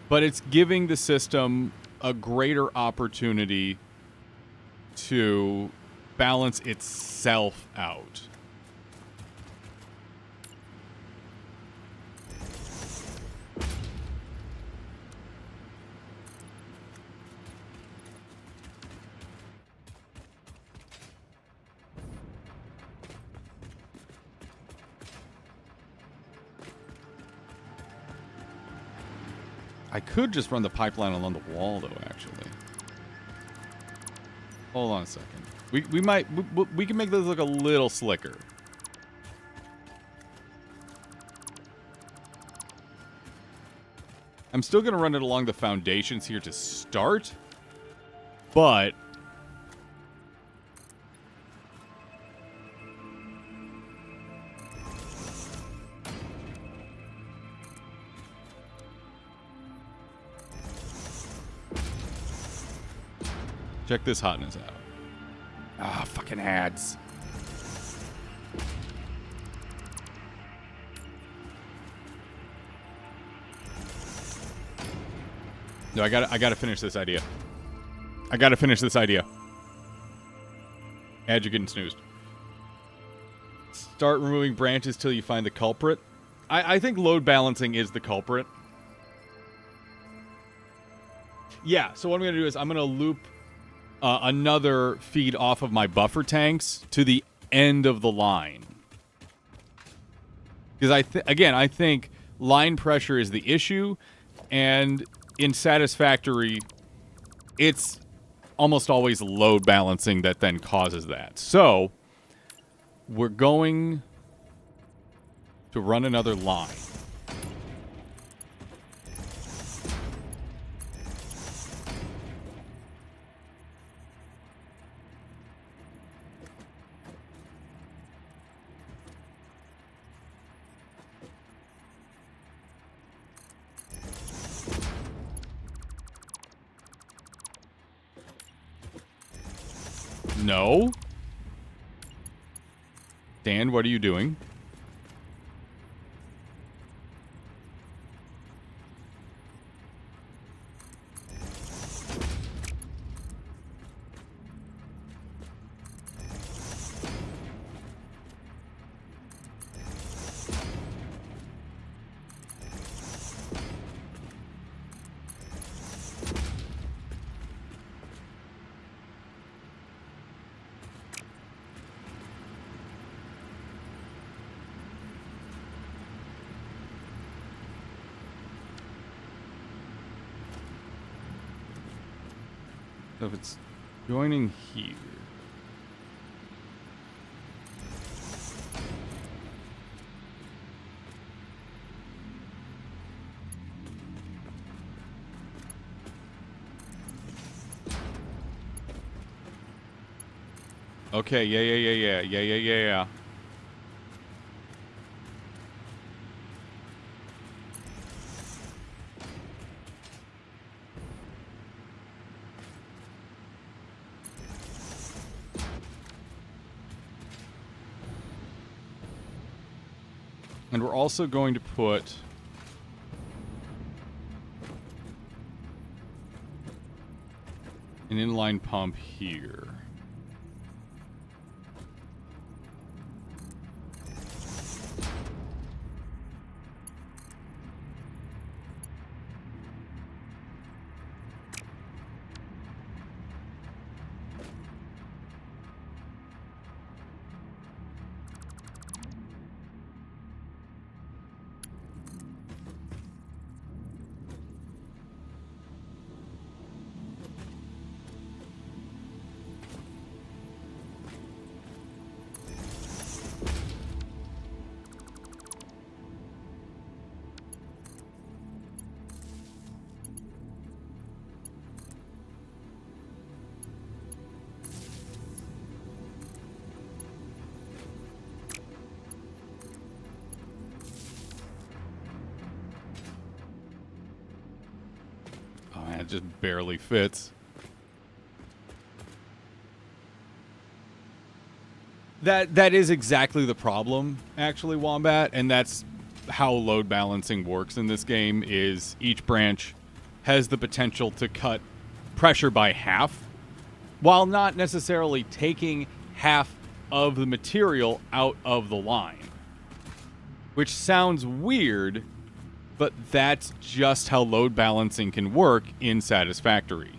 but it's giving the system a greater opportunity to balance itself out. I could just run the pipeline along the wall, though, actually. Hold on a second. We can make this look a little slicker. I'm still going to run it along the foundations here to start, but check this hotness out. Ah, fucking ads. No, I gotta finish this idea. Ad, you're getting snoozed. Start removing branches till you find the culprit. I think load balancing is the culprit. Yeah, so what I'm gonna do is I'm gonna loop another feed off of my buffer tanks to the end of the line. Because I think line pressure is the issue, and in Satisfactory, it's almost always load balancing that then causes that. So, we're going to run another line. No. Dan, what are you doing? So if it's joining here. Okay, yeah. And we're also going to put an inline pump here. Oh man, it just barely fits. That is exactly the problem, actually, Wombat, and that's how load balancing works in this game. Is each branch has the potential to cut pressure by half, while not necessarily taking half of the material out of the line. Which sounds weird, but that's just how load balancing can work in Satisfactory.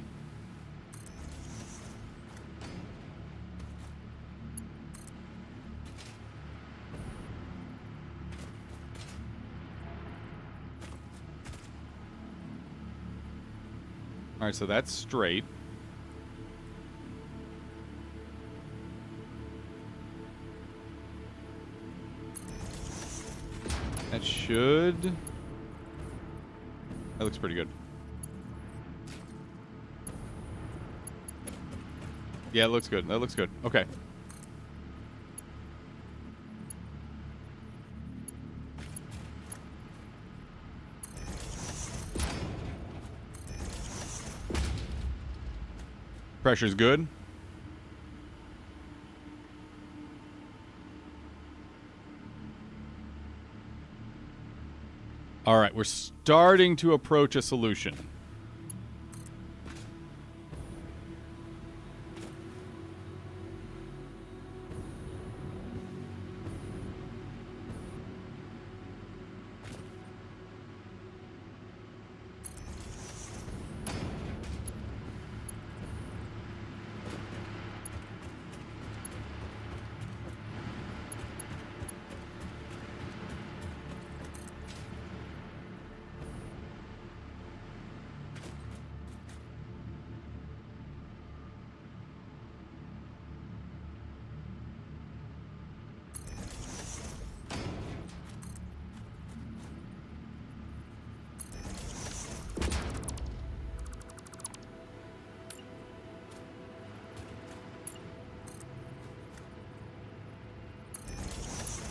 All right, so that's straight. That should... That looks pretty good. Yeah, it looks good. That looks good. Okay. Pressure's good. All right, we're starting to approach a solution.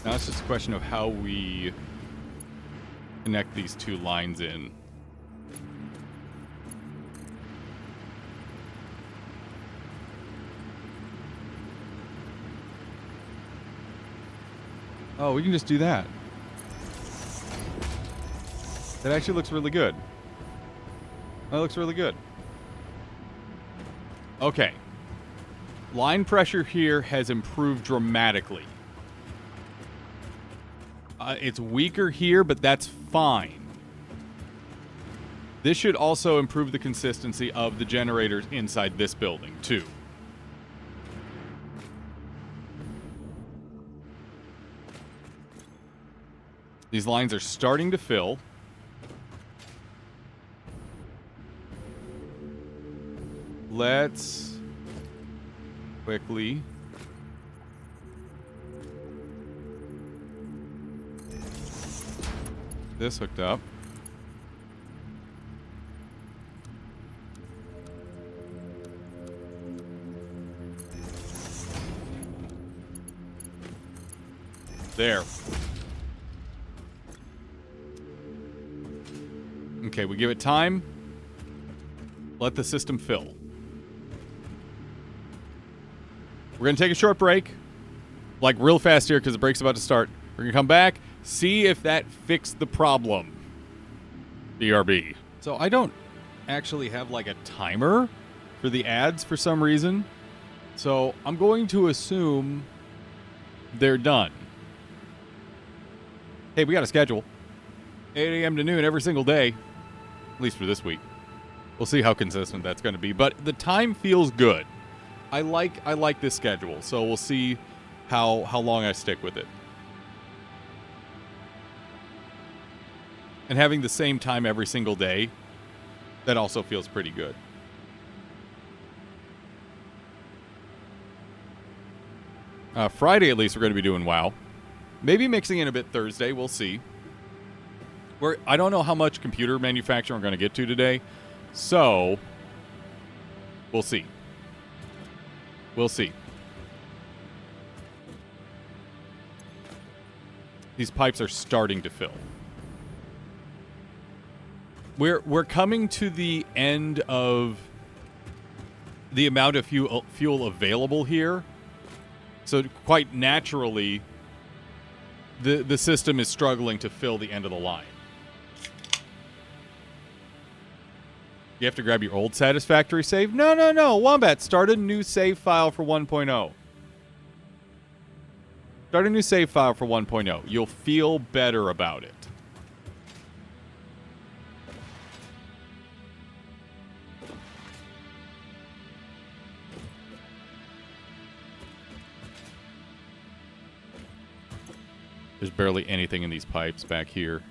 Now it's just a question of how we connect these two lines in. Oh, we can just do that. That actually looks really good. That looks really good. Okay. Line pressure here has improved dramatically. It's weaker here, but that's fine. This should also improve the consistency of the generators inside this building, too. These lines are starting to fill. let's quickly this hooked up. There. Okay, we give it time. Let the system fill. We're going to take a short break. Like real fast here because the break's about to start. We're going to come back, see if that fixed the problem. BRB. So I don't actually have like a timer for the ads for some reason. So I'm going to assume they're done. Hey, we got a schedule. 8 a.m. to noon every single day. At least for this week. We'll see how consistent that's going to be. But the time feels good. I like this schedule. So we'll see how long I stick with it. And having the same time every single day, that also feels pretty good. Friday, at least, we're going to be doing WoW. Maybe mixing in a bit Thursday. We'll see. I don't know how much computer manufacturing we're going to get to today. So, we'll see. We'll see. These pipes are starting to fill. We're coming to the end of the amount of fuel available here. So quite naturally, the system is struggling to fill the end of the line. You have to grab your old Satisfactory save? No. Wombat, start a new save file for 1.0. Start a new save file for 1.0. You'll feel better about it. There's barely anything in these pipes back here.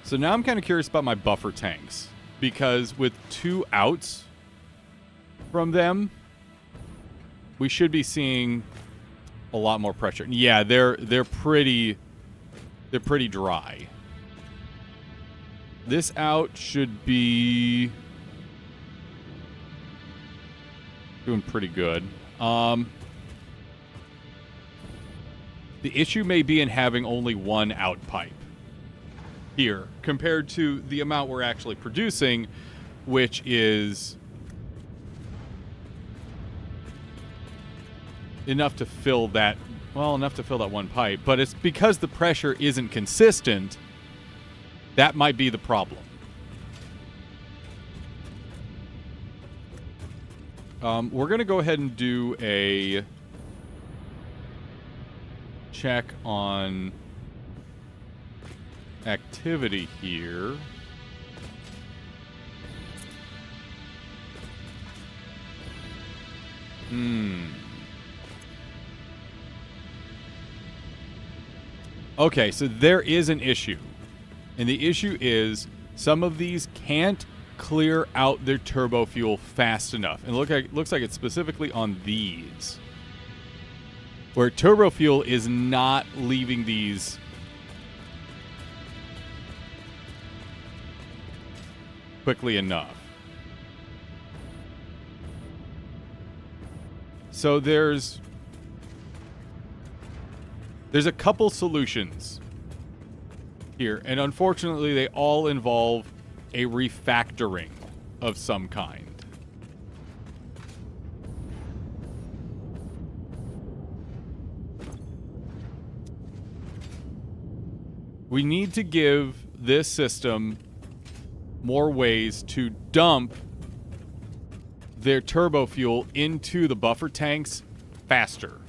So now I'm kind of curious about my buffer tanks, because with 2 outs from them, we should be seeing a lot more pressure. Yeah, they're pretty dry. This out should be doing pretty good. The issue may be in having only 1 out pipe here compared to the amount we're actually producing, which is enough to fill that 1 pipe. But it's because the pressure isn't consistent. That might be the problem. We're going to go ahead and do a check on activity here. Okay, so there is an issue. And the issue is some of these can't clear out their turbo fuel fast enough. And looks like it's specifically on these, where turbo fuel is not leaving these quickly enough. So there's a couple solutions here, and unfortunately they all involve a refactoring of some kind. We need to give this system more ways to dump their turbo fuel into the buffer tanks faster.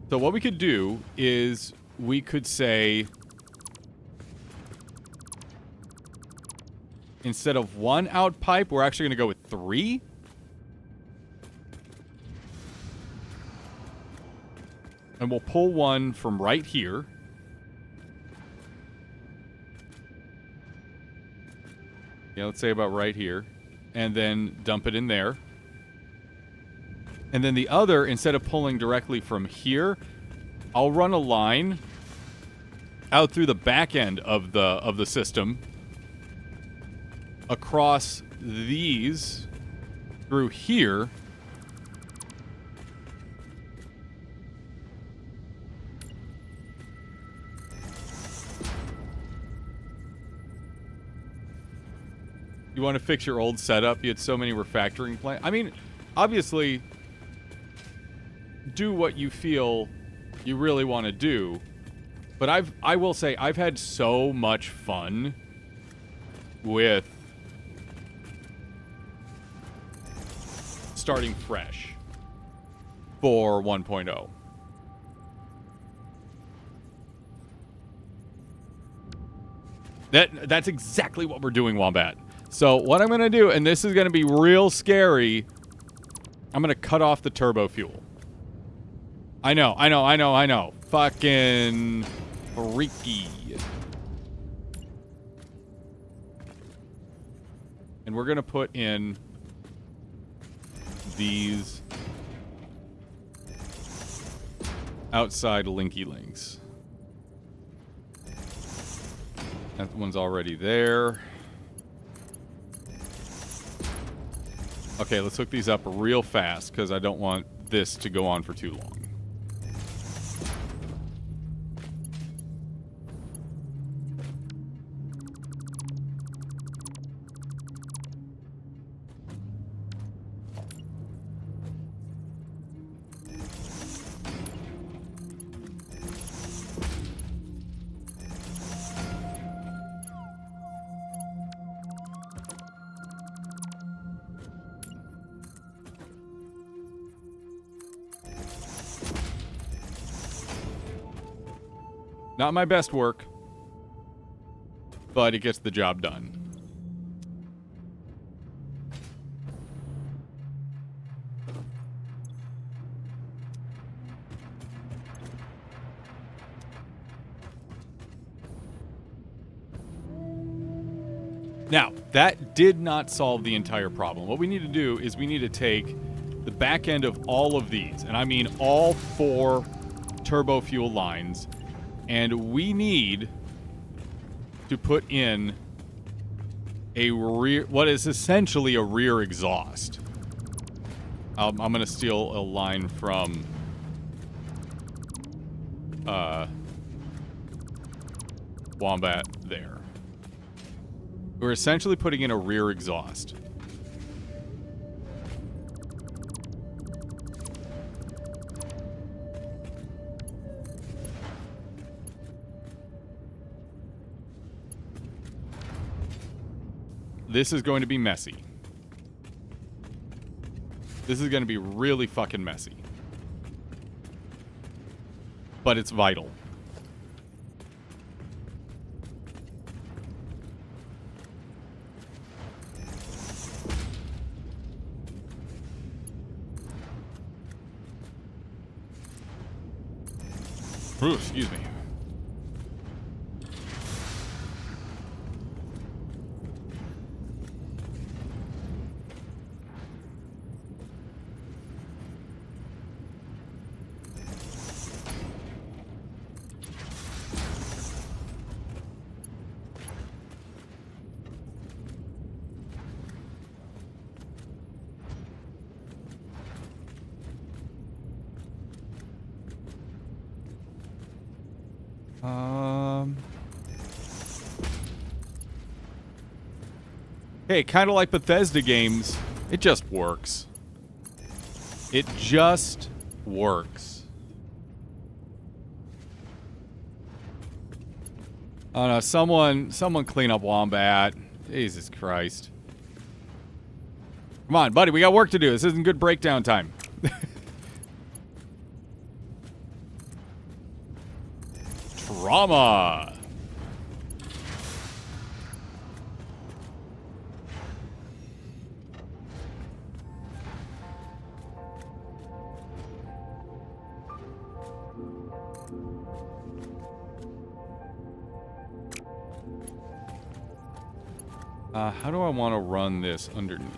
So what we could do is we could say instead of 1 out pipe, we're actually going to go with 3. And we'll pull one from right here. Yeah, let's say about right here. And then dump it in there. And then the other, instead of pulling directly from here, I'll run a line out through the back end of the system across these through here. You want to fix your old setup? You had so many refactoring plans. I mean, obviously, do what you feel you really want to do. But I will say, I've had so much fun with starting fresh for 1.0. That's exactly what we're doing, Wombat. So what I'm going to do, and this is going to be real scary, I'm going to cut off the turbo fuel. I know. Fucking freaky. And we're going to put in these outside linky links. That one's already there. Okay, let's hook these up real fast because I don't want this to go on for too long. Not my best work, but it gets the job done. Now, that did not solve the entire problem. What we need to do is we need to take the back end of all of these, and I mean all 4 turbo fuel lines, and we need to put in a rear, what is essentially a rear exhaust. I'm going to steal a line from Wombat there. We're essentially putting in a rear exhaust. This is going to be messy. This is going to be really fucking messy. But it's vital. Ooh, excuse me. Hey, kind of like Bethesda games, it just works. It just works. Oh no, someone clean up Wombat. Jesus Christ. Come on, buddy, we got work to do. This isn't good breakdown time. Trauma. How do I want to run this underneath?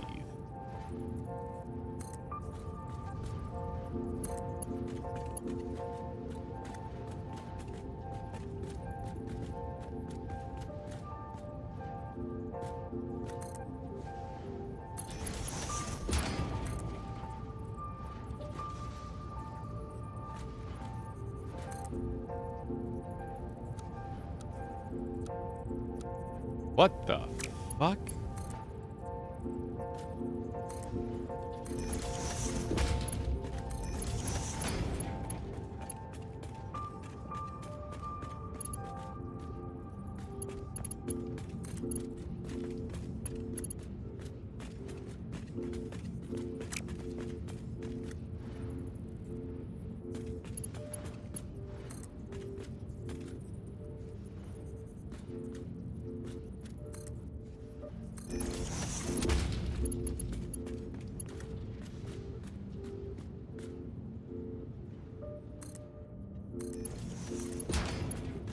What the fuck?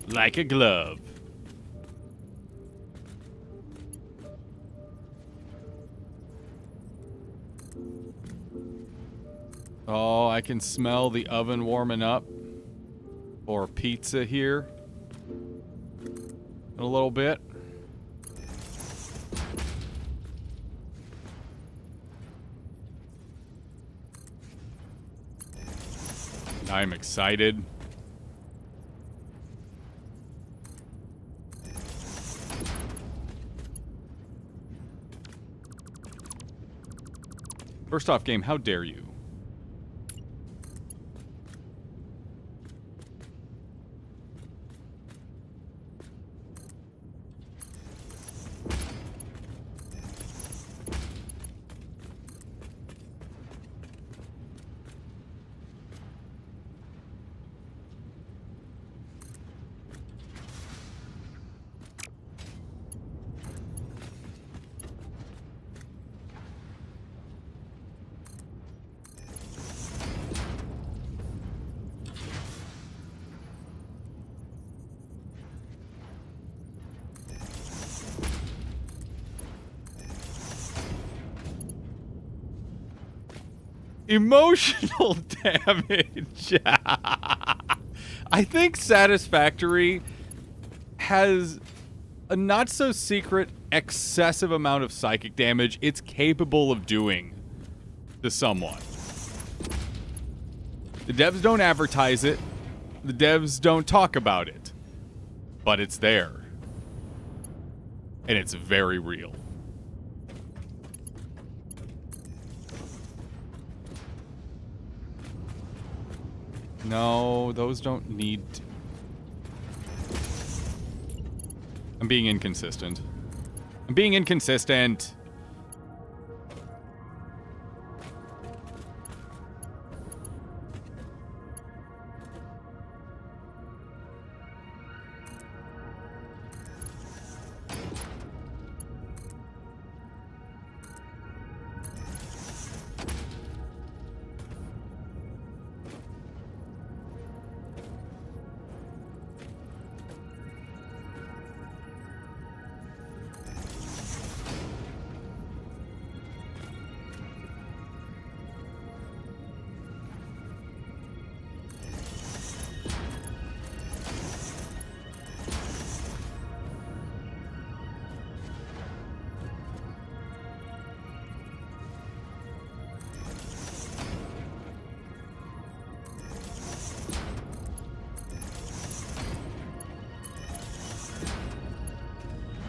Like a glove. Oh, I can smell the oven warming up. Or pizza here. In a little bit. I'm excited. First off, game, how dare you? Emotional damage. I think Satisfactory has a not so secret excessive amount of psychic damage it's capable of doing to someone. The devs don't advertise it. The devs don't talk about it. But it's there. And it's very real. No, those don't need to. I'm being inconsistent. I'm being inconsistent.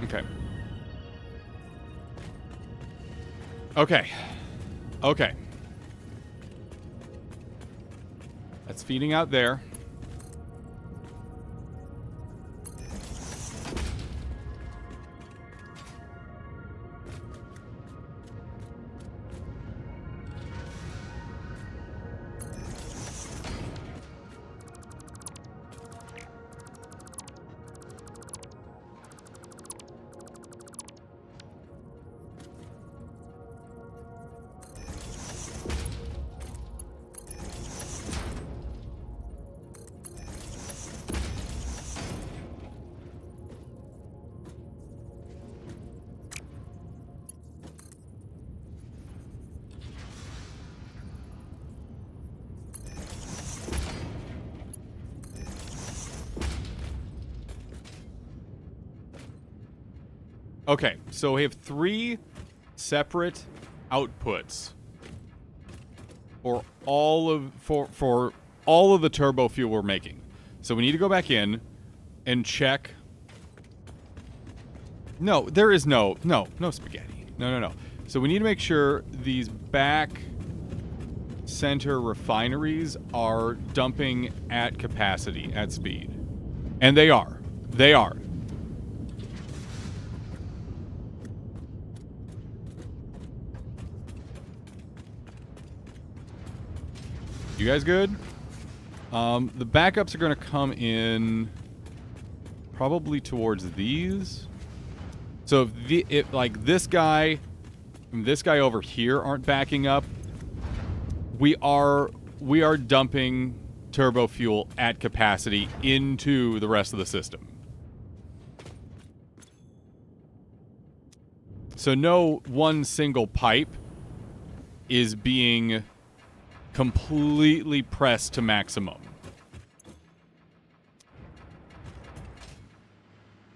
Okay. Okay. Okay. That's feeding out there. Okay, so we have 3 separate outputs for all of the turbo fuel we're making. So we need to go back in and check. No, there is no spaghetti. No. So we need to make sure these back center refineries are dumping at capacity, at speed. And they are. They are. You guys good? The backups are going to come in probably towards these. So if like this guy and this guy over here aren't backing up, we are dumping turbo fuel at capacity into the rest of the system. So no one single pipe is being completely pressed to maximum.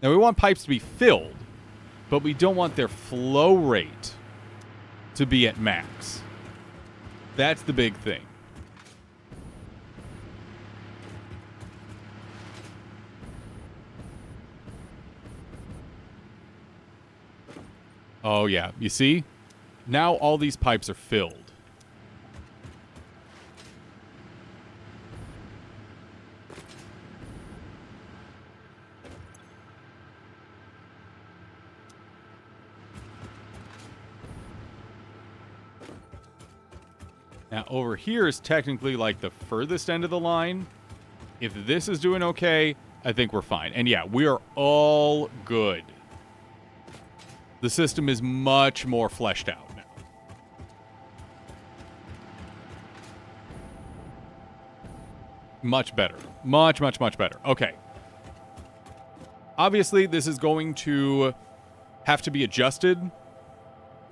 Now we want pipes to be filled, but we don't want their flow rate to be at max. That's the big thing. Oh yeah, you see? Now all these pipes are filled. Now, over here is technically like the furthest end of the line. If this is doing okay, I think we're fine. And yeah, we are all good. The system is much more fleshed out now. Much better. Much better. Okay. Obviously, this is going to have to be adjusted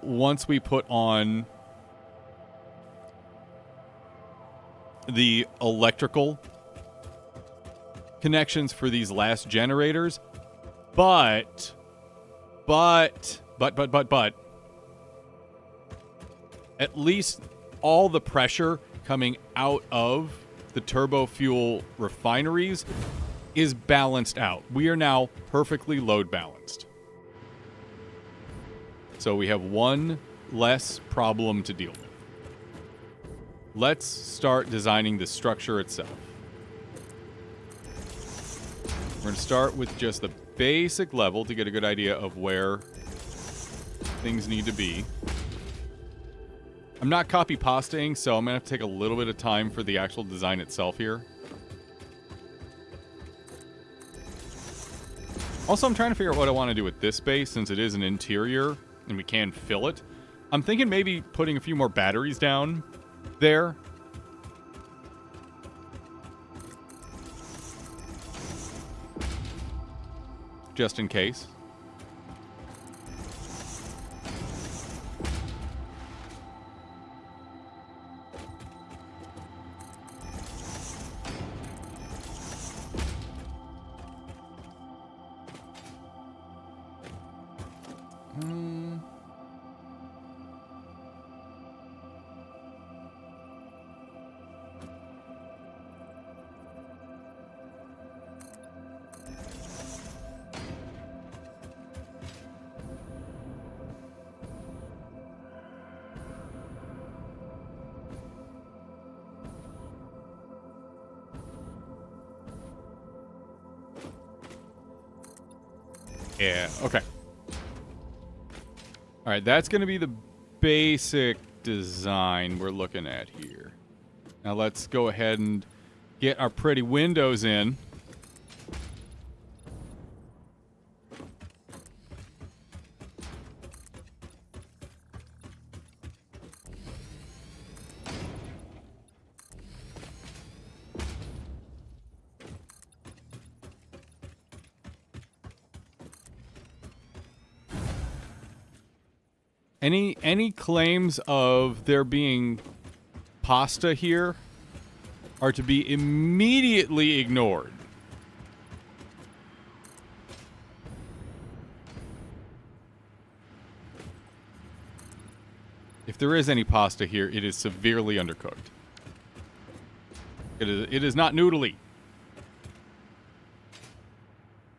once we put on the electrical connections for these last generators, but at least all the pressure coming out of the turbo fuel refineries is balanced out. We are now perfectly load balanced. So we have one less problem to deal with. Let's start designing the structure itself. We're going to start with just the basic level to get a good idea of where things need to be. I'm not copy-pasting, so I'm going to have to take a little bit of time for the actual design itself here. Also, I'm trying to figure out what I want to do with this space, since it is an interior and we can fill it. I'm thinking maybe putting a few more batteries down there. Just in case. Yeah, okay. All right, that's going to be the basic design we're looking at here. Now let's go ahead and get our pretty windows in. Any claims of there being pasta here are to be immediately ignored. there is any pasta here, it is severely undercooked. It is not noodly.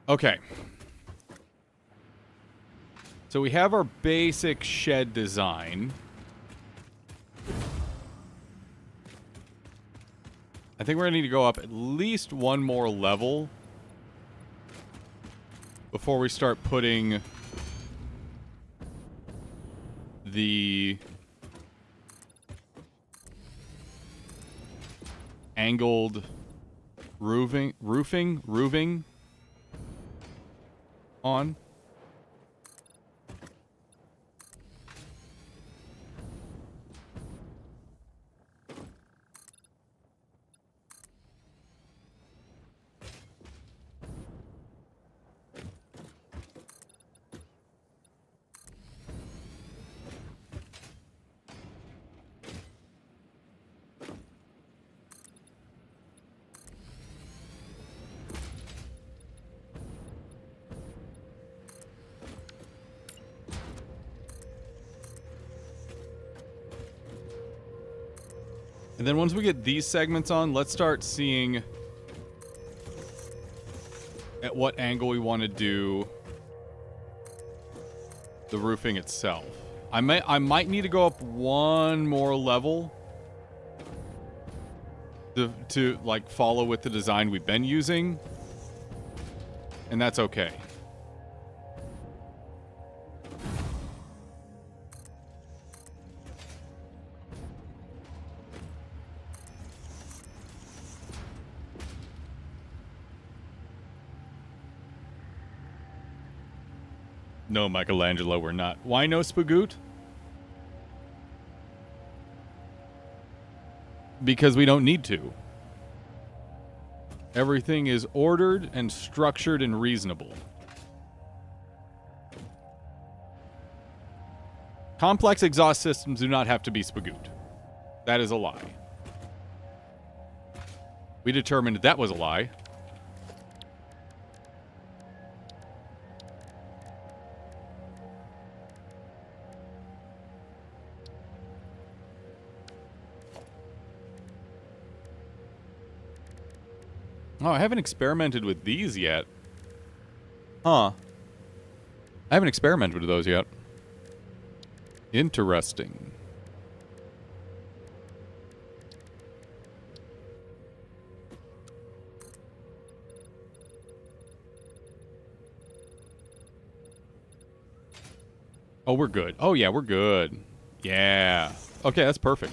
Okay. So we have our basic shed design. I think we're going to need to go up at least one more level before we start putting the angled roofing on. And then once we get these segments on, let's start seeing at what angle we want to do the roofing itself. I might need to go up one more level to like follow with the design we've been using, and that's okay. No, Michelangelo, we're not. Why no Spagoot? Because we don't need to. Everything is ordered and structured and reasonable. Complex exhaust systems do not have to be Spagoot. That is a lie. We determined that was a lie. Oh, I haven't experimented with these yet. Huh. I haven't experimented with those yet. Interesting. Oh, we're good. Oh, yeah, we're good. Yeah. Okay, that's perfect.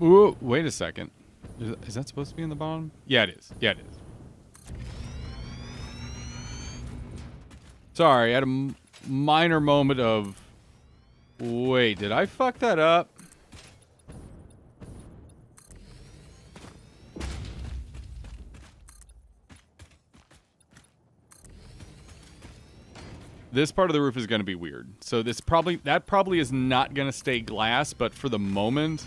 Ooh, wait a second. Is that supposed to be in the bottom? Yeah, it is. Yeah, it is. Sorry, I had a minor moment of... Wait, did I fuck that up? This part of the roof is going to be weird. So that probably is not going to stay glass, but for the moment,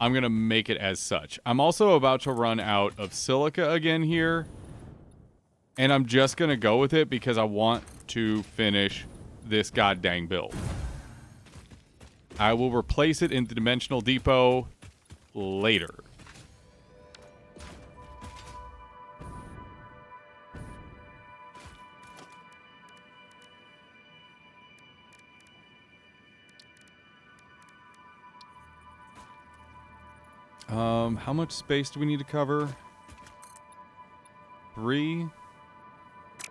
I'm going to make it as such. I'm also about to run out of silica again here, and I'm just going to go with it because I want to finish this goddamn build. I will replace it in the Dimensional Depot later. How much space do we need to cover? 3. All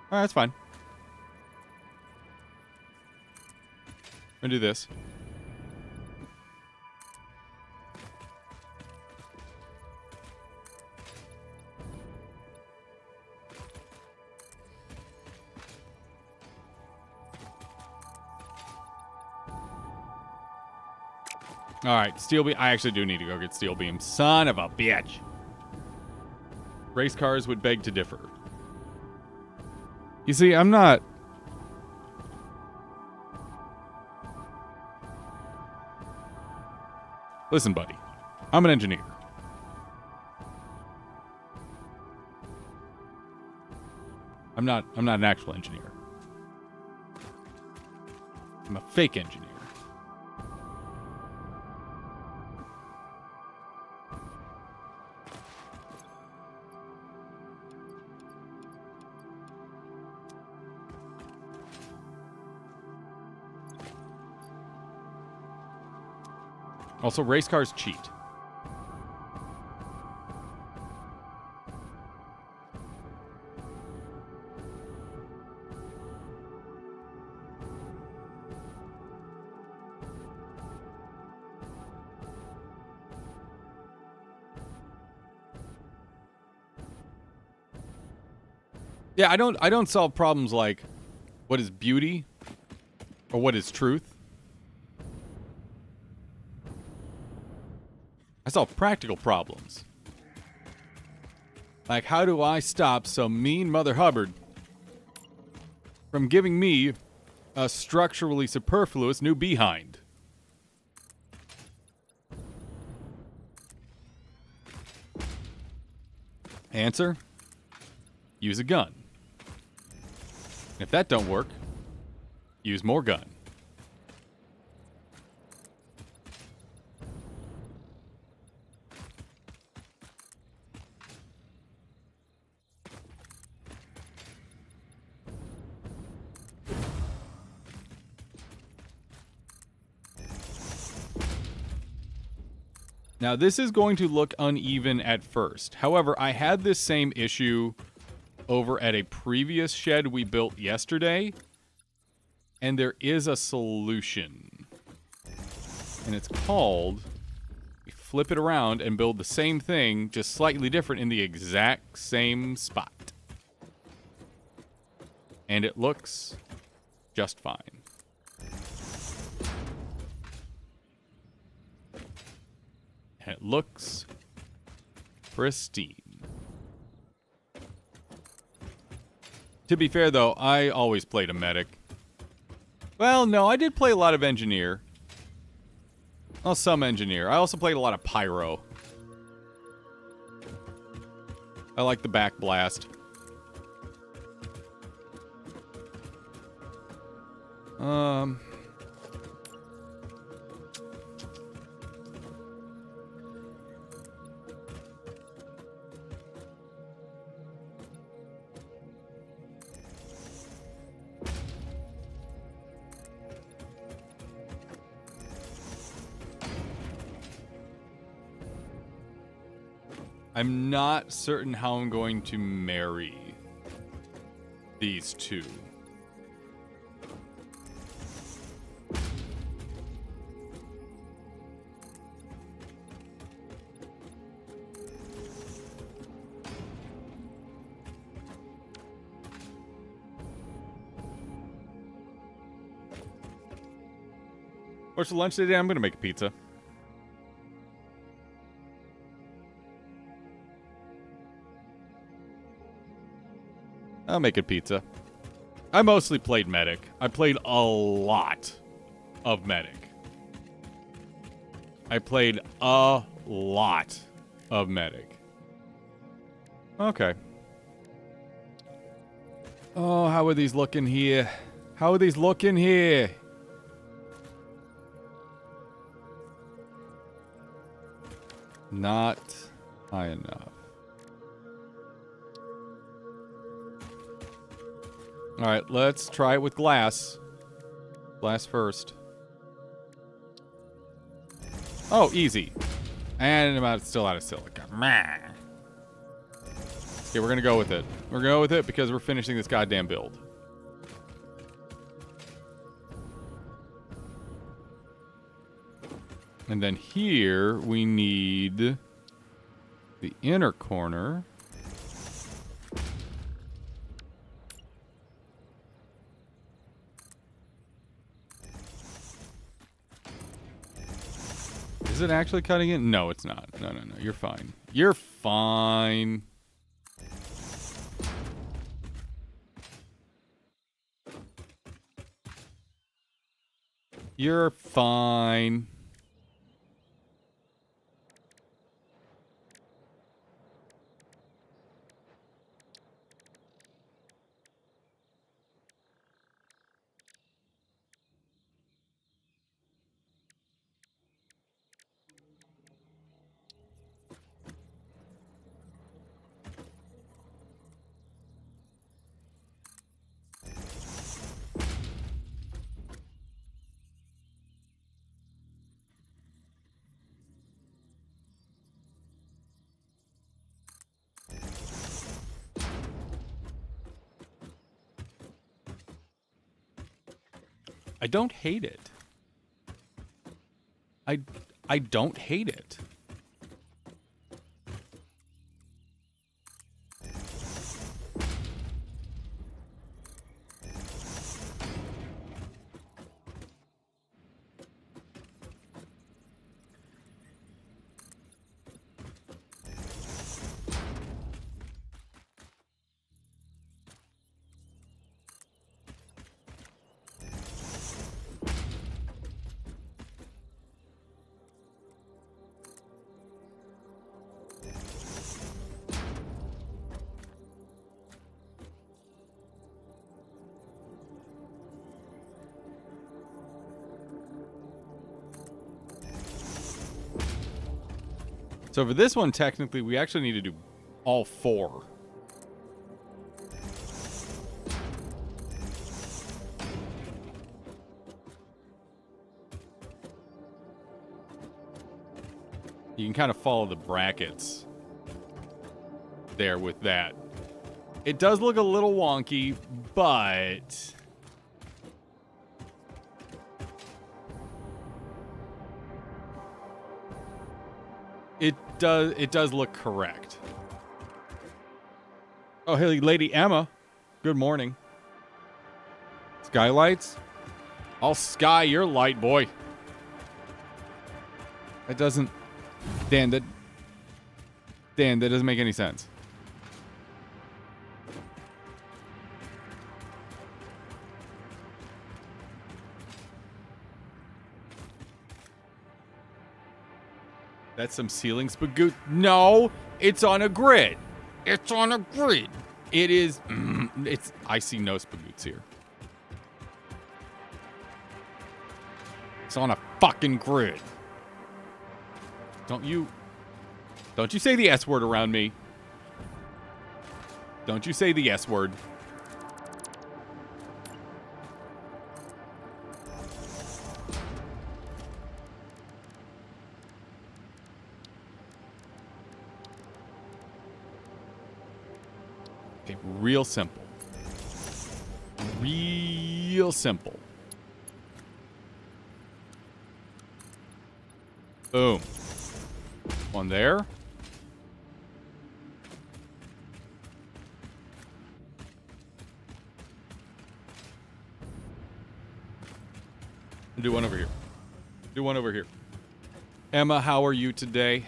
right, that's fine. I'm gonna do this. All right, steel beam. I actually do need to go get steel beam. Son of a bitch. Race cars would beg to differ. You see, I'm not... Listen, buddy. I'm an engineer. I'm not an actual engineer. I'm a fake engineer. Also, race cars cheat. Yeah, I don't solve problems like what is beauty or what is truth. I solve practical problems. Like, how do I stop some mean Mother Hubbard from giving me a structurally superfluous new behind? Answer: use a gun. If that don't work, use more gun. Now, this is going to look uneven at first. However, I had this same issue over at a previous shed we built yesterday, and there is a solution. And it's called, we flip it around and build the same thing, just slightly different in the exact same spot. And it looks just fine. And it looks pristine. To be fair, though, I always played a medic. Well, no, I did play a lot of engineer. Well, some engineer. I also played a lot of pyro. I like the back blast. I'm not certain how I'm going to marry these two. What's for lunch today? I'm going to make a pizza. I'll make a pizza. I mostly played medic. I played a lot of medic. I played a lot of medic. Okay. Oh, how are these looking here? How are these looking here? Not high enough. All right, let's try it with glass. Glass first. Oh, easy. And I'm still out of silica. Meh. Okay, we're going to go with it. We're going to go with it because we're finishing this goddamn build. And then here we need the inner corner. Is it actually cutting it? No, it's not. No. You're fine. You're fine. You're fine. I don't hate it. I don't hate it. So for this one, technically, we actually need to do all four. You can kind of follow the brackets there with that. It does look a little wonky, but it does look correct. Oh, hey, Lady Emma. Good morning. Skylights? I'll sky your light, boy. That doesn't... Dan, that doesn't make any sense. That's some ceiling spagoot. No, it's on a grid. It's on a grid. It is... I see no spagoots here. It's on a fucking grid. Don't you say the S word around me. Don't you say the S word. Okay, real simple. Real simple. Boom. One there. Do one over here. Do one over here. Emma, how are you today?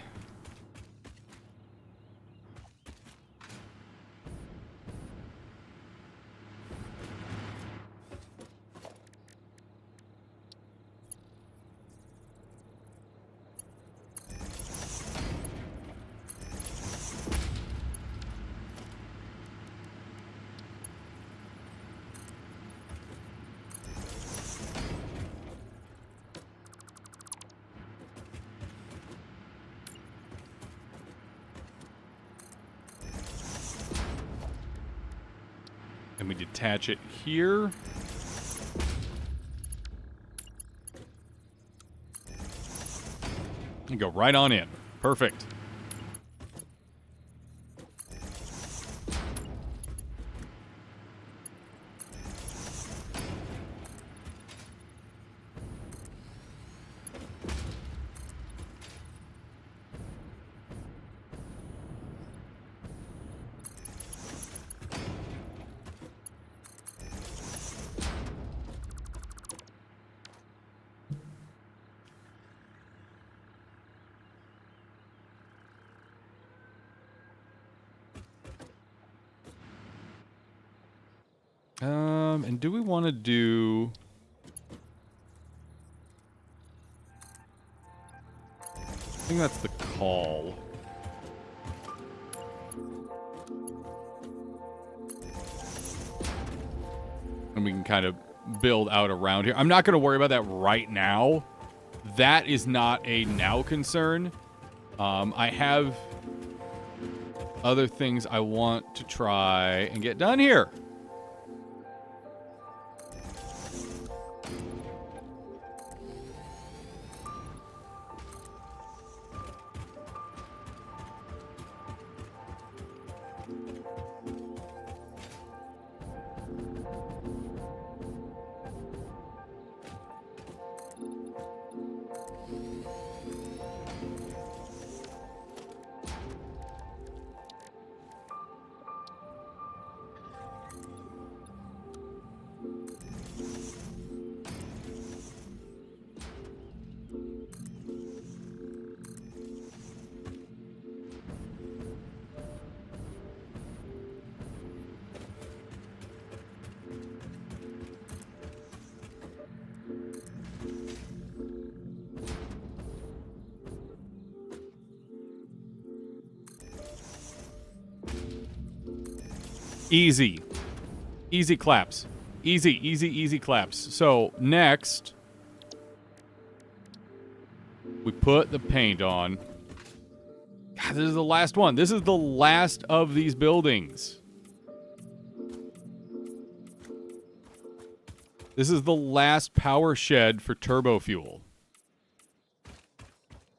And we detach it here. And go right on in. Perfect. And do we want to do... I think that's the call. And we can kind of build out around here. I'm not going to worry about that right now. That is not a now concern. I have other things I want to try and get done here. Easy. Easy claps. Easy claps. So, next, we put the paint on. God, this is the last one. This is the last of these buildings. This is the last power shed for turbo fuel.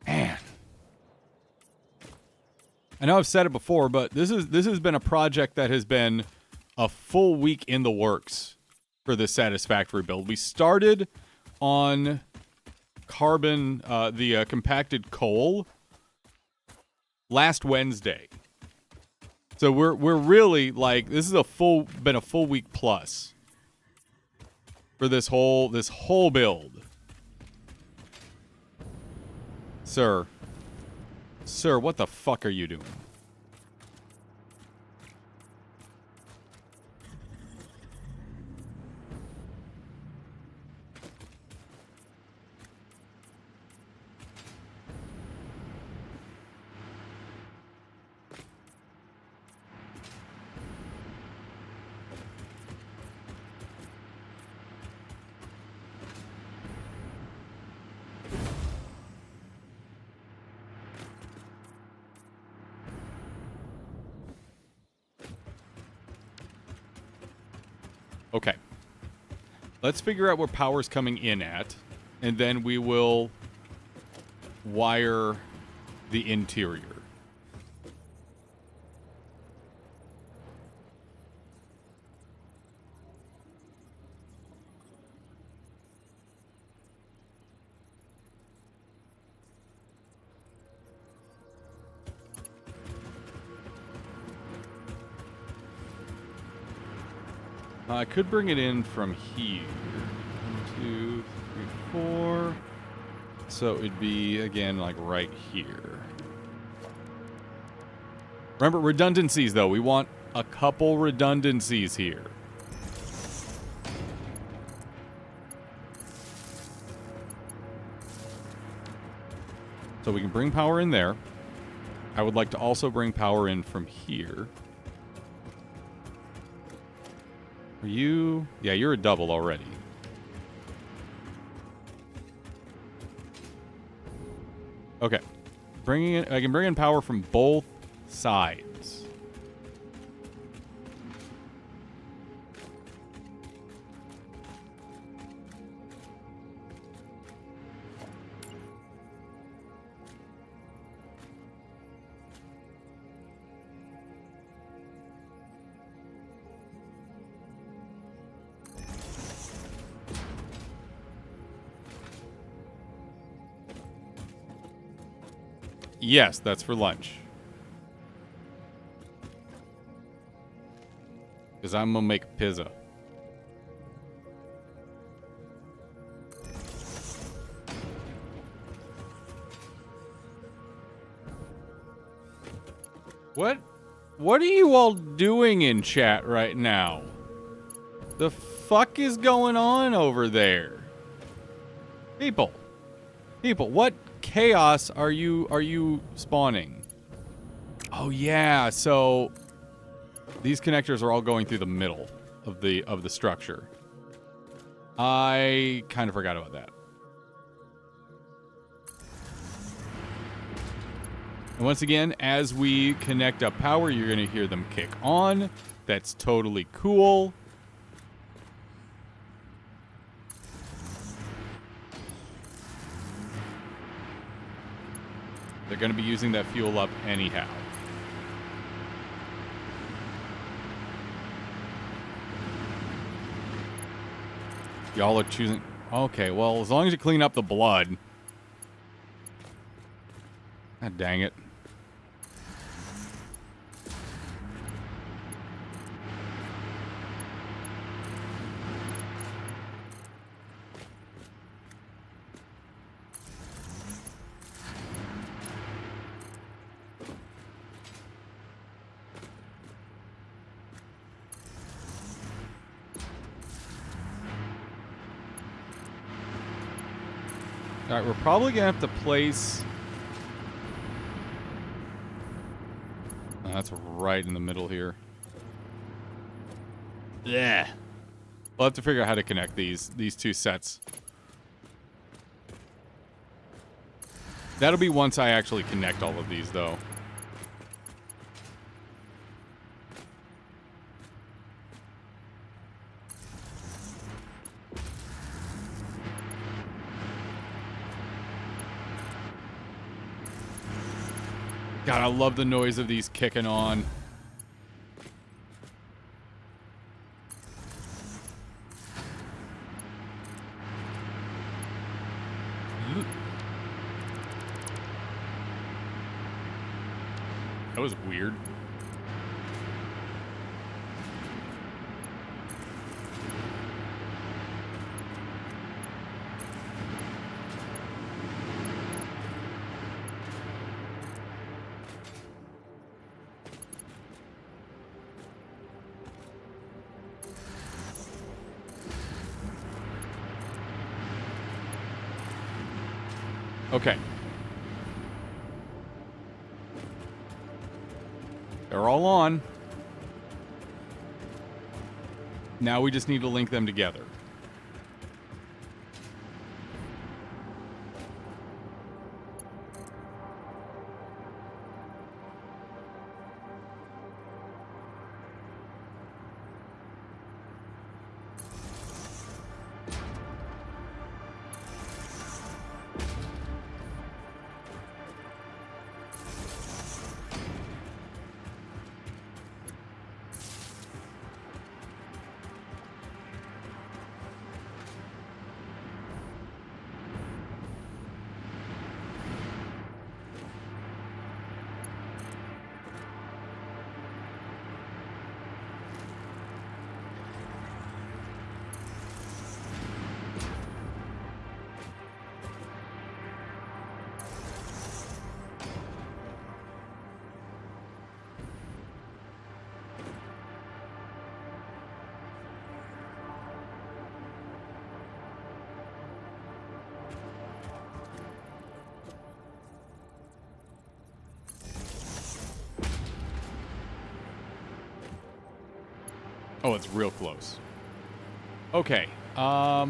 Man. I know I've said it before, but this has been a project that has been a full week in the works for this Satisfactory build. We started on carbon, the compacted coal last Wednesday. So we're really like, this is been a full week plus for this whole build. Sir, what the fuck are you doing? Okay. Let's figure out where power's coming in at, and then we will wire the interior. I could bring it in from here. 1, 2, 3, 4. So it'd be, again, like right here. Remember, redundancies, though. We want a couple redundancies here. So we can bring power in there. I would like to also bring power in from here. Are you... Yeah, you're a double already. Okay. I can bring in power from both sides. Yes, that's for lunch. Because I'm going to make pizza. What are you all doing in chat right now? The fuck is going on over there? People, what chaos are you spawning? Oh yeah, so these connectors are all going through the middle of the structure. I kind of forgot about that. And once again, as we connect up power, you're going to hear them kick on. That's totally cool. They're going to be using that fuel up anyhow. Y'all are choosing... Okay, well, as long as you clean up the blood. God dang it. Alright, we're probably going to have to place... Oh, that's right in the middle here. Yeah. We'll have to figure out how to connect these two sets. That'll be once I actually connect all of these, though. God, I love the noise of these kicking on. That was weird. Okay. They're all on. Now we just need to link them together. Oh, it's real close. Okay. What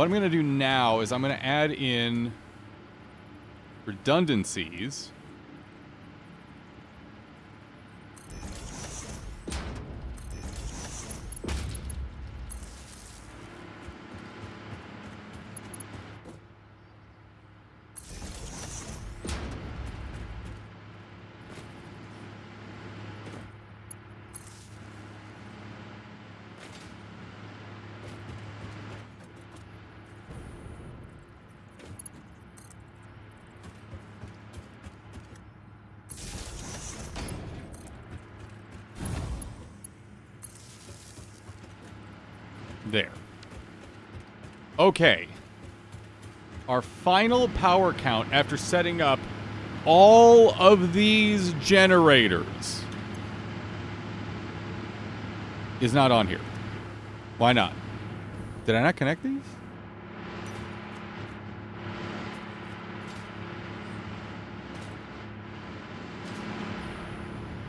I'm going to do now is I'm going to add in redundancies. There. Okay. Our final power count after setting up all of these generators is not on here. Why not? Did I not connect these?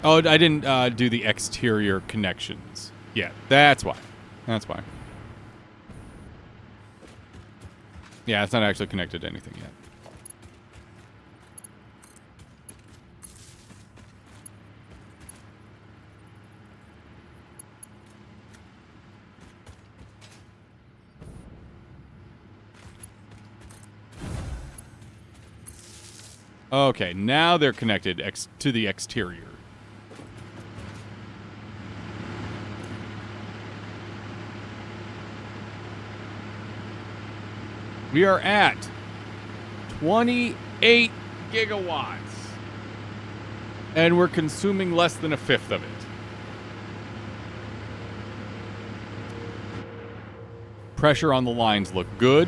Oh, I didn't do the exterior connections yet. That's why. That's why. Yeah, it's not actually connected to anything yet. Okay, now they're connected to the exterior. We are at 28 gigawatts. And we're consuming less than a fifth of it. Pressure on the lines look good.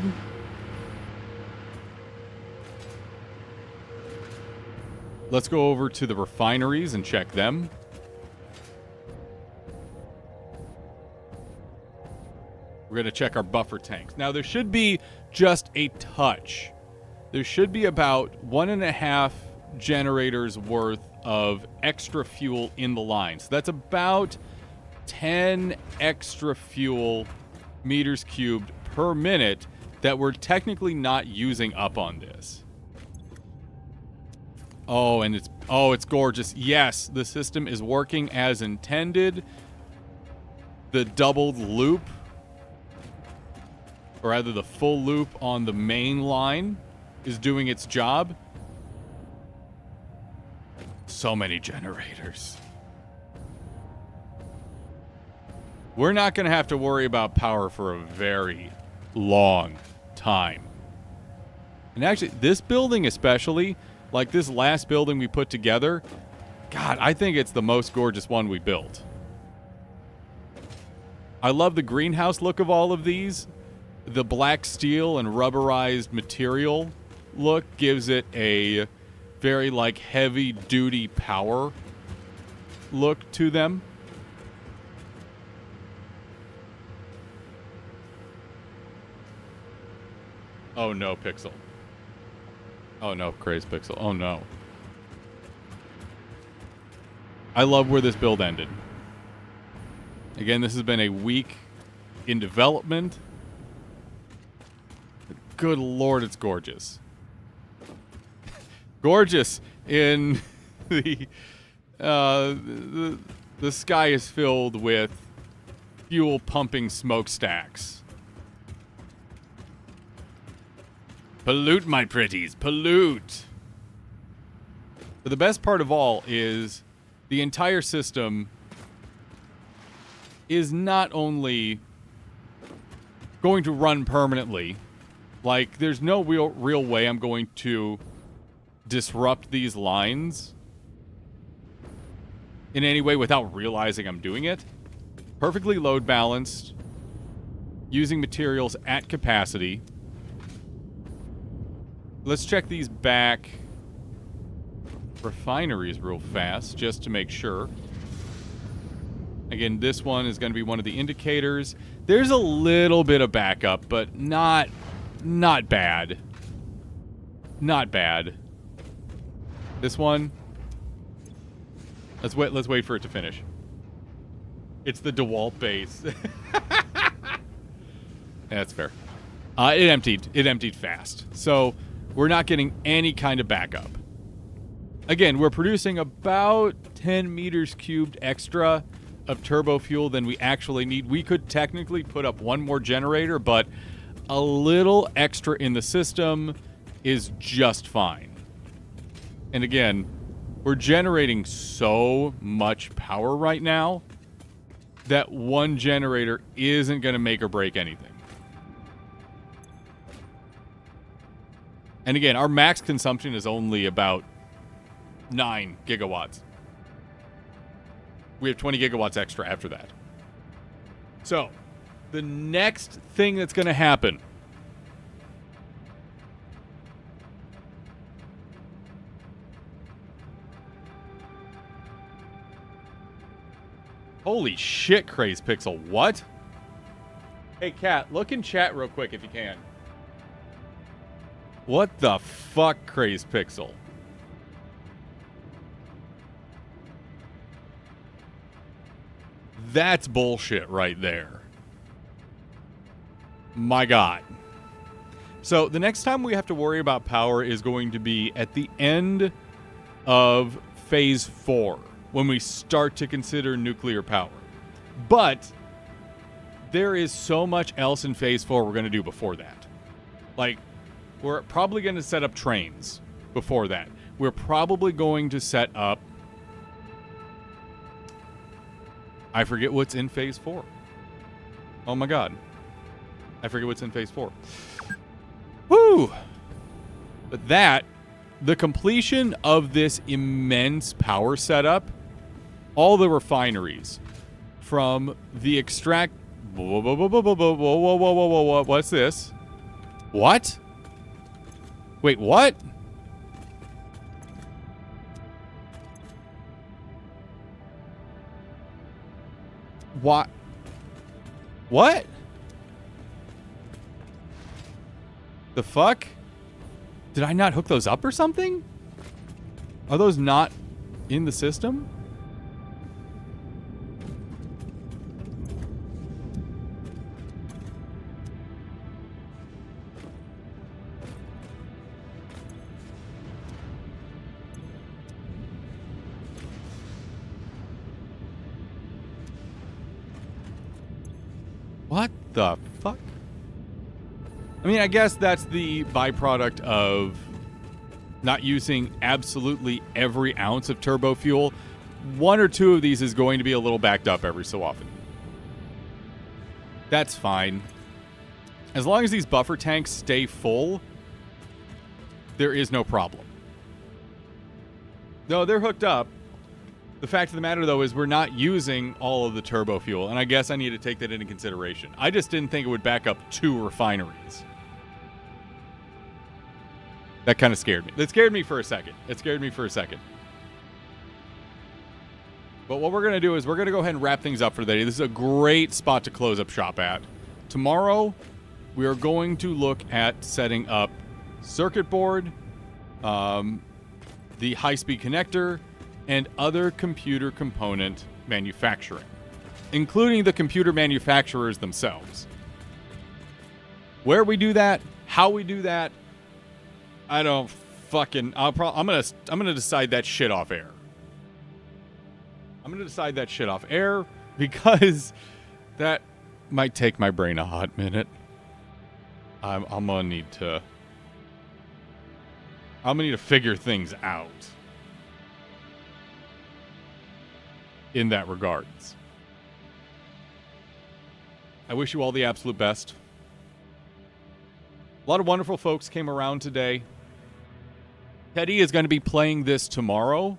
Let's go over to the refineries and check them. We're going to check our buffer tanks. Now, there should be just a touch. There should be about 1.5 generators worth of extra fuel in the line. So that's about 10 extra fuel meters cubed per minute that we're technically not using up on this. Oh, and it's gorgeous. Yes, the system is working as intended. The doubled loop, or rather the full loop on the main line, is doing its job. So many generators. We're not going to have to worry about power for a very long time. And actually, this building especially, like this last building we put together, God, I think it's the most gorgeous one we built. I love the greenhouse look of all of these. The black steel and rubberized material look gives it a very like heavy duty power look to them. Oh no, Pixel. Oh no, Craze Pixel. Oh no. I love where this build ended. Again, this has been a week in development. Good Lord, it's gorgeous. Gorgeous in the sky is filled with fuel pumping smokestacks. Pollute, my pretties, pollute. But the best part of all is the entire system is not only going to run permanently, like there's no real way I'm going to disrupt these lines in any way without realizing I'm doing it. Perfectly load balanced, using materials at capacity. Let's check these back refineries real fast just to make sure. Again, this one is going to be one of the indicators. There's a little bit of backup, but not bad. Not bad. This one, let's wait for it to finish. It's the DeWalt base. That's fair. It emptied fast. So we're not getting any kind of backup. Again, we're producing about 10 meters cubed extra of turbo fuel than we actually need. We could technically put up one more generator, but a little extra in the system is just fine. And again, we're generating so much power right now that one generator isn't going to make or break anything. And again, our max consumption is only about 9 gigawatts. We have 20 gigawatts extra after that. So, the next thing that's going to happen. Holy shit, Craze Pixel. What? Hey, Cat, look in chat real quick if you can. What the fuck, Craze Pixel? That's bullshit right there. My God. So the next time we have to worry about power is going to be at the end of Phase 4, when we start to consider nuclear power. But there is so much else in Phase 4 we're going to do before that. Like, we're probably going to set up trains before that. We're probably going to set up... I forget what's in Phase 4. Oh my God. I forget what's in Phase 4. Woo! But that, the completion of this immense power setup, all the refineries, from the extract... Whoa, whoa, whoa, whoa, whoa, whoa, whoa, whoa, whoa, whoa, whoa, what's this? What? Wait, what? What? What? The fuck? Did I not hook those up or something? Are those not in the system? What the fuck? I mean, I guess that's the byproduct of not using absolutely every ounce of turbo fuel. One or two of these is going to be a little backed up every so often. That's fine. As long as these buffer tanks stay full, there is no problem. No, they're hooked up. The fact of the matter, though, is we're not using all of the turbo fuel, and I guess I need to take that into consideration. I just didn't think it would back up 2 refineries. That kind of scared me. That scared me for a second. But what we're going to do is we're going to go ahead and wrap things up for the day. This is a great spot to close up shop at. Tomorrow, we are going to look at setting up circuit board, the high-speed connector, and other computer component manufacturing, including the computer manufacturers themselves. Where we do that, how we do that, I don't fucking... I'm gonna decide that shit off air. Because that might take my brain a hot minute. I'm gonna need to figure things out in that regards. I wish you all the absolute best. A lot of wonderful folks came around today. Teddy is going to be playing this tomorrow.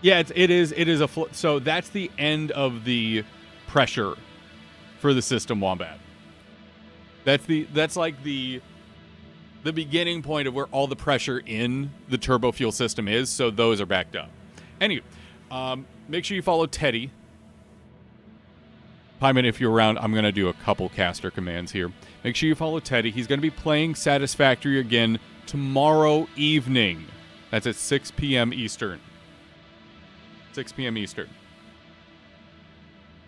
Yeah, it is a so that's the end of the pressure for the system, Wombat. That's like the beginning point of where all the pressure in the turbo fuel system is, so those are backed up. Anyway, make sure you follow Teddy. Pyman, if you're around, I'm going to do a couple caster commands here. Make sure you follow Teddy. He's going to be playing Satisfactory again tomorrow evening. That's at 6 p.m. Eastern. 6 p.m. Eastern.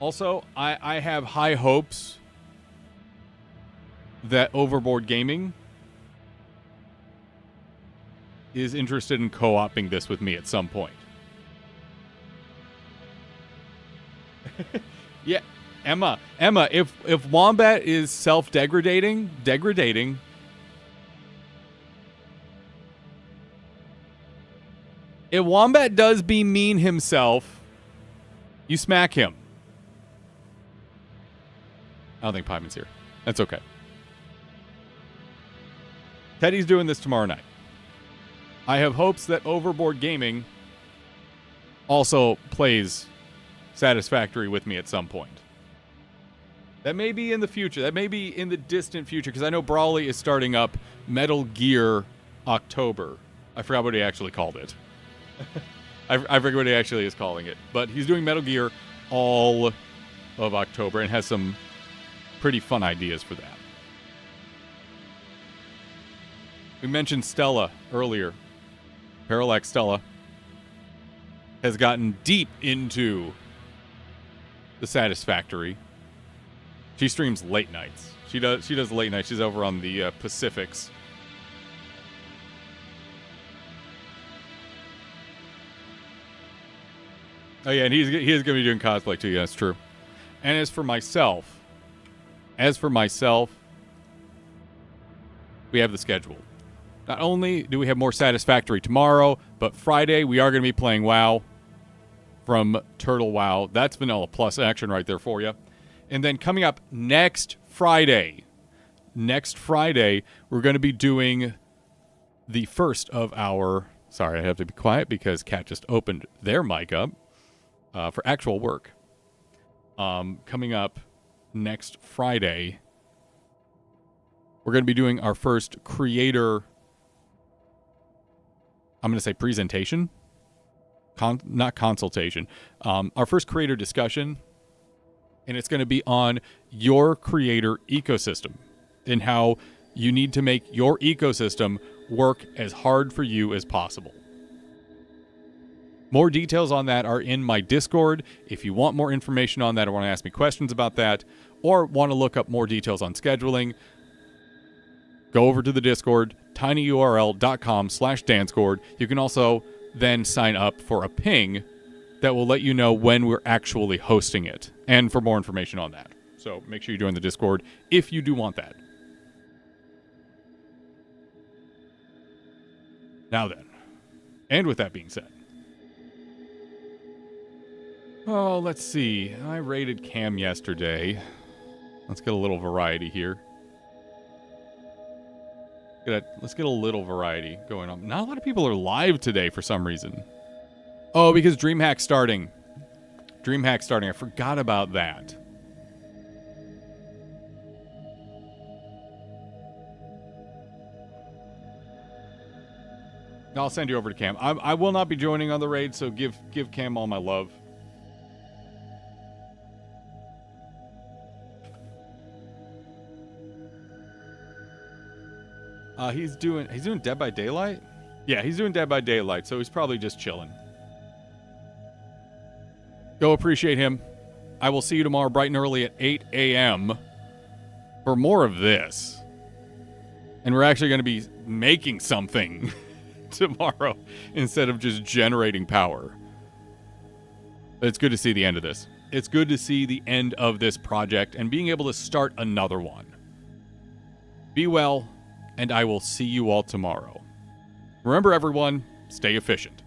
Also, I have high hopes that Overboard Gaming is interested in co-oping this with me at some point. Yeah, Emma, if Wombat is self-degrading, if Wombat does be mean himself, you smack him. I don't think Pyman's here. That's okay. Teddy's doing this tomorrow night. I have hopes that Overboard Gaming also plays Satisfactory with me at some point. That may be in the future. That may be in the distant future, because I know Brawley is starting up Metal Gear October. I forgot what he actually called it. I forget what he actually is calling it. But he's doing Metal Gear all of October and has some pretty fun ideas for that. We mentioned Stella earlier. Parallax Stella has gotten deep into the Satisfactory. She streams late nights. She does late nights. She's over on the Pacifics. Oh yeah, and he is going to be doing cosplay too. Yeah, that's true. And as for myself, we have the schedule. Not only do we have more Satisfactory tomorrow, but Friday we are going to be playing WoW from Turtle WoW. That's Vanilla Plus action right there for you. And then coming up next Friday, we're going to be doing the first of our... Sorry, I have to be quiet because Kat just opened their mic up for actual work. Coming up next Friday, we're going to be doing our first creator... I'm going to say presentation, not consultation. Our first creator discussion, and it's going to be on your creator ecosystem and how you need to make your ecosystem work as hard for you as possible. More details on that are in my Discord. If you want more information on that or want to ask me questions about that or want to look up more details on scheduling, go over to the Discord, tinyurl.com/danccord. You can also then sign up for a ping that will let you know when we're actually hosting it and for more information on that. So make sure you join the Discord if you do want that. Now then, and with that being said, oh, let's see. I rated Cam yesterday. Let's get a little variety here. Let's get a little variety going on. Not a lot of people are live today for some reason. Oh, because DreamHack's starting. I forgot about that. I'll send you over to Cam. I will not be joining on the raid, so give Cam all my love. He's doing Dead by Daylight? Yeah, he's doing Dead by Daylight, so he's probably just chilling. Go appreciate him. I will see you tomorrow bright and early at 8 a.m. for more of this. And we're actually going to be making something tomorrow instead of just generating power. But it's good to see the end of this. It's good to see the end of this project and being able to start another one. Be well, and I will see you all tomorrow. Remember, everyone, stay efficient.